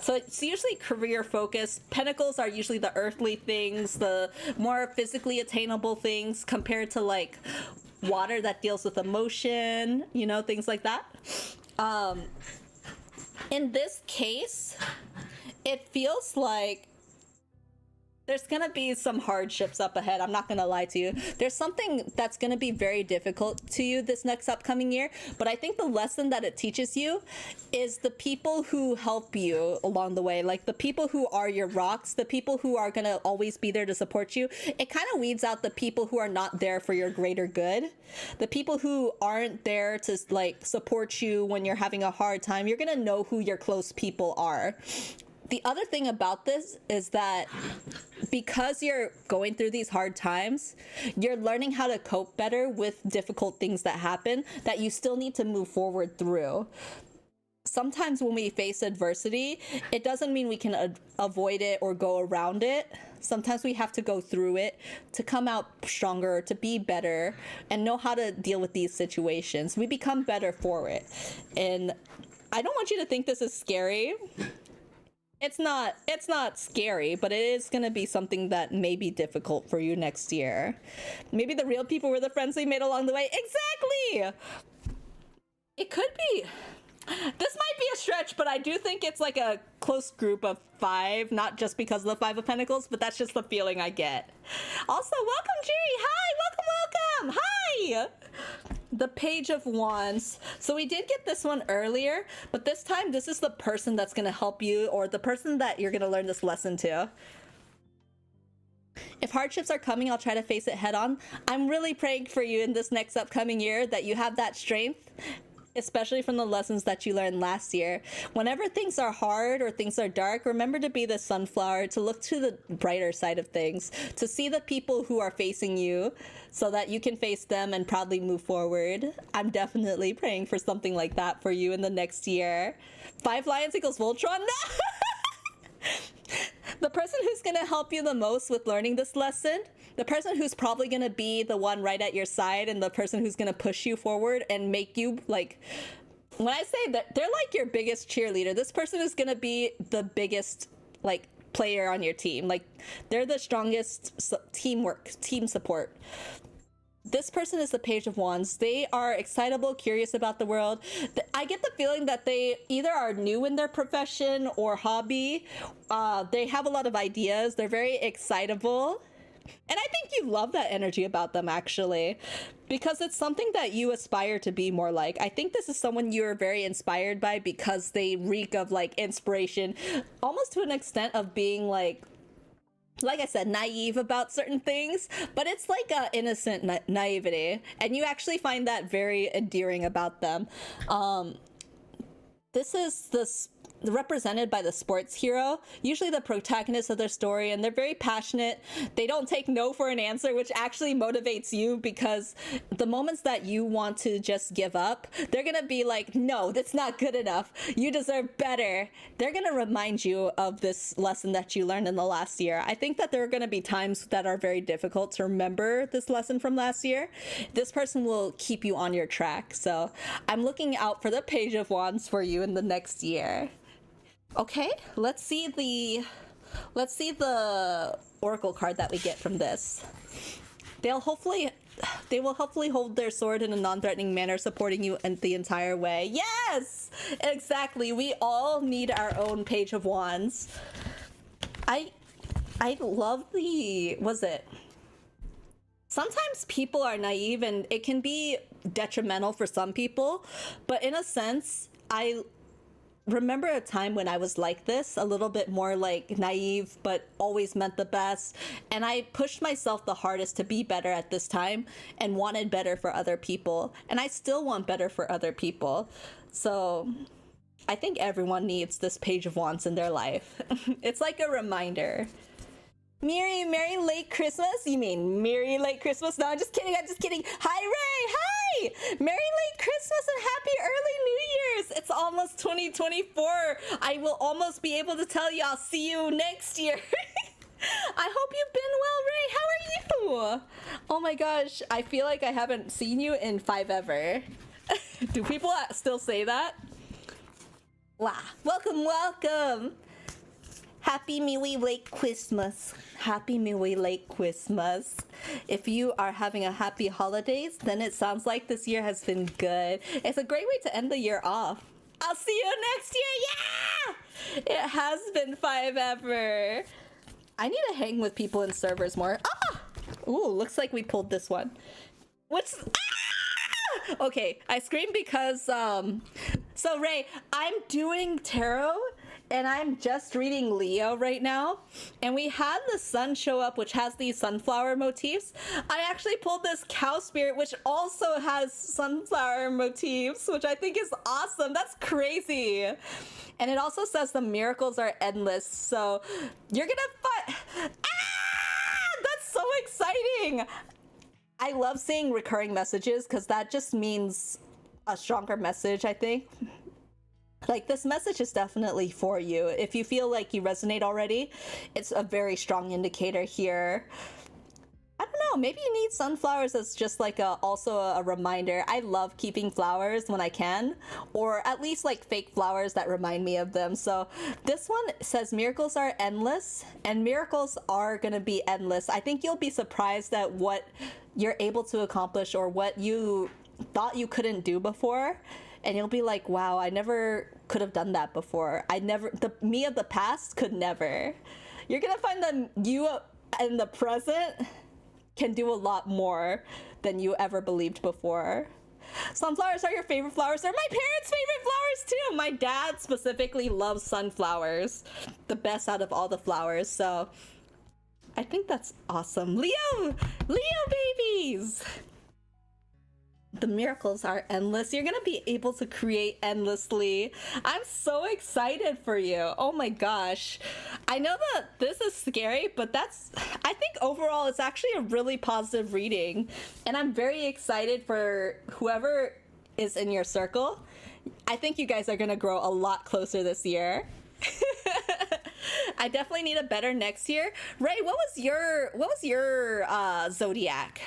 So it's usually career focused. Pentacles are usually the earthly things, the more physically attainable things, compared to like water that deals with emotion, you know, things like that. In this case, it feels like there's gonna be some hardships up ahead. I'm not gonna lie to you. There's something that's gonna be very difficult to you this next upcoming year, but I think the lesson that it teaches you is the people who help you along the way, like the people who are your rocks, the people who are gonna always be there to support you. It kind of weeds out the people who are not there for your greater good. The people who aren't there to like support you when you're having a hard time. You're gonna know who your close people are. The other thing about this is that because you're going through these hard times, you're learning how to cope better with difficult things that happen that you still need to move forward through. Sometimes when we face adversity, it doesn't mean we can avoid it or go around it. Sometimes we have to go through it to come out stronger, to be better, and know how to deal with these situations. We become better for it. And I don't want you to think this is scary. It's not scary, but it is going to be something that may be difficult for you next year. Maybe the real people were the friends we made along the way. Exactly! It could be. This might be a stretch, but I do think it's like a close group of five, not just because of the Five of Pentacles, but that's just the feeling I get. Also, welcome, Jerry! Hi! Welcome! Hi! The Page of Wands. So we did get this one earlier, but this time this is the person that's going to help you, or the person that you're going to learn this lesson to. If hardships are coming, I'll try to face it head on. I'm really praying for you in this next upcoming year that you have that strength especially from the lessons that you learned last year. Whenever things are hard or things are dark, remember to be the sunflower, to look to the brighter side of things, to see the people who are facing you so that you can face them and proudly move forward. I'm definitely praying for something like that for you in the next year. 5 lions equals Voltron? No! The person who's going to help you the most with learning this lesson, the person who's probably going to be the one right at your side and the person who's going to push you forward and make you, like, when I say that they're like your biggest cheerleader, this person is going to be the biggest, like, player on your team. Like, they're the strongest teamwork, team support. This person is the Page of Wands. They are excitable, curious about the world. I get the feeling that they either are new in their profession or hobby. They have a lot of ideas. They're very excitable. And I think you love that energy about them, actually, because it's something that you aspire to be more like. I think this is someone you're very inspired by because they reek of, like, inspiration, almost to an extent of being, like I said, naive about certain things, but it's like a innocent naivety, and you actually find that very endearing about them. This is represented by the sports hero, usually the protagonist of their story, and they're very passionate. They don't take no for an answer, which actually motivates you, because the moments that you want to just give up, they're gonna be like, no, that's not good enough, you deserve better. They're gonna remind you of this lesson that you learned in the last year. I think that there are gonna be times that are very difficult to remember this lesson from last year. This person will keep you on your track, so I'm looking out for the Page of Wands for you in the next year. Okay, let's see the oracle card that we get from this. They will hopefully hold their sword in a non-threatening manner, supporting you in the entire way. Yes, exactly. We all need our own Page of Wands. I love sometimes people are naive and it can be detrimental for some people, but in a sense, I remember a time when I was like this, a little bit more like naive, but always meant the best. And I pushed myself the hardest to be better at this time and wanted better for other people. And I still want better for other people. So I think everyone needs this Page of Wands in their life. It's like a reminder. Miri, Merry Late Christmas? You mean Miri Late Christmas? No, I'm just kidding. Hi, Ray. Hi. Merry Late Christmas and Happy Early New Year's. It's almost 2024. I will almost be able to tell you I'll see you next year. I hope you've been well, Ray. How are you? Oh my gosh. I feel like I haven't seen you in 5 ever. Do people still say that? Wow. Welcome. Happy Miri Late Christmas. Happy Miri Late Christmas. If you are having a happy holidays, then it sounds like this year has been good. It's a great way to end the year off. I'll see you next year. Yeah! It has been 5 ever. I need to hang with people in servers more. Ah! Ooh, looks like we pulled this one. Okay, I screamed because, so Ray, I'm doing tarot and I'm just reading Leo right now, and we had the sun show up, which has these sunflower motifs. I actually pulled this cow spirit, which also has sunflower motifs, which I think is awesome. That's crazy. And it also says the miracles are endless, so you're gonna that's so exciting. I love seeing recurring messages because that just means a stronger message, I think. Like, this message is definitely for you. If you feel like you resonate already, it's a very strong indicator here. I don't know, maybe you need sunflowers as just like also a reminder. I love keeping flowers when I can, or at least like fake flowers that remind me of them. So this one says miracles are endless, and miracles are gonna be endless. I think you'll be surprised at what you're able to accomplish or what you thought you couldn't do before. And you'll be like, wow, I never could have done that before. The me of the past could never. You're gonna find that you in the present can do a lot more than you ever believed before. Sunflowers are your favorite flowers. They're my parents' favorite flowers too. My dad specifically loves sunflowers, the best out of all the flowers. So I think that's awesome. Leo babies. the miracles are endless. You're gonna be able to create endlessly. I'm so excited for you. Oh my gosh. I know that this is scary, but I think overall it's actually a really positive reading. And I'm very excited for whoever is in your circle. I think you guys are gonna grow a lot closer this year. I definitely need a better next year. Ray, what was your zodiac?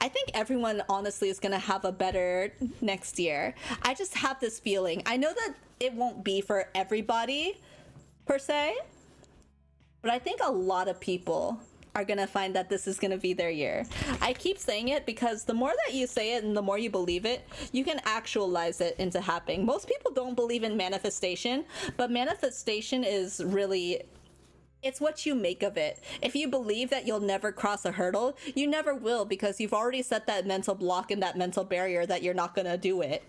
I think everyone honestly is gonna have a better next year. I just have this feeling. I know that it won't be for everybody per se, but I think a lot of people are gonna find that this is gonna be their year. I keep saying it because the more that you say it and the more you believe it, you can actualize it into happening. Most people don't believe in manifestation, but manifestation is really, it's what you make of it. If you believe that you'll never cross a hurdle, you never will, because you've already set that mental block and that mental barrier that you're not gonna do it.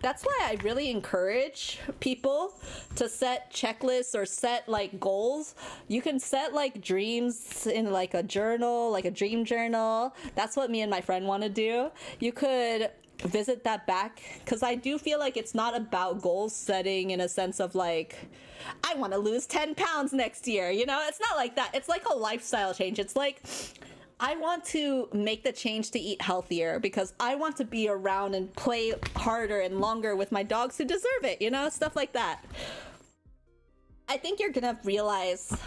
That's why I really encourage people to set checklists or set like goals. You can set like dreams in like a journal, like a dream journal. That's what me and my friend want to do. You could visit that back, because I do feel like it's not about goal setting in a sense of like, I want to lose 10 pounds next year, you know? It's not like that. It's like a lifestyle change. It's like, I want to make the change to eat healthier because I want to be around and play harder and longer with my dogs who deserve it, you know? Stuff like that. I think you're gonna realize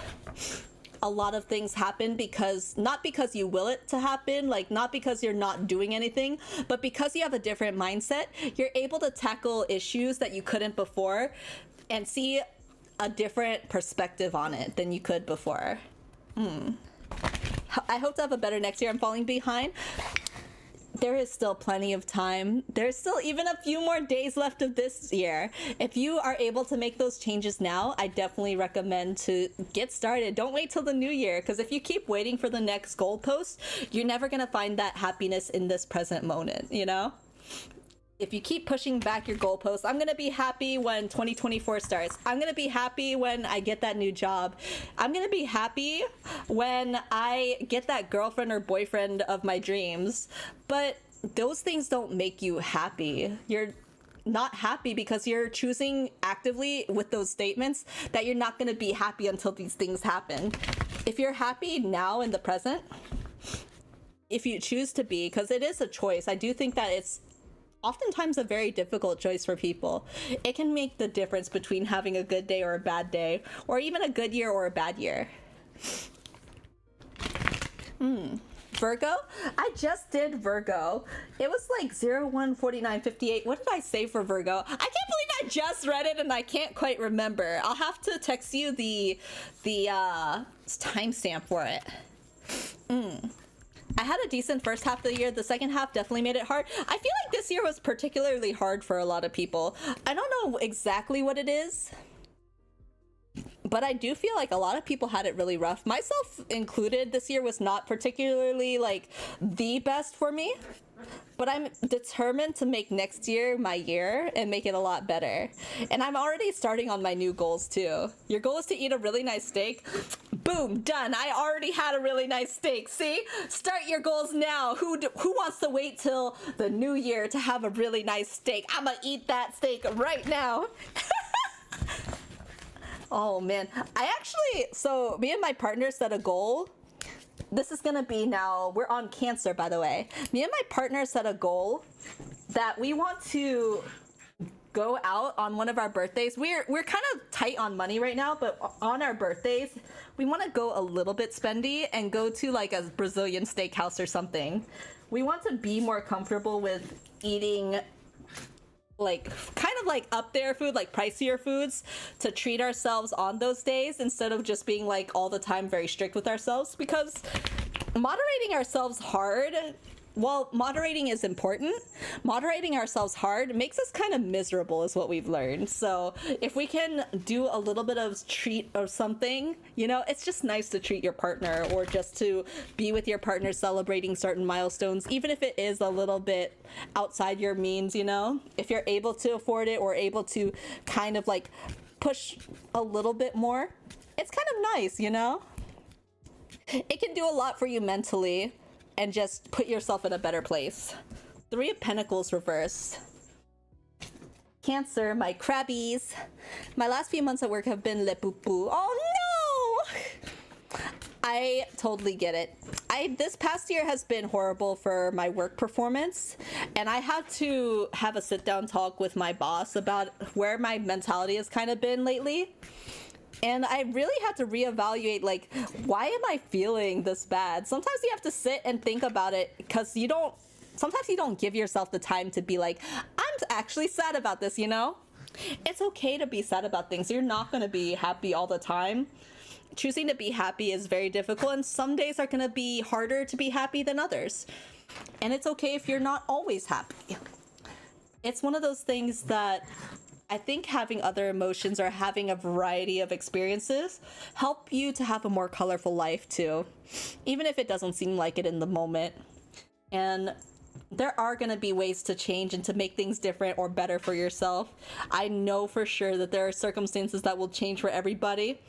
a lot of things happen because, not because you will it to happen, like not because you're not doing anything, but because you have a different mindset, you're able to tackle issues that you couldn't before and see a different perspective on it than you could before. I hope to have a better next year. I'm falling behind. There is still plenty of time. There's still even a few more days left of this year. If you are able to make those changes now, I definitely recommend to get started. Don't wait till the new year, because if you keep waiting for the next goalpost, you're never gonna find that happiness in this present moment, you know? If you keep pushing back your goalposts, I'm gonna be happy when 2024 starts. I'm gonna be happy when I get that new job. I'm gonna be happy when I get that girlfriend or boyfriend of my dreams. But those things don't make you happy. You're not happy because you're choosing actively with those statements that you're not gonna be happy until these things happen. If you're happy now in the present, if you choose to be, because it is a choice, I do think that it's oftentimes a very difficult choice for people. It can make the difference between having a good day or a bad day, or even a good year or a bad year. Virgo? I just did Virgo. It was like 014958. What did I say for Virgo? I can't believe I just read it and I can't quite remember. I'll have to text you the timestamp for it. I had a decent first half of the year. The second half definitely made it hard. I feel like this year was particularly hard for a lot of people. I don't know exactly what it is, but I do feel like a lot of people had it really rough. Myself included, this year was not particularly like the best for me, but I'm determined to make next year my year and make it a lot better. And I'm already starting on my new goals too. Your goal is to eat a really nice steak. Boom, done. I already had a really nice steak. See? Start your goals now. Who wants to wait till the new year to have a really nice steak? I'm gonna eat that steak right now. Oh man. So me and my partner set a goal. This is gonna be now, we're on Cancer, by the way. Me and my partner set a goal that we want to go out on one of our birthdays. We're kind of tight on money right now, but on our birthdays, we want to go a little bit spendy and go to like a Brazilian steakhouse or something. We want to be more comfortable with eating like kind of like up there food, like pricier foods, to treat ourselves on those days instead of just being like all the time very strict with ourselves, because moderating ourselves hard, while moderating is important, moderating ourselves hard makes us kind of miserable is what we've learned. So if we can do a little bit of treat or something, you know, it's just nice to treat your partner or just to be with your partner celebrating certain milestones, even if it is a little bit outside your means, you know, if you're able to afford it or able to kind of like push a little bit more, it's kind of nice, you know? It can do a lot for you mentally. and just put yourself in a better place. Three of Pentacles reverse. Cancer, my crabbies. My last few months at work have been le poo poo. Oh no! I totally get it. This past year has been horrible for my work performance, and I had to have a sit-down talk with my boss about where my mentality has kind of been lately. And I really had to reevaluate, like, why am I feeling this bad? Sometimes you have to sit and think about it, because sometimes you don't give yourself the time to be like, I'm actually sad about this, you know? It's okay to be sad about things. You're not going to be happy all the time. Choosing to be happy is very difficult, and some days are going to be harder to be happy than others. And it's okay if you're not always happy. It's one of those things that I think having other emotions or having a variety of experiences help you to have a more colorful life too, even if it doesn't seem like it in the moment. And there are going to be ways to change and to make things different or better for yourself. I know for sure that there are circumstances that will change for everybody.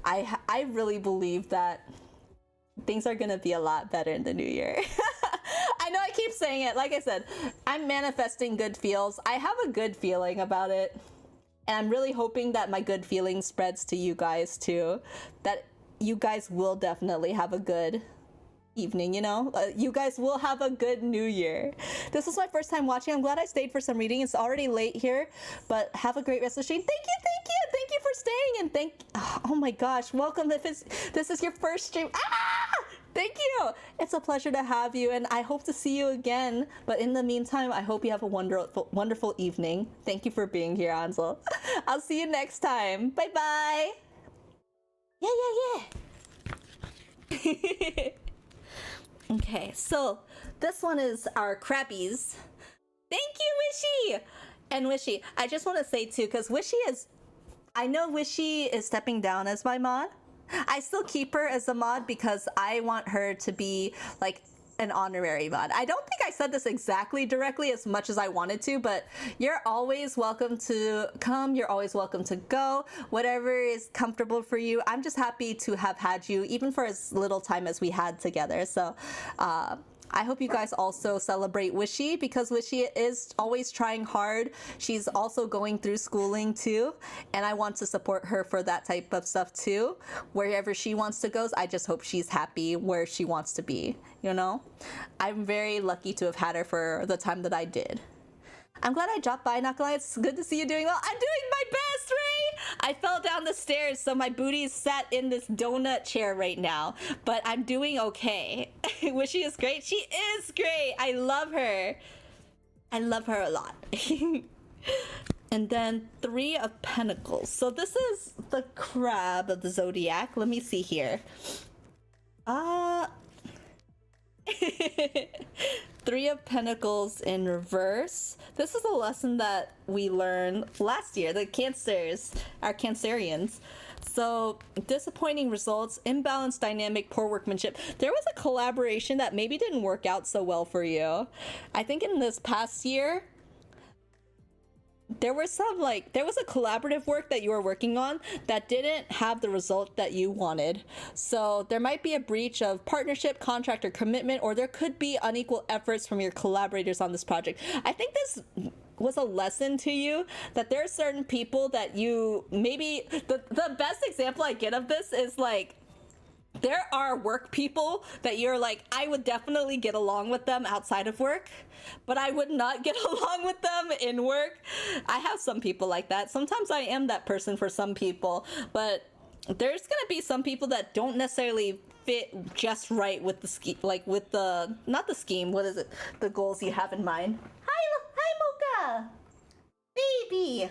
I really believe that things are going to be a lot better in the new year. I know I keep saying it. Like I said, I'm manifesting good feels. I have a good feeling about it. And I'm really hoping that my good feeling spreads to you guys too. That you guys will definitely have a good evening, you know? You guys will have a good new year. This was my first time watching. I'm glad I stayed for some reading. It's already late here, but have a great rest of the stream. Thank you for staying, and oh my gosh, welcome. This is your first stream. Thank you. It's a pleasure to have you, and I hope to see you again. But in the meantime, I hope you have a wonderful evening. Thank you for being here, Ansel. I'll see you next time. Bye bye. Yeah. Okay, so this one is our crappies. Thank you, Wishy! And Wishy, I just want to say too, because I know Wishy is stepping down as my mod. I still keep her as a mod because I want her to be like an honorary mod. I don't think I said this exactly directly as much as I wanted to, but you're always welcome to come. You're always welcome to go. Whatever is comfortable for you. I'm just happy to have had you, even for as little time as we had together. So, I hope you guys also celebrate Wishy, because Wishy is always trying hard. She's also going through schooling too, and I want to support her for that type of stuff too. Wherever she wants to go, I just hope she's happy where she wants to be, you know? I'm very lucky to have had her for the time that I did. I'm glad I dropped by, not gonna lie. It's good to see you doing well. I'm doing my best, Ray! I fell down the stairs, so my booty's sat in this donut chair right now. But I'm doing okay. Wishy is great. She is great. I love her. I love her a lot. And then Three of Pentacles. So this is the crab of the Zodiac. Let me see here. Three of Pentacles in reverse. This is a lesson that we learned last year, the Cancers, our Cancerians. So, disappointing results, imbalanced dynamic, poor workmanship. There was a collaboration that maybe didn't work out so well for you. I think in this past year, there was a collaborative work that you were working on that didn't have the result that you wanted. So there might be a breach of partnership, contract, or commitment, or there could be unequal efforts from your collaborators on this project. I think this was a lesson to you that there are certain people that you maybe, the best example I get of this is like, there are work people that you're like, I would definitely get along with them outside of work, but I would not get along with them in work. I have some people like that. Sometimes I am that person for some people, but there's gonna be some people that don't necessarily fit just right with the scheme, like with the, not the scheme, what is it? The goals you have in mind. Hi, Mocha! Baby!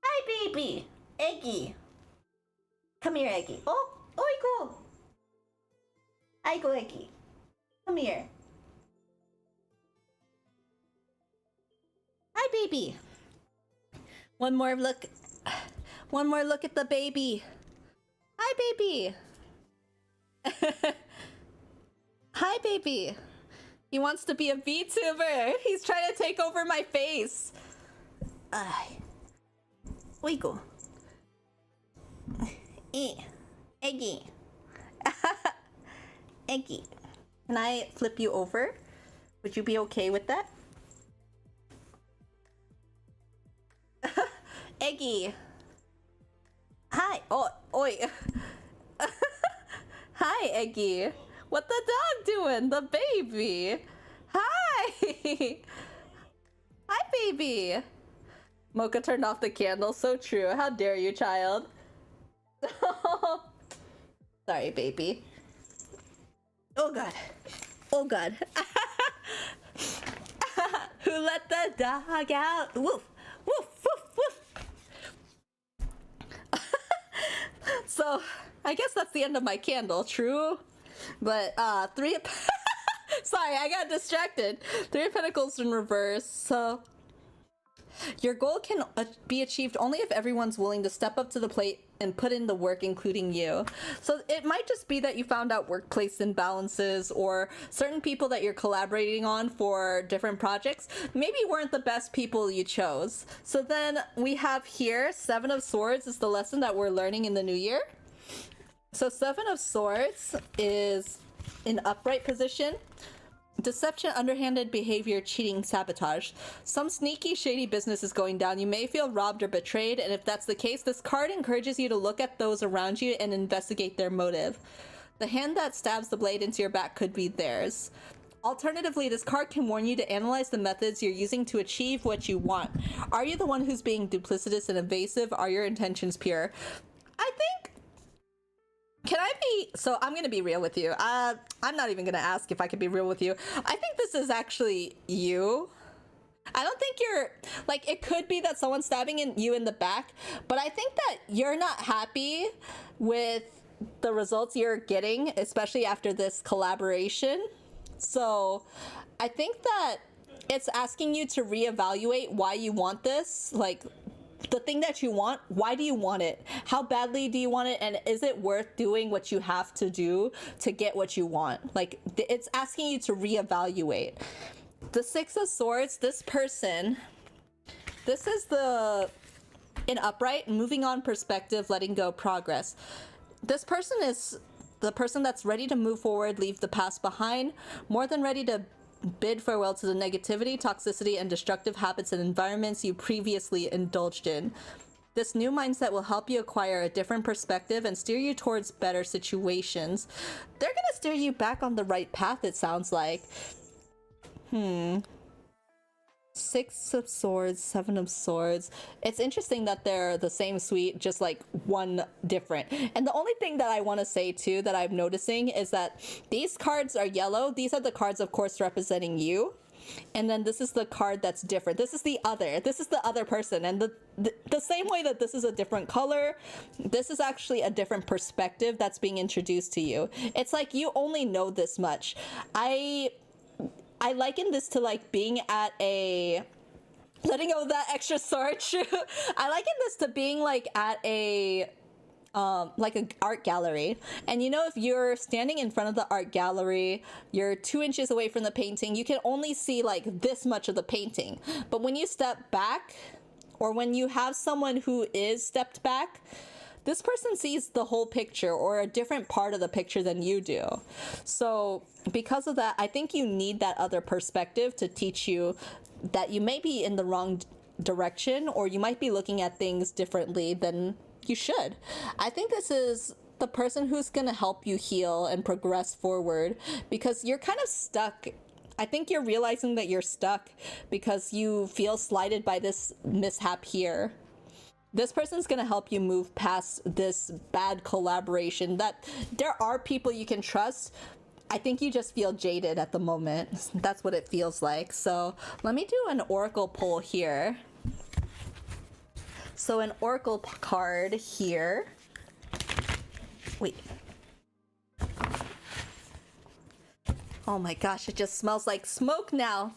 Hi, baby! Eggy! Come here, Eggy. Oh! Oiko! Aiko Eki. Come here. Hi, baby. One more look at the baby. Hi, baby. Hi, baby. He wants to be a VTuber. He's trying to take over my face. Oiko. Eggy. Eggy, can I flip you over? Would you be okay with that? Eggy. Hi. Oh, oi. Hi, Eggy. What the dog doing? The baby. Hi. Hi, baby. Mocha turned off the candle. So true. How dare you, child? Sorry, baby. Oh, God. Oh, God. Who let the dog out? Woof. Woof, woof, woof. So, I guess that's the end of my candle, true? But, Three of... Sorry, I got distracted. Three of Pentacles in reverse, so... Your goal can be achieved only if everyone's willing to step up to the plate and put in the work, including you. So it might just be that you found out workplace imbalances, or certain people that you're collaborating on for different projects maybe weren't the best people you chose. So then we have here, Seven of Swords is the lesson that we're learning in the new year. So Seven of Swords is in upright position. Deception, underhanded behavior, cheating, sabotage. Some sneaky, shady business is going down. You may feel robbed or betrayed, and if that's the case, this card encourages you to look at those around you and investigate their motive. The hand that stabs the blade into your back could be theirs. Alternatively, this card can warn you to analyze the methods you're using to achieve what you want. Are you the one who's being duplicitous and evasive? Are your intentions pure? I think... Can I be... So I'm gonna be real with you. I'm not even gonna ask if I can be real with you. I think this is actually you. I don't think you're... Like, it could be that someone's stabbing you in the back, but I think that you're not happy with the results you're getting, especially after this collaboration. So I think that it's asking you to reevaluate why you want this. Like, the thing that you want, why do you want it? How badly do you want it? And is it worth doing what you have to do to get what you want? Like, it's asking you to reevaluate. The Six of Swords, this person, this is the in upright, moving on, perspective, letting go, progress. This person is the person that's ready to move forward, leave the past behind, more than ready to bid farewell to the negativity, toxicity, and destructive habits and environments you previously indulged in. This new mindset will help you acquire a different perspective and steer you towards better situations. They're gonna steer you back on the right path, it sounds like. Six of Swords, Seven of Swords. It's interesting that they're the same suite, just like one different. And the only thing that I want to say too that I'm noticing is that these cards are yellow. These are the cards, of course, representing you. And then this is the card that's different. This is the other. This is the other person. And the same way that this is a different color, this is actually a different perspective that's being introduced to you. It's like you only know this much. I liken this to like being at a, letting go of that extra sword. I liken this to being like at a like an art gallery. And you know, if you're standing in front of the art gallery, you're 2 inches away from the painting, you can only see like this much of the painting. But when you step back, or when you have someone who is stepped back, this person sees the whole picture or a different part of the picture than you do. So because of that, I think you need that other perspective to teach you that you may be in the wrong direction, or you might be looking at things differently than you should. I think this is the person who's going to help you heal and progress forward, because you're kind of stuck. I think you're realizing that you're stuck because you feel slighted by this mishap here. This person's gonna help you move past this bad collaboration. That there are people you can trust. I think you just feel jaded at the moment. That's what it feels like. So let me do an oracle pull here. So an oracle card here. Wait. Oh my gosh, it just smells like smoke now.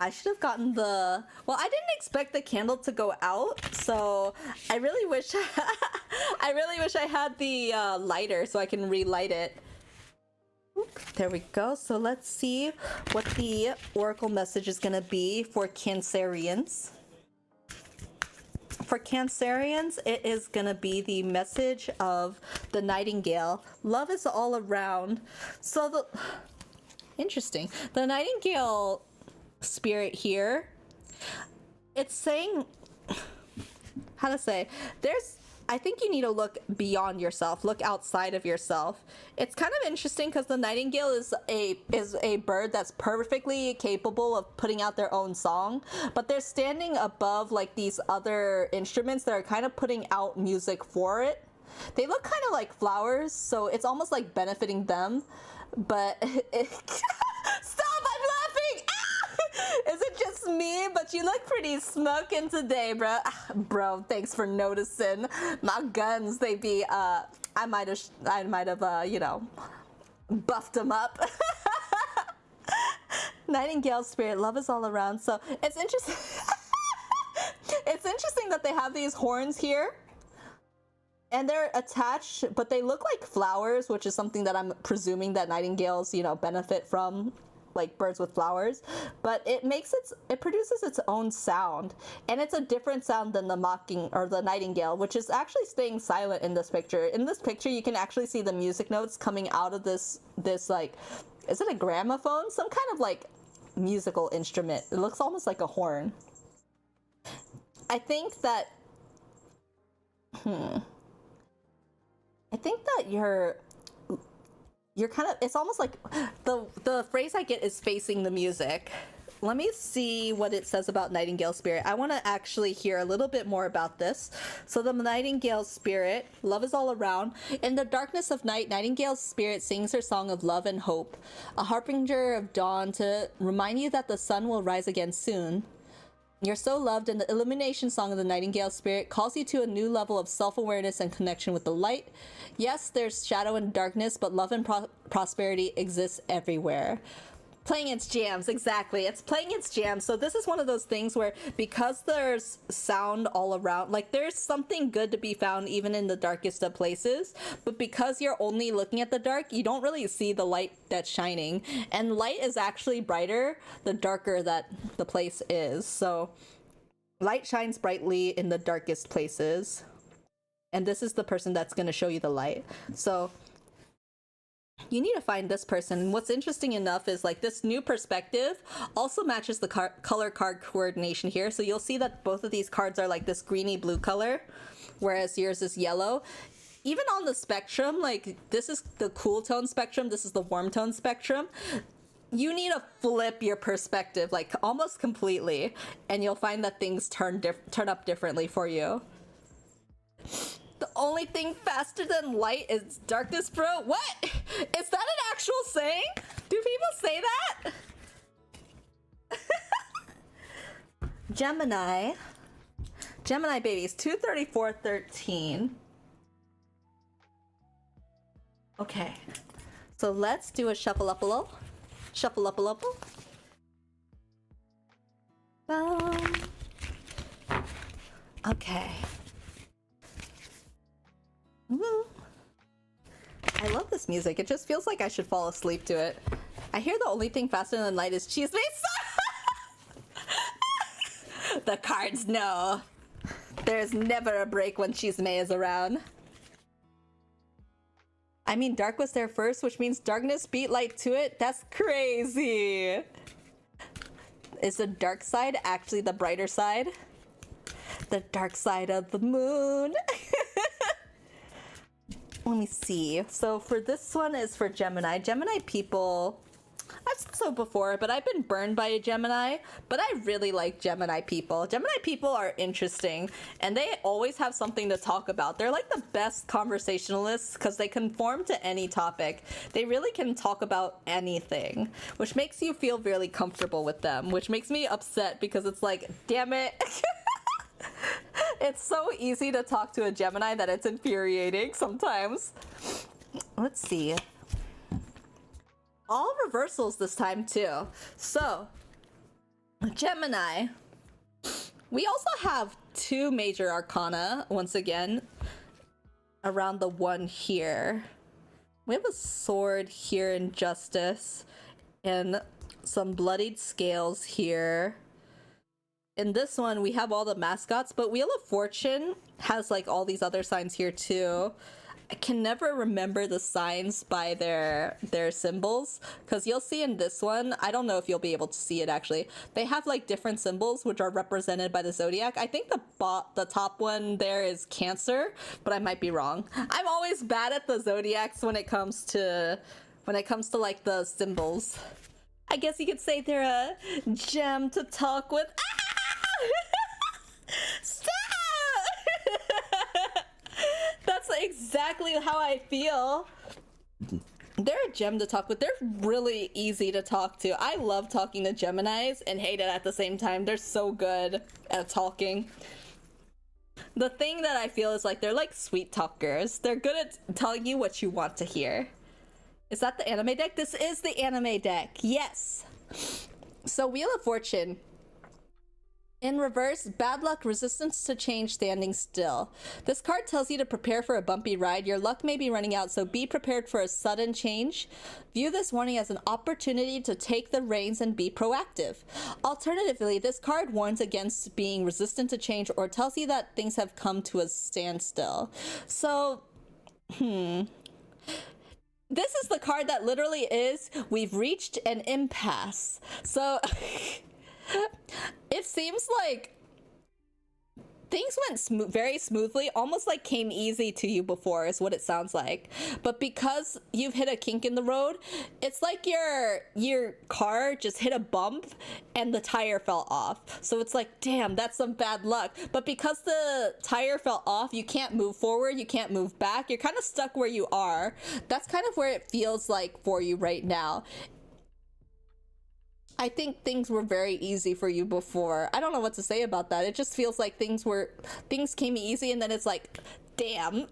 I should have gotten the... Well, I didn't expect the candle to go out, so I really wish... I really wish I had the lighter so I can relight it. Oop, there we go. So let's see what the oracle message is going to be for Cancerians. For Cancerians, it is gonna be the message of the Nightingale. Love is all around. So interesting. The Nightingale spirit here, it's saying, how to say, I think you need to look beyond yourself, look outside of yourself. It's kind of interesting because the nightingale is a bird that's perfectly capable of putting out their own song, but they're standing above like these other instruments that are kind of putting out music for it. They look kind of like flowers, so it's almost like benefiting them, but stop, I'm laughing! Is it just me? But you look pretty smoking today, bro. Bro, thanks for noticing. My guns, they be, I might have, you know, buffed them up. Nightingale spirit, love is all around. So it's interesting. It's interesting that they have these horns here. And they're attached, but they look like flowers, which is something that I'm presuming that nightingales, you know, benefit from, like birds with flowers. But it produces its own sound, and it's a different sound than the mocking or the nightingale, which is actually staying silent in this picture. In this picture, you can actually see the music notes coming out of this like, is it a gramophone? Some kind of like musical instrument. It looks almost like a horn. I think that you're kind of, it's almost like the phrase I get is facing the music. Let me see what it says about nightingale spirit. I want to actually hear a little bit more about this. So the nightingale spirit, love is all around. In the darkness of night, nightingale's spirit sings her song of love and hope, a harbinger of dawn to remind you that the sun will rise again soon. You're so loved, and the illumination song of the nightingale spirit calls you to a new level of self-awareness and connection with the light. Yes, there's shadow and darkness, but love and prosperity exists everywhere. Playing its jams, exactly. It's playing its jams. So this is one of those things where, because there's sound all around, like there's something good to be found even in the darkest of places, but because you're only looking at the dark, you don't really see the light that's shining. And light is actually brighter the darker that the place is. So light shines brightly in the darkest places. And this is the person that's going to show you the light. So you need to find this person. What's interesting enough is like this new perspective also matches the color card coordination here. So you'll see that both of these cards are like this greeny blue color, whereas yours is yellow. Even on the spectrum, like this is the cool tone spectrum, this is the warm tone spectrum. You need to flip your perspective like almost completely, and you'll find that things turn up differently for you. The only thing faster than light is darkness, bro. What? Is that an actual saying? Do people say that? Gemini. Gemini babies, 23413. Okay. So let's do a shuffle up a little. Shuffle up a little. Okay. Woo. I love this music. It just feels like I should fall asleep to it. I hear the only thing faster than light is cheese mates. The cards know. There's never a break when cheese may is around. I mean, dark was there first, which means darkness beat light to it. That's crazy. Is the dark side actually the brighter side? The dark side of the moon. Let me see. So for this one is for Gemini. Gemini people, I've said so before, but I've been burned by a Gemini, but I really like Gemini people. Gemini people are interesting, and they always have something to talk about. They're like the best conversationalists because they conform to any topic. They really can talk about anything, which makes you feel really comfortable with them, which makes me upset because it's like, damn it. It's so easy to talk to a Gemini that it's infuriating sometimes. Let's see. All reversals this time too. So, Gemini. We also have two major arcana, once again, around the one here. We have a sword here in Justice, and some bloodied scales here. in this one we have all the mascots, but Wheel of Fortune has like all these other signs here too. I can never remember the signs by their symbols, because you'll see in this one, I don't know if you'll be able to see it actually, they have like different symbols which are represented by the Zodiac. I think the top one there is Cancer, but I might be wrong. I'm always bad at the Zodiacs when it comes to like the symbols. I guess you could say they're a gem to talk with. Stop! That's exactly how I feel. They're a gem to talk with. They're really easy to talk to. I love talking to Geminis and hate it at the same time. They're so good at talking. The thing that I feel is like they're like sweet talkers. They're good at telling you what you want to hear. Is that the anime deck? This is the anime deck. Yes. So Wheel of Fortune. In reverse, bad luck, resistance to change, standing still. This card tells you to prepare for a bumpy ride. Your luck may be running out, so be prepared for a sudden change. View this warning as an opportunity to take the reins and be proactive. Alternatively, this card warns against being resistant to change or tells you that things have come to a standstill. So, this is the card that literally is, we've reached an impasse. So it seems like things went very smoothly, almost like came easy to you before is what it sounds like. But because you've hit a kink in the road, it's like your car just hit a bump and the tire fell off. So it's like, damn, that's some bad luck. But because the tire fell off, you can't move forward, you can't move back. You're kind of stuck where you are. That's kind of where it feels like for you right now. I think things were very easy for you before. I don't know what to say about that. It just feels like things came easy and then it's like, damn.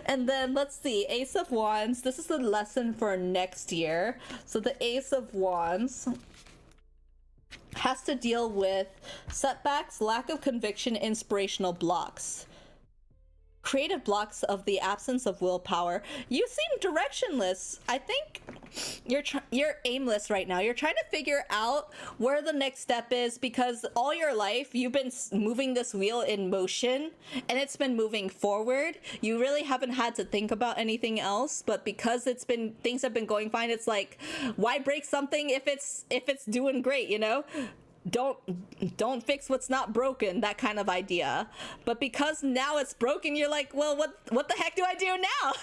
And then let's see, Ace of Wands. This is the lesson for next year. So the Ace of Wands has to deal with setbacks, lack of conviction, inspirational blocks. Creative blocks of the absence of willpower. You seem directionless. I think you're aimless right now. You're trying to figure out where the next step is, because all your life you've been moving this wheel in motion and it's been moving forward. You really haven't had to think about anything else, but because things have been going fine, it's like, why break something if it's doing great, you know? Don't fix what's not broken, that kind of idea. But because now it's broken, you're like, well, what the heck do I do now?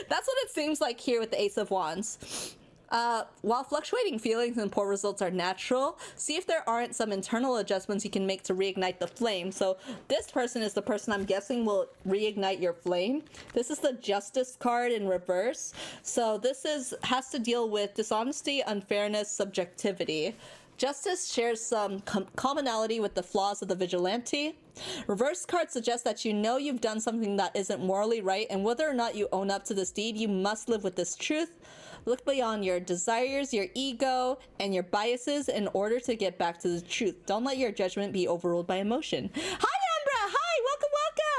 That's what it seems like here with the Ace of Wands. While fluctuating feelings and poor results are natural, see if there aren't some internal adjustments you can make to reignite the flame. So this person is the person I'm guessing will reignite your flame. This is the Justice card in reverse. So this has to deal with dishonesty, unfairness, subjectivity. Justice shares some commonality with the flaws of the vigilante. Reverse cards suggest that you know you've done something that isn't morally right, and whether or not you own up to this deed, you must live with this truth. Look beyond your desires, your ego, and your biases in order to get back to the truth. Don't let your judgment be overruled by emotion. Hi, Ambra! Hi!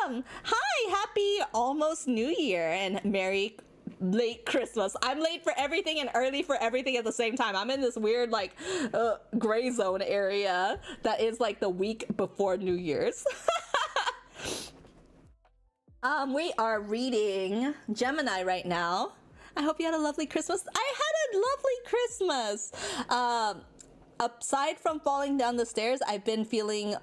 Welcome! Hi! Happy almost New Year and Merry late Christmas. I'm late for everything and early for everything at the same time. I'm in this weird like gray zone area that is like the week before New Year's. We are reading Gemini right now. I hope you had a lovely Christmas. I had a lovely Christmas. Aside from falling down the stairs, I've been feeling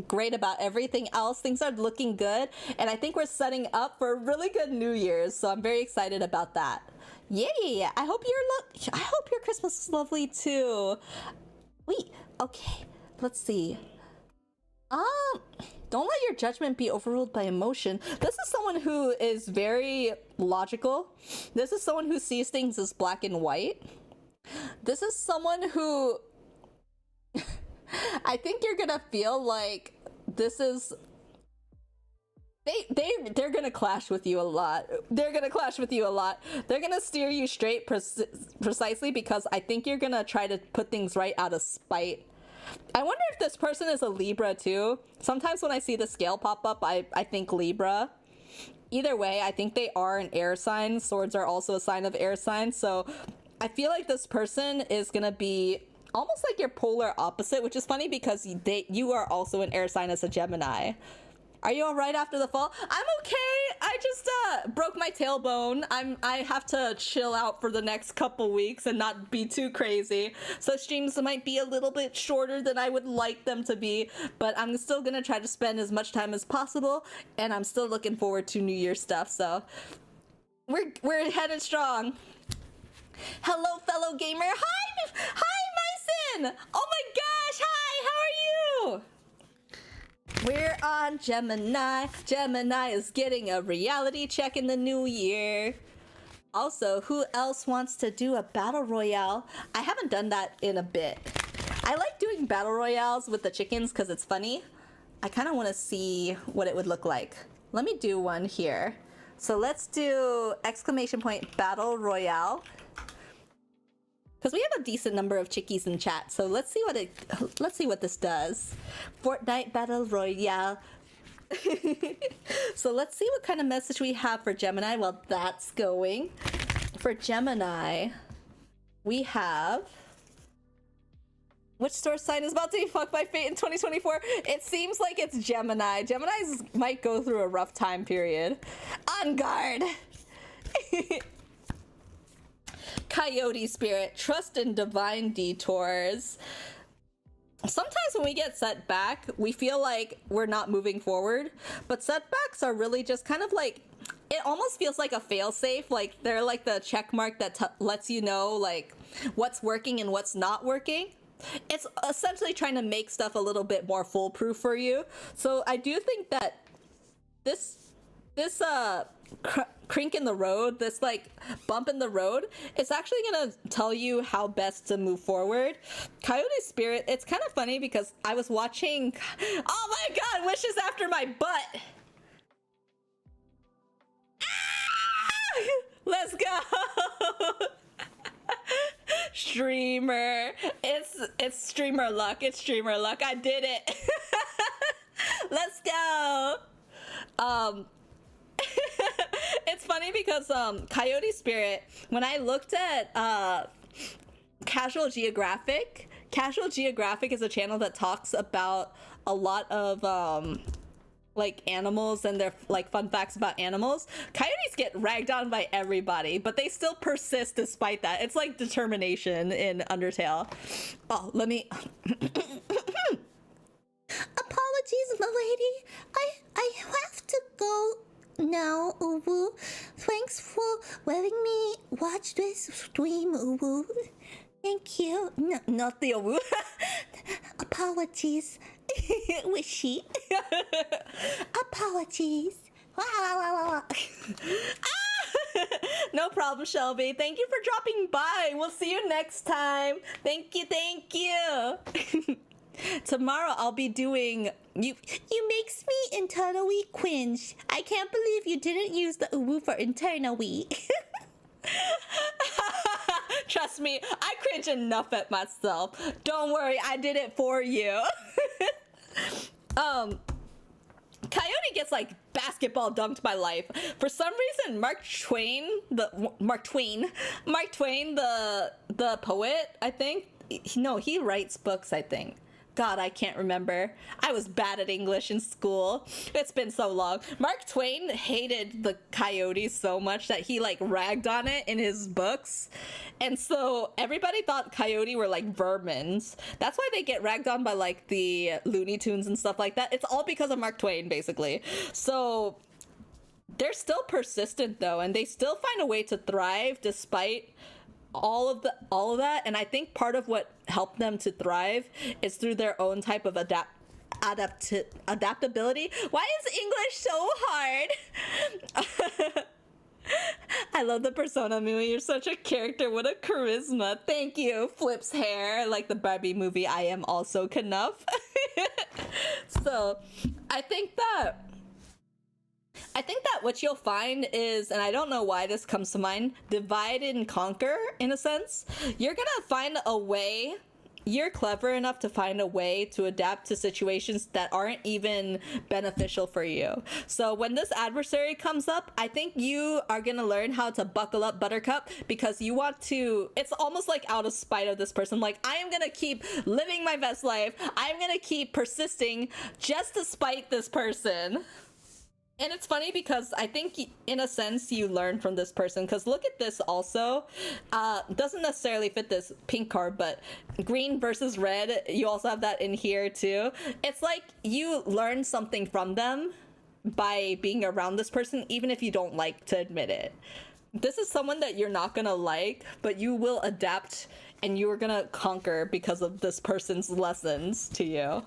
great about everything else. Things are looking good, and I think we're setting up for a really good New Year's, so I'm very excited about that. Yeah. I hope your Christmas is lovely too. Wait, okay, let's see. Don't let your judgment be overruled by emotion. This is someone who is very logical. This is someone who sees things as black and white. This is someone who I think you're gonna feel like this is they're gonna clash with you a lot. They're gonna steer you straight precisely because I think you're gonna try to put things right out of spite. I wonder if this person is a Libra too. Sometimes when I see the scale pop up, I think Libra. Either way, I think they are an air sign. Swords are also a sign of air sign, so I feel like this person is gonna be almost like your polar opposite, which is funny because you are also an air sign as a Gemini. Are you all right after the fall? I'm okay. I just broke my tailbone. I have to chill out for the next couple weeks and not be too crazy. So streams might be a little bit shorter than I would like them to be, but I'm still gonna try to spend as much time as possible, and I'm still looking forward to New Year stuff. So we're headed strong. Hello, fellow gamer. Hi, Myson. Oh my gosh. Hi. How are you? We're on Gemini. Gemini is getting a reality check in the new year. Also, who else wants to do a battle royale? I haven't done that in a bit. I like doing battle royales with the chickens because it's funny. I kind of want to see what it would look like. Let me do one here. So let's do exclamation point battle royale. Because we have a decent number of chickies in chat, so let's see what this does. Fortnite Battle Royale. So let's see what kind of message we have for Gemini while that's going. For Gemini, we have... Which star sign is about to be fucked by fate in 2024? It seems like it's Gemini. Geminis might go through a rough time period. On guard! Coyote spirit, trust in divine detours. Sometimes when we get set back, we feel like we're not moving forward, but setbacks are really just kind of like, it almost feels like a failsafe. Like they're like the check mark that lets you know like what's working and what's not working. It's essentially trying to make stuff a little bit more foolproof for you. So I do think that this crink in the road, this like bump in the road, it's actually gonna tell you how best to move forward. Coyote spirit, it's kind of funny because I was watching, oh my god, wishes after my butt. Ah! Let's go. Streamer, it's streamer luck. It's streamer luck. I did it. Let's go. It's funny because Coyote Spirit, when I looked at Casual Geographic is a channel that talks about a lot of like animals and their like fun facts about animals. Coyotes get ragged on by everybody, but they still persist despite that. It's like determination in Undertale. Oh, let me apologies, milady. I have to go now, Uwu. Thanks for letting me watch this stream, Uwu. Thank you. No, not the Uwu. Apologies. Wishy. Apologies. No problem, Shelby. Thank you for dropping by. We'll see you next time. Thank you. Tomorrow I'll be doing you makes me internally cringe. I can't believe you didn't use the uwu for internally. Trust me, I cringe enough at myself. Don't worry, I did it for you. Coyote gets like basketball dunked by life. For some reason, Mark Twain, the poet, I think. No, he writes books, I think. God, I can't remember. I was bad at English in school. It's been so long. Mark Twain hated the coyotes so much that he like ragged on it in his books. And so everybody thought coyote were like vermins. That's why they get ragged on by like the Looney Tunes and stuff like that. It's all because of Mark Twain, basically. So they're still persistent though, and they still find a way to thrive despite all of that. And I think part of what helped them to thrive is through their own type of adaptability. Why is English so hard? I love the persona, Mui. You're such a character. What a charisma. Thank you. Flips hair like the Barbie movie. I am also Knuff. So I think that what you'll find is, and I don't know why this comes to mind, divide and conquer in a sense. You're gonna find a way you're clever enough to find a way to adapt to situations that aren't even beneficial for you. So when this adversary comes up, I think you are gonna learn how to buckle up, Buttercup, because you want to, it's almost like out of spite of this person, like, I am gonna keep living my best life, I'm gonna keep persisting just to spite this person. And it's funny because I think in a sense you learn from this person, because look at this also. Doesn't necessarily fit this pink card, but green versus red, you also have that in here too. It's like you learn something from them by being around this person, even if you don't like to admit it. This is someone that you're not gonna like, but you will adapt and you're gonna conquer because of this person's lessons to you.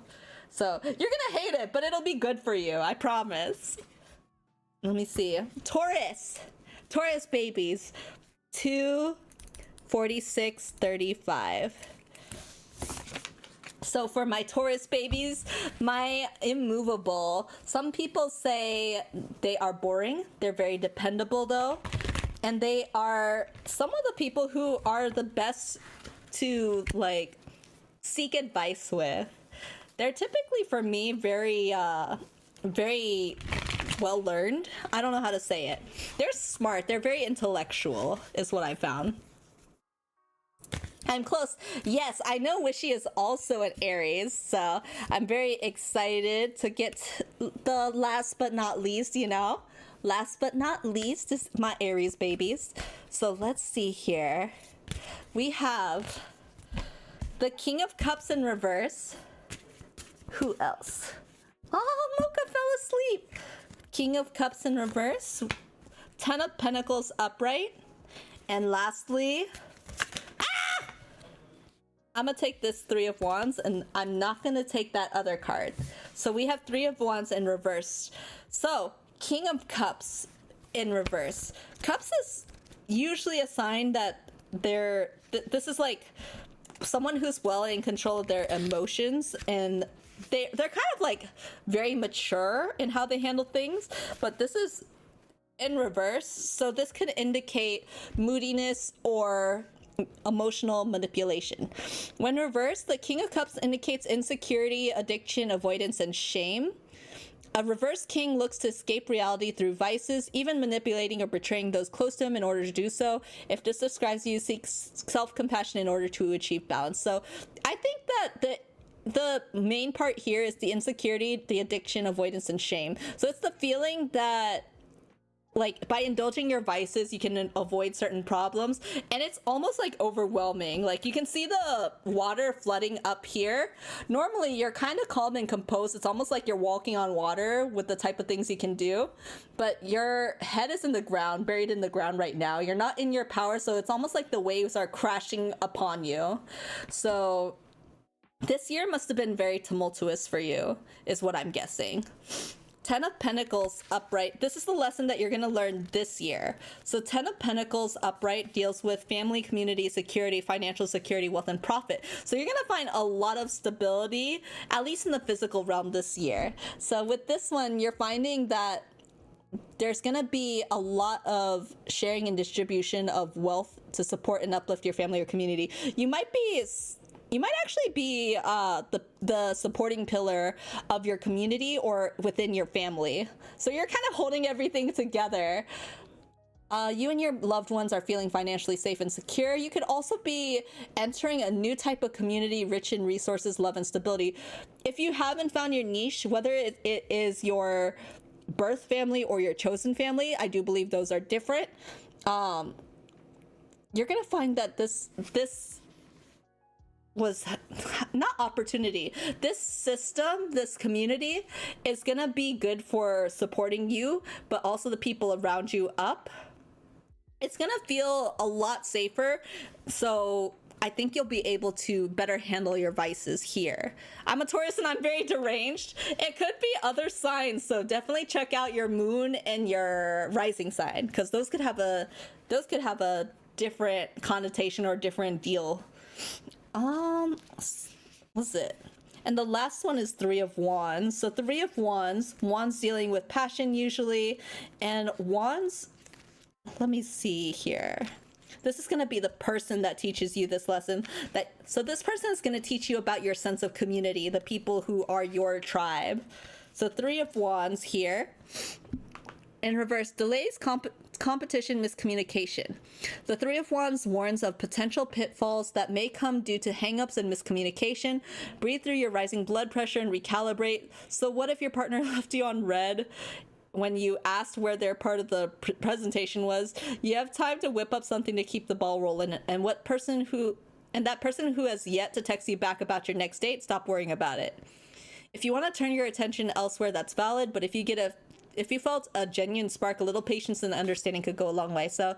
So you're gonna hate it, but it'll be good for you, I promise. Let me see. Taurus babies, 24635. So for my Taurus babies, my immovable, some people say they are boring. They're very dependable though. And they are some of the people who are the best to like seek advice with. They're typically, for me, very well learned. I don't know how to say it. They're smart. They're very intellectual, is what I found. I'm close. Yes, I know Wishy is also an Aries, so I'm very excited to get the last but not least, you know? Last but not least is my Aries babies. So let's see here. We have the King of Cups in reverse. Who else? Oh, Mocha fell asleep. King of Cups in reverse. 10 of Pentacles upright. And lastly, I'm gonna take this 3 of Wands, and I'm not gonna take that other card. So we have 3 of Wands in reverse. So King of Cups in reverse. Cups is usually a sign that this is like someone who's well in control of their emotions, and they're kind of like very mature in how they handle things, but this is in reverse, so this could indicate moodiness or emotional manipulation. When reversed, the King of Cups indicates insecurity, addiction, avoidance, and shame. A reverse king looks to escape reality through vices, even manipulating or betraying those close to him in order to do so. If this describes you, seek self-compassion in order to achieve balance. So I think that the main part here is the insecurity, the addiction, avoidance, and shame. So it's the feeling that, like, by indulging your vices, you can avoid certain problems. And it's almost like overwhelming. Like, you can see the water flooding up here. Normally, you're kind of calm and composed. It's almost like you're walking on water with the type of things you can do. But your head is in the ground, buried in the ground right now. You're not in your power, so it's almost like the waves are crashing upon you. So this year must have been very tumultuous for you, is what I'm guessing. 10 of Pentacles upright. This is the lesson that you're going to learn this year. So 10 of Pentacles upright deals with family, community, security, financial security, wealth, and profit. So you're going to find a lot of stability, at least in the physical realm this year. So with this one, you're finding that there's going to be a lot of sharing and distribution of wealth to support and uplift your family or community. You might actually be the supporting pillar of your community or within your family. So you're kind of holding everything together. You and your loved ones are feeling financially safe and secure. You could also be entering a new type of community rich in resources, love, and stability. If you haven't found your niche, whether it is your birth family or your chosen family, I do believe those are different. You're gonna find that this was not opportunity. This system, this community is gonna be good for supporting you, but also the people around you up. It's gonna feel a lot safer. So I think you'll be able to better handle your vices here. I'm a Taurus and I'm very deranged. It could be other signs, so definitely check out your moon and your rising sign, because those could have a different connotation or different deal. What's it? And the last one is 3 of Wands. So 3 of Wands dealing with passion usually, and Wands, let me see here. this is going to be the person that teaches you this lesson. So this person is going to teach you about your sense of community, the people who are your tribe. So 3 of Wands here. In reverse, delays, competition, miscommunication. The 3 of Wands warns of potential pitfalls that may come due to hangups and miscommunication. Breathe through your rising blood pressure and recalibrate. So what if your partner left you on red when you asked where their part of the presentation was? You have time to whip up something to keep the ball rolling. And that person who has yet to text you back about your next date, stop worrying about it. If you want to turn your attention elsewhere, that's valid. But if you felt a genuine spark, a little patience and understanding could go a long way. So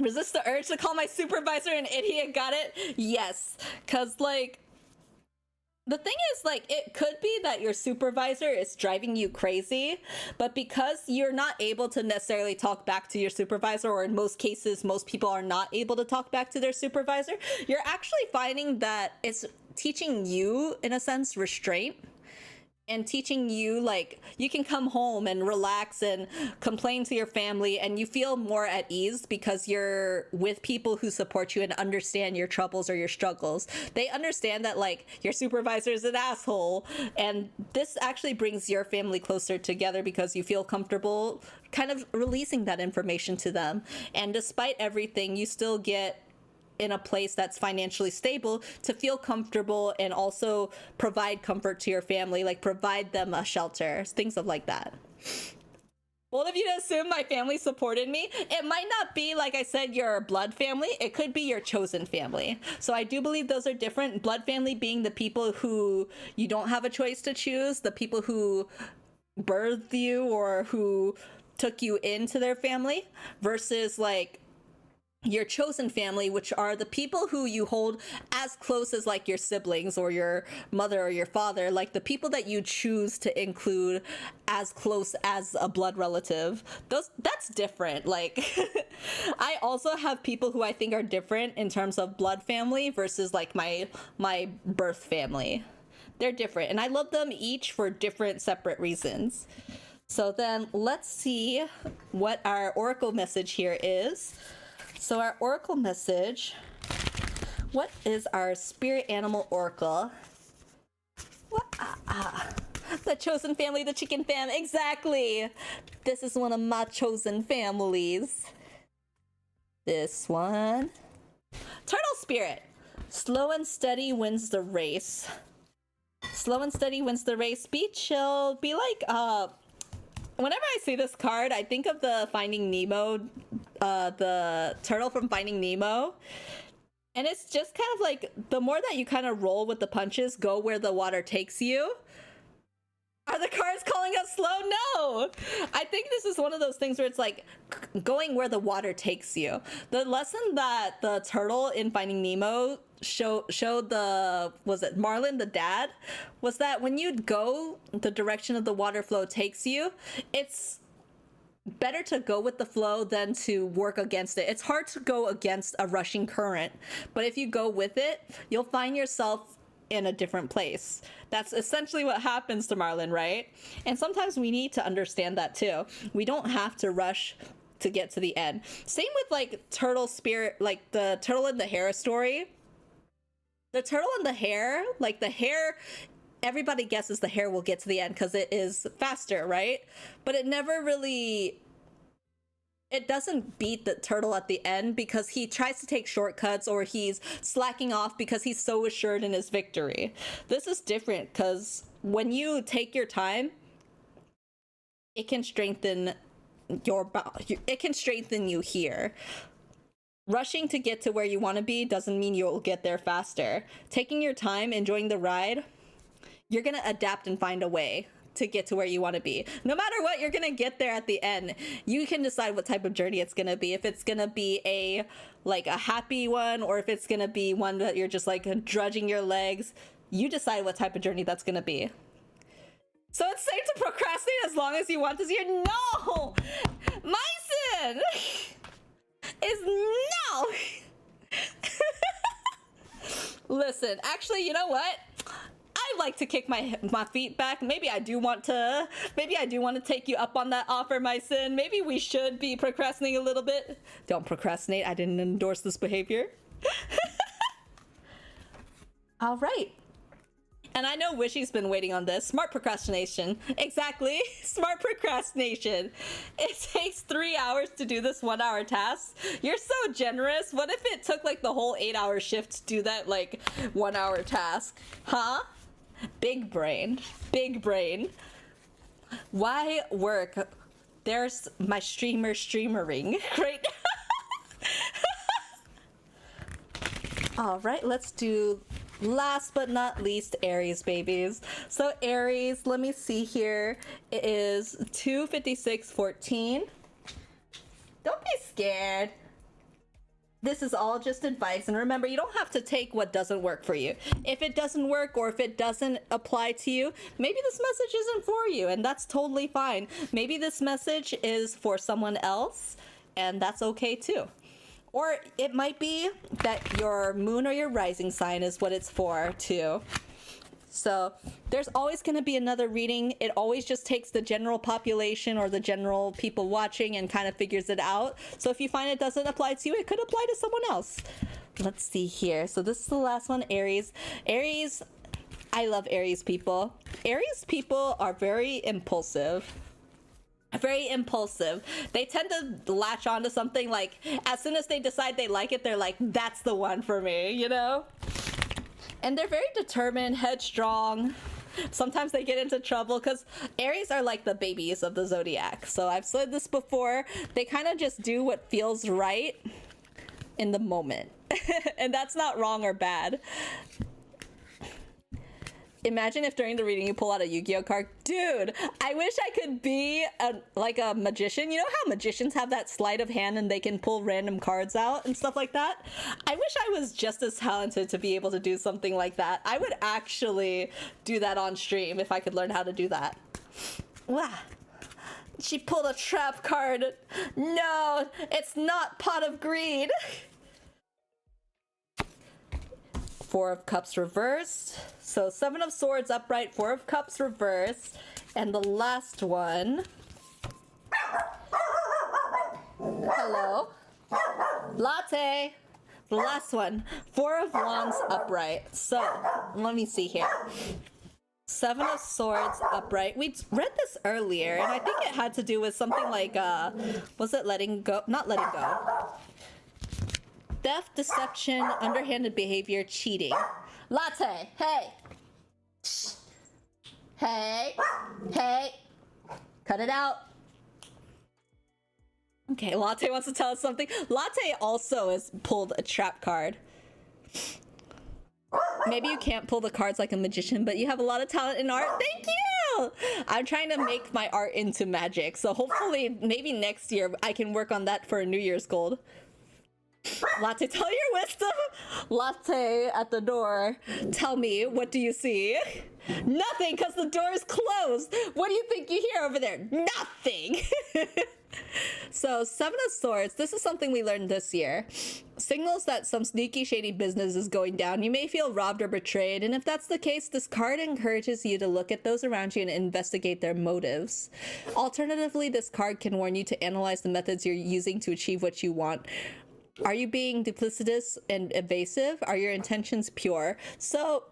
resist the urge to call my supervisor an idiot. Got it? Yes. Because, like, the thing is, like, it could be that your supervisor is driving you crazy, but because you're not able to necessarily talk back to your supervisor, or in most cases, most people are not able to talk back to their supervisor, you're actually finding that it's teaching you, in a sense, restraint. And teaching you, like, you can come home and relax and complain to your family, and you feel more at ease because you're with people who support you and understand your troubles or your struggles. They understand that, like, your supervisor is an asshole, and this actually brings your family closer together because you feel comfortable kind of releasing that information to them. And despite everything, you still get in a place that's financially stable to feel comfortable and also provide comfort to your family, like provide them a shelter, things of like that. Bold of you to assume my family supported me. It might not be, like I said, your blood family. It could be your chosen family. So I do believe those are different. Blood family being the people who you don't have a choice to choose, the people who birthed you or who took you into their family, versus like your chosen family, which are the people who you hold as close as like your siblings or your mother or your father, like the people that you choose to include as close as a blood relative. That's different. Like I also have people who I think are different in terms of blood family versus like my birth family. They're different, and I love them each for different separate reasons. So then let's see what our oracle message here is. So our oracle message, what is our spirit animal oracle? The chosen family, the chicken fam, exactly. This is one of my chosen families. This one. Turtle spirit, slow and steady wins the race. Slow and steady wins the race. Be chill, be like, whenever I see this card, I think of the Finding Nemo, the turtle from Finding Nemo. And it's just kind of like, the more that you kind of roll with the punches, go where the water takes you. Are the cards calling us slow? No! I think this is one of those things where it's like going where the water takes you. The lesson that the turtle in Finding Nemo showed the, was it Marlin, the dad, was that when you go the direction of the water flow takes you, it's better to go with the flow than to work against it. It's hard to go against a rushing current, but if you go with it, you'll find yourself in a different place. That's essentially what happens to Marlin, right? And sometimes we need to understand that too. We don't have to rush to get to the end. Same with like turtle spirit, like the turtle in the hair story. The turtle in the hair, like the hair, everybody guesses the hair will get to the end because it is faster, right? But it never really, it doesn't beat the turtle at the end because he tries to take shortcuts or he's slacking off because he's so assured in his victory. This is different because when you take your time, it can strengthen it can strengthen you here. Rushing to get to where you want to be doesn't mean you'll get there faster. Taking your time, enjoying the ride, you're going to adapt and find a way to get to where you want to be. No matter what, you're going to get there at the end. You can decide what type of journey it's going to be. If it's going to be a happy one, or if it's going to be one that you're just like drudging your legs. You decide what type of journey that's going to be. So it's safe to procrastinate as long as you want this year. No! Myson! Is no. Listen, actually, you know what? I like to kick my feet back. Maybe I do want to take you up on that offer, my sin. Maybe we should be procrastinating a little bit. Don't procrastinate. I didn't endorse this behavior. All right. And I know Wishy's been waiting on this. Smart procrastination. Exactly. Smart procrastination. It takes 3 hours to do this 1 hour task. You're so generous. What if it took like the whole 8-hour shift to do that like 1 hour task? Huh? Big brain. Big brain. Why work? There's my streamering. Great. All right, let's do last but not least Aries, babies. So Aries, let me see here. It is 2:56:14. Don't be scared. This is all just advice, and remember, you don't have to take what doesn't work for you. If it doesn't work or if it doesn't apply to you, maybe this message isn't for you, and that's totally fine. Maybe this message is for someone else, and that's okay too. Or it might be that your moon or your rising sign is what it's for too. So there's always going to be another reading. It always just takes the general population or the general people watching and kind of figures it out. So if you find it doesn't apply to you, it could apply to someone else. Let's see here. So this is the last one, Aries. Aries, I love Aries people. Aries people are very impulsive. Very impulsive. They tend to latch onto something like as soon as they decide they like it, they're like, that's the one for me, you know? And they're very determined, headstrong. Sometimes they get into trouble because Aries are like the babies of the Zodiac. So I've said this before. They kind of just do what feels right in the moment. And that's not wrong or bad. Imagine if during the reading you pull out a Yu-Gi-Oh card. Dude, I wish I could be like a magician. You know how magicians have that sleight of hand and they can pull random cards out and stuff like that? I wish I was just as talented to be able to do something like that. I would actually do that on stream if I could learn how to do that. Wow. She pulled a trap card. No, it's not Pot of Greed. Four of Cups reversed. So 7 of Swords upright, 4 of Cups reversed. And the last one. Hello. Latte. The last one. 4 of Wands upright. So let me see here. 7 of Swords upright. We read this earlier, and I think it had to do with something like, was it letting go? Not letting go. Theft, deception, underhanded behavior, cheating. Latte, hey. Shh. Hey. Hey. Cut it out. Okay, Latte wants to tell us something. Latte also has pulled a trap card. Maybe you can't pull the cards like a magician, but you have a lot of talent in art. Thank you! I'm trying to make my art into magic, so hopefully maybe next year I can work on that for a New Year's goal. Latte, tell your wisdom. Latte at the door. Tell me, what do you see? Nothing, because the door is closed. What do you think you hear over there? Nothing. So 7 of Swords, this is something we learned this year. Signals that some sneaky, shady business is going down. You may feel robbed or betrayed, and if that's the case, this card encourages you to look at those around you and investigate their motives. Alternatively, this card can warn you to analyze the methods you're using to achieve what you want. Are you being duplicitous and evasive? Are your intentions pure? So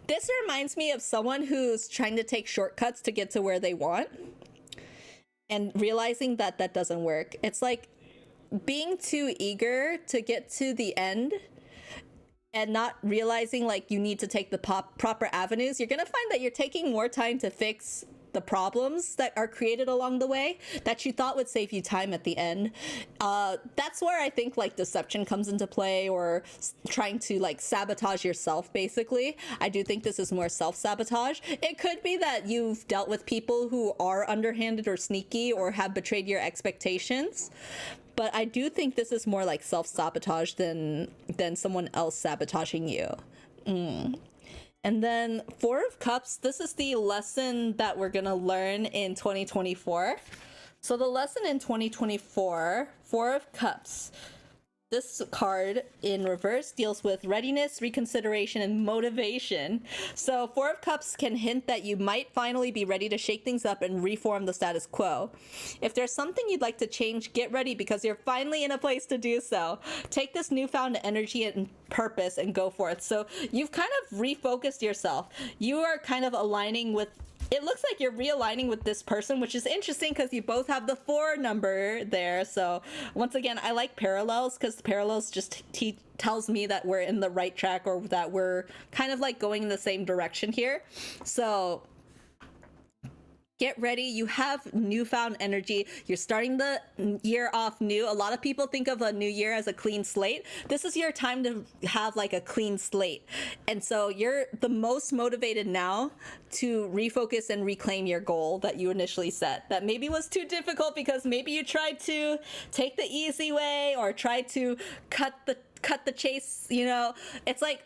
this reminds me of someone who's trying to take shortcuts to get to where they want and realizing that that doesn't work. It's like being too eager to get to the end and not realizing like you need to take the proper avenues. You're gonna find that you're taking more time to fix the problems that are created along the way that you thought would save you time at the end. That's where I think like deception comes into play, or trying to like sabotage yourself, basically. I do think this is more self-sabotage. It could be that you've dealt with people who are underhanded or sneaky or have betrayed your expectations, but I do think this is more like self-sabotage than someone else sabotaging you. And then 4 of Cups, this is the lesson that we're gonna learn in 2024. So the lesson in 2024, 4 of Cups. This card in reverse deals with readiness, reconsideration, and motivation. So Four of Cups can hint that you might finally be ready to shake things up and reform the status quo. If there's something you'd like to change, get ready because you're finally in a place to do so. Take this newfound energy and purpose and go forth. So you've kind of refocused yourself. You are kind of aligning with, it looks like you're realigning with this person, which is interesting because you both have the 4 number there. So once again, I like parallels because the parallels just tells me that we're in the right track, or that we're kind of like going in the same direction here. So get ready. You have newfound energy. You're starting the year off new. A lot of people think of a new year as a clean slate. This is your time to have like a clean slate. And so you're the most motivated now to refocus and reclaim your goal that you initially set. That maybe was too difficult because maybe you tried to take the easy way or tried to cut the chase, you know. It's like,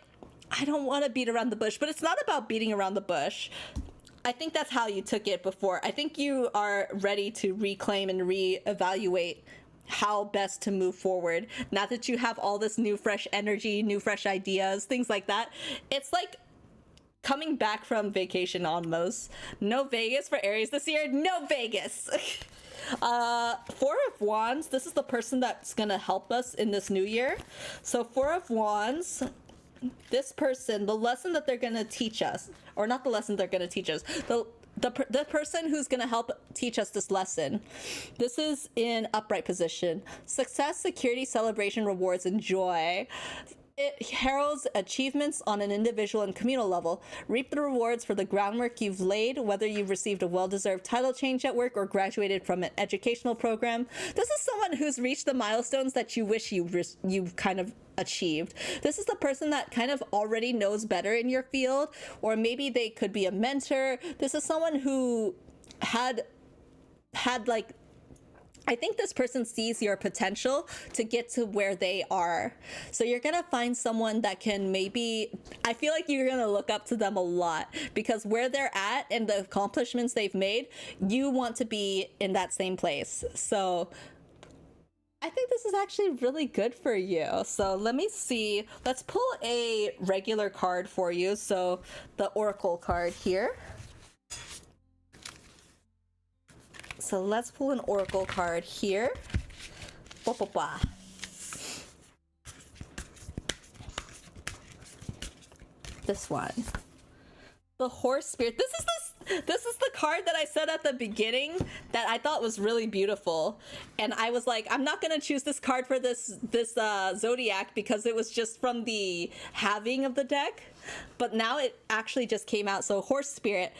I don't want to beat around the bush, but it's not about beating around the bush. I think that's how you took it before. I think you are ready to reclaim and reevaluate how best to move forward. Now that you have all this new fresh energy, new fresh ideas, things like that. It's like coming back from vacation almost. No Vegas for Aries this year. No Vegas. Four of Wands. This is the person that's gonna help us in this new year. So Four of Wands. This person, the lesson that they're going to teach us, or not the lesson they're going to teach us, the person who's going to help teach us this lesson. This is in upright position. Success, security, celebration, rewards, and joy. It heralds achievements on an individual and communal level. Reap the rewards for the groundwork you've laid, whether you've received a well-deserved title change at work or graduated from an educational program. This is someone who's reached the milestones that you wish you've kind of achieved. This is the person that kind of already knows better in your field, or maybe they could be a mentor. This is someone who had like, I think this person sees your potential to get to where they are. So you're gonna find someone that can maybe, I feel like you're gonna look up to them a lot because where they're at and the accomplishments they've made, you want to be in that same place. So I think this is actually really good for you. So let me see, let's pull a regular card for you. So the Oracle card here. So let's pull an Oracle card here. Blah, blah, blah. This one. The Horse Spirit. This is the card that I said at the beginning that I thought was really beautiful. And I was like, I'm not going to choose this card for this Zodiac because it was just from the halving of the deck. But now it actually just came out. So Horse Spirit.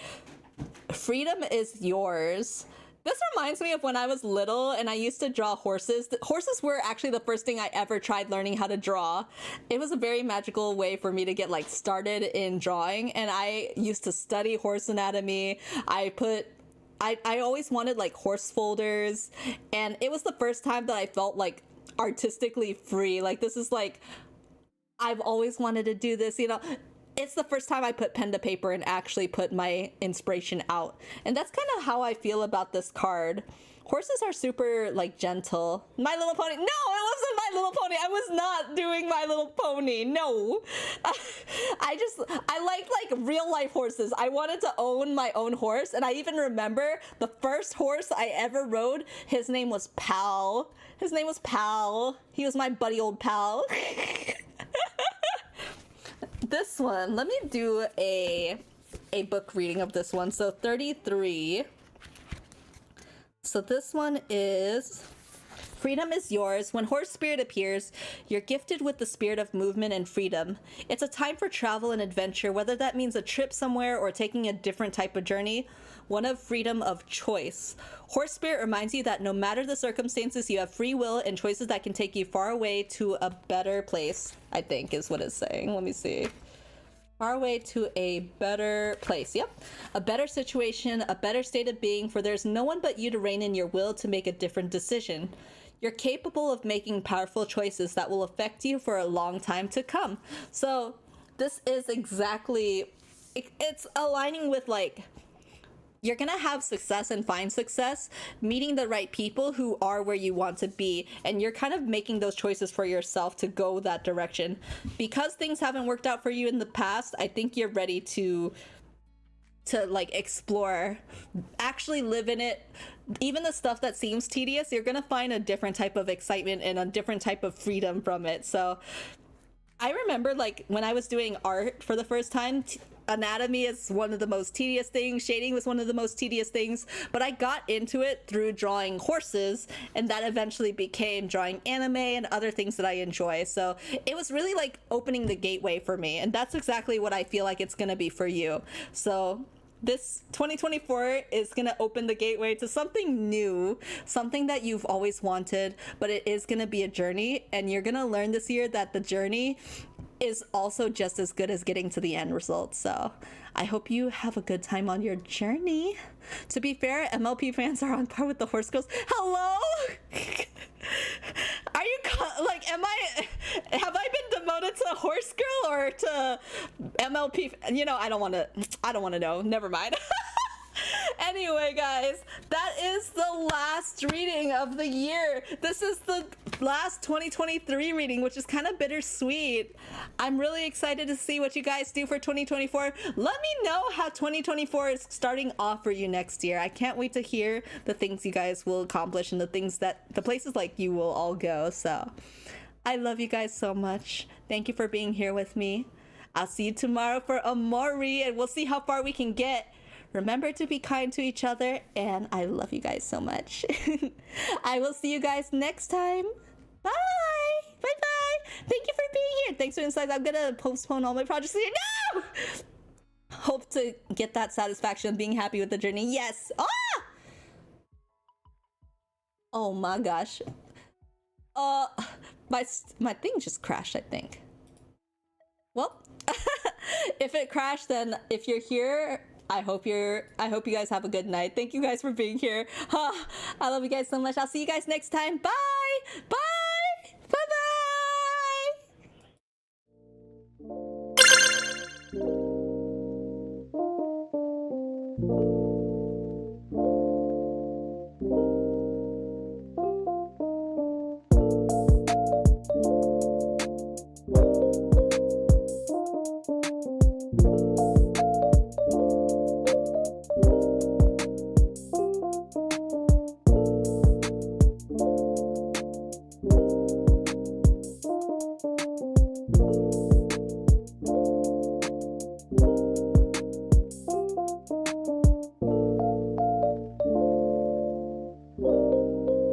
Freedom is yours. This reminds me of when I was little and I used to draw horses. Horses were actually the first thing I ever tried learning how to draw. It was a very magical way for me to get like started in drawing, and I used to study horse anatomy. I always wanted like horse folders, and it was the first time that I felt like artistically free. Like, this is like, I've always wanted to do this, you know. It's the first time I put pen to paper and actually put my inspiration out. And that's kind of how I feel about this card. Horses are super, like, gentle. My Little Pony. No, it wasn't My Little Pony. I was not doing My Little Pony. No. I liked, like, real life horses. I wanted to own my own horse. And I even remember the first horse I ever rode, his name was Pal. His name was Pal. He was my buddy old pal. This one, let me do a book reading of this one. So 33. So this one is Freedom is yours. When Horse Spirit appears, you're gifted with the spirit of movement and freedom. It's a time for travel and adventure, whether that means a trip somewhere or taking a different type of journey, one of freedom of choice. Horse Spirit reminds you that no matter the circumstances, you have free will and choices that can take you far away to a better place, I think is what it's saying. Let me see. Far away to a better place. Yep. A better situation, a better state of being, for there's no one but you to rein in your will to make a different decision. You're capable of making powerful choices that will affect you for a long time to come. So this is exactly, it's aligning with like you're gonna have success and find success meeting the right people who are where you want to be, and you're kind of making those choices for yourself to go that direction. Because things haven't worked out for you in the past, I think you're ready to like explore, actually live in it. Even the stuff that seems tedious, you're gonna find a different type of excitement and a different type of freedom from it. So I remember, like, when I was doing art for the first time, anatomy is one of the most tedious things, shading was one of the most tedious things, but I got into it through drawing horses, and that eventually became drawing anime and other things that I enjoy. So it was really like opening the gateway for me, and that's exactly what I feel like it's gonna be for you. So this 2024 is gonna open the gateway to something new, something that you've always wanted, but it is gonna be a journey, and you're gonna learn this year that the journey is also just as good as getting to the end result. So I hope you have a good time on your journey. To be fair, MLP fans are on par with the horse girls. Hello? Are you like, have I been demoted to horse girl or to MLP? You know, I don't want to know. Never mind. Anyway, guys, that is the last reading of the year. This is the last 2023 reading, which is kind of bittersweet. I'm really excited to see what you guys do for 2024. Let me know how 2024 is starting off for you next year. I can't wait to hear the things you guys will accomplish and the places like you will all go. So I love you guys so much. Thank you for being here with me. I'll see you tomorrow for Amori, and we'll see how far we can get. Remember to be kind to each other, and I love you guys so much. I will see you guys next time. Bye! Bye-bye! Thank you for being here. Thanks for insights. I'm gonna postpone all my projects here. No! Hope to get that satisfaction of being happy with the journey. Yes! Ah! Oh my gosh. My thing just crashed, I think. Well, if it crashed, then if you're here, I hope you guys have a good night. Thank you guys for being here. I love you guys so much. I'll see you guys next time. Bye! Bye!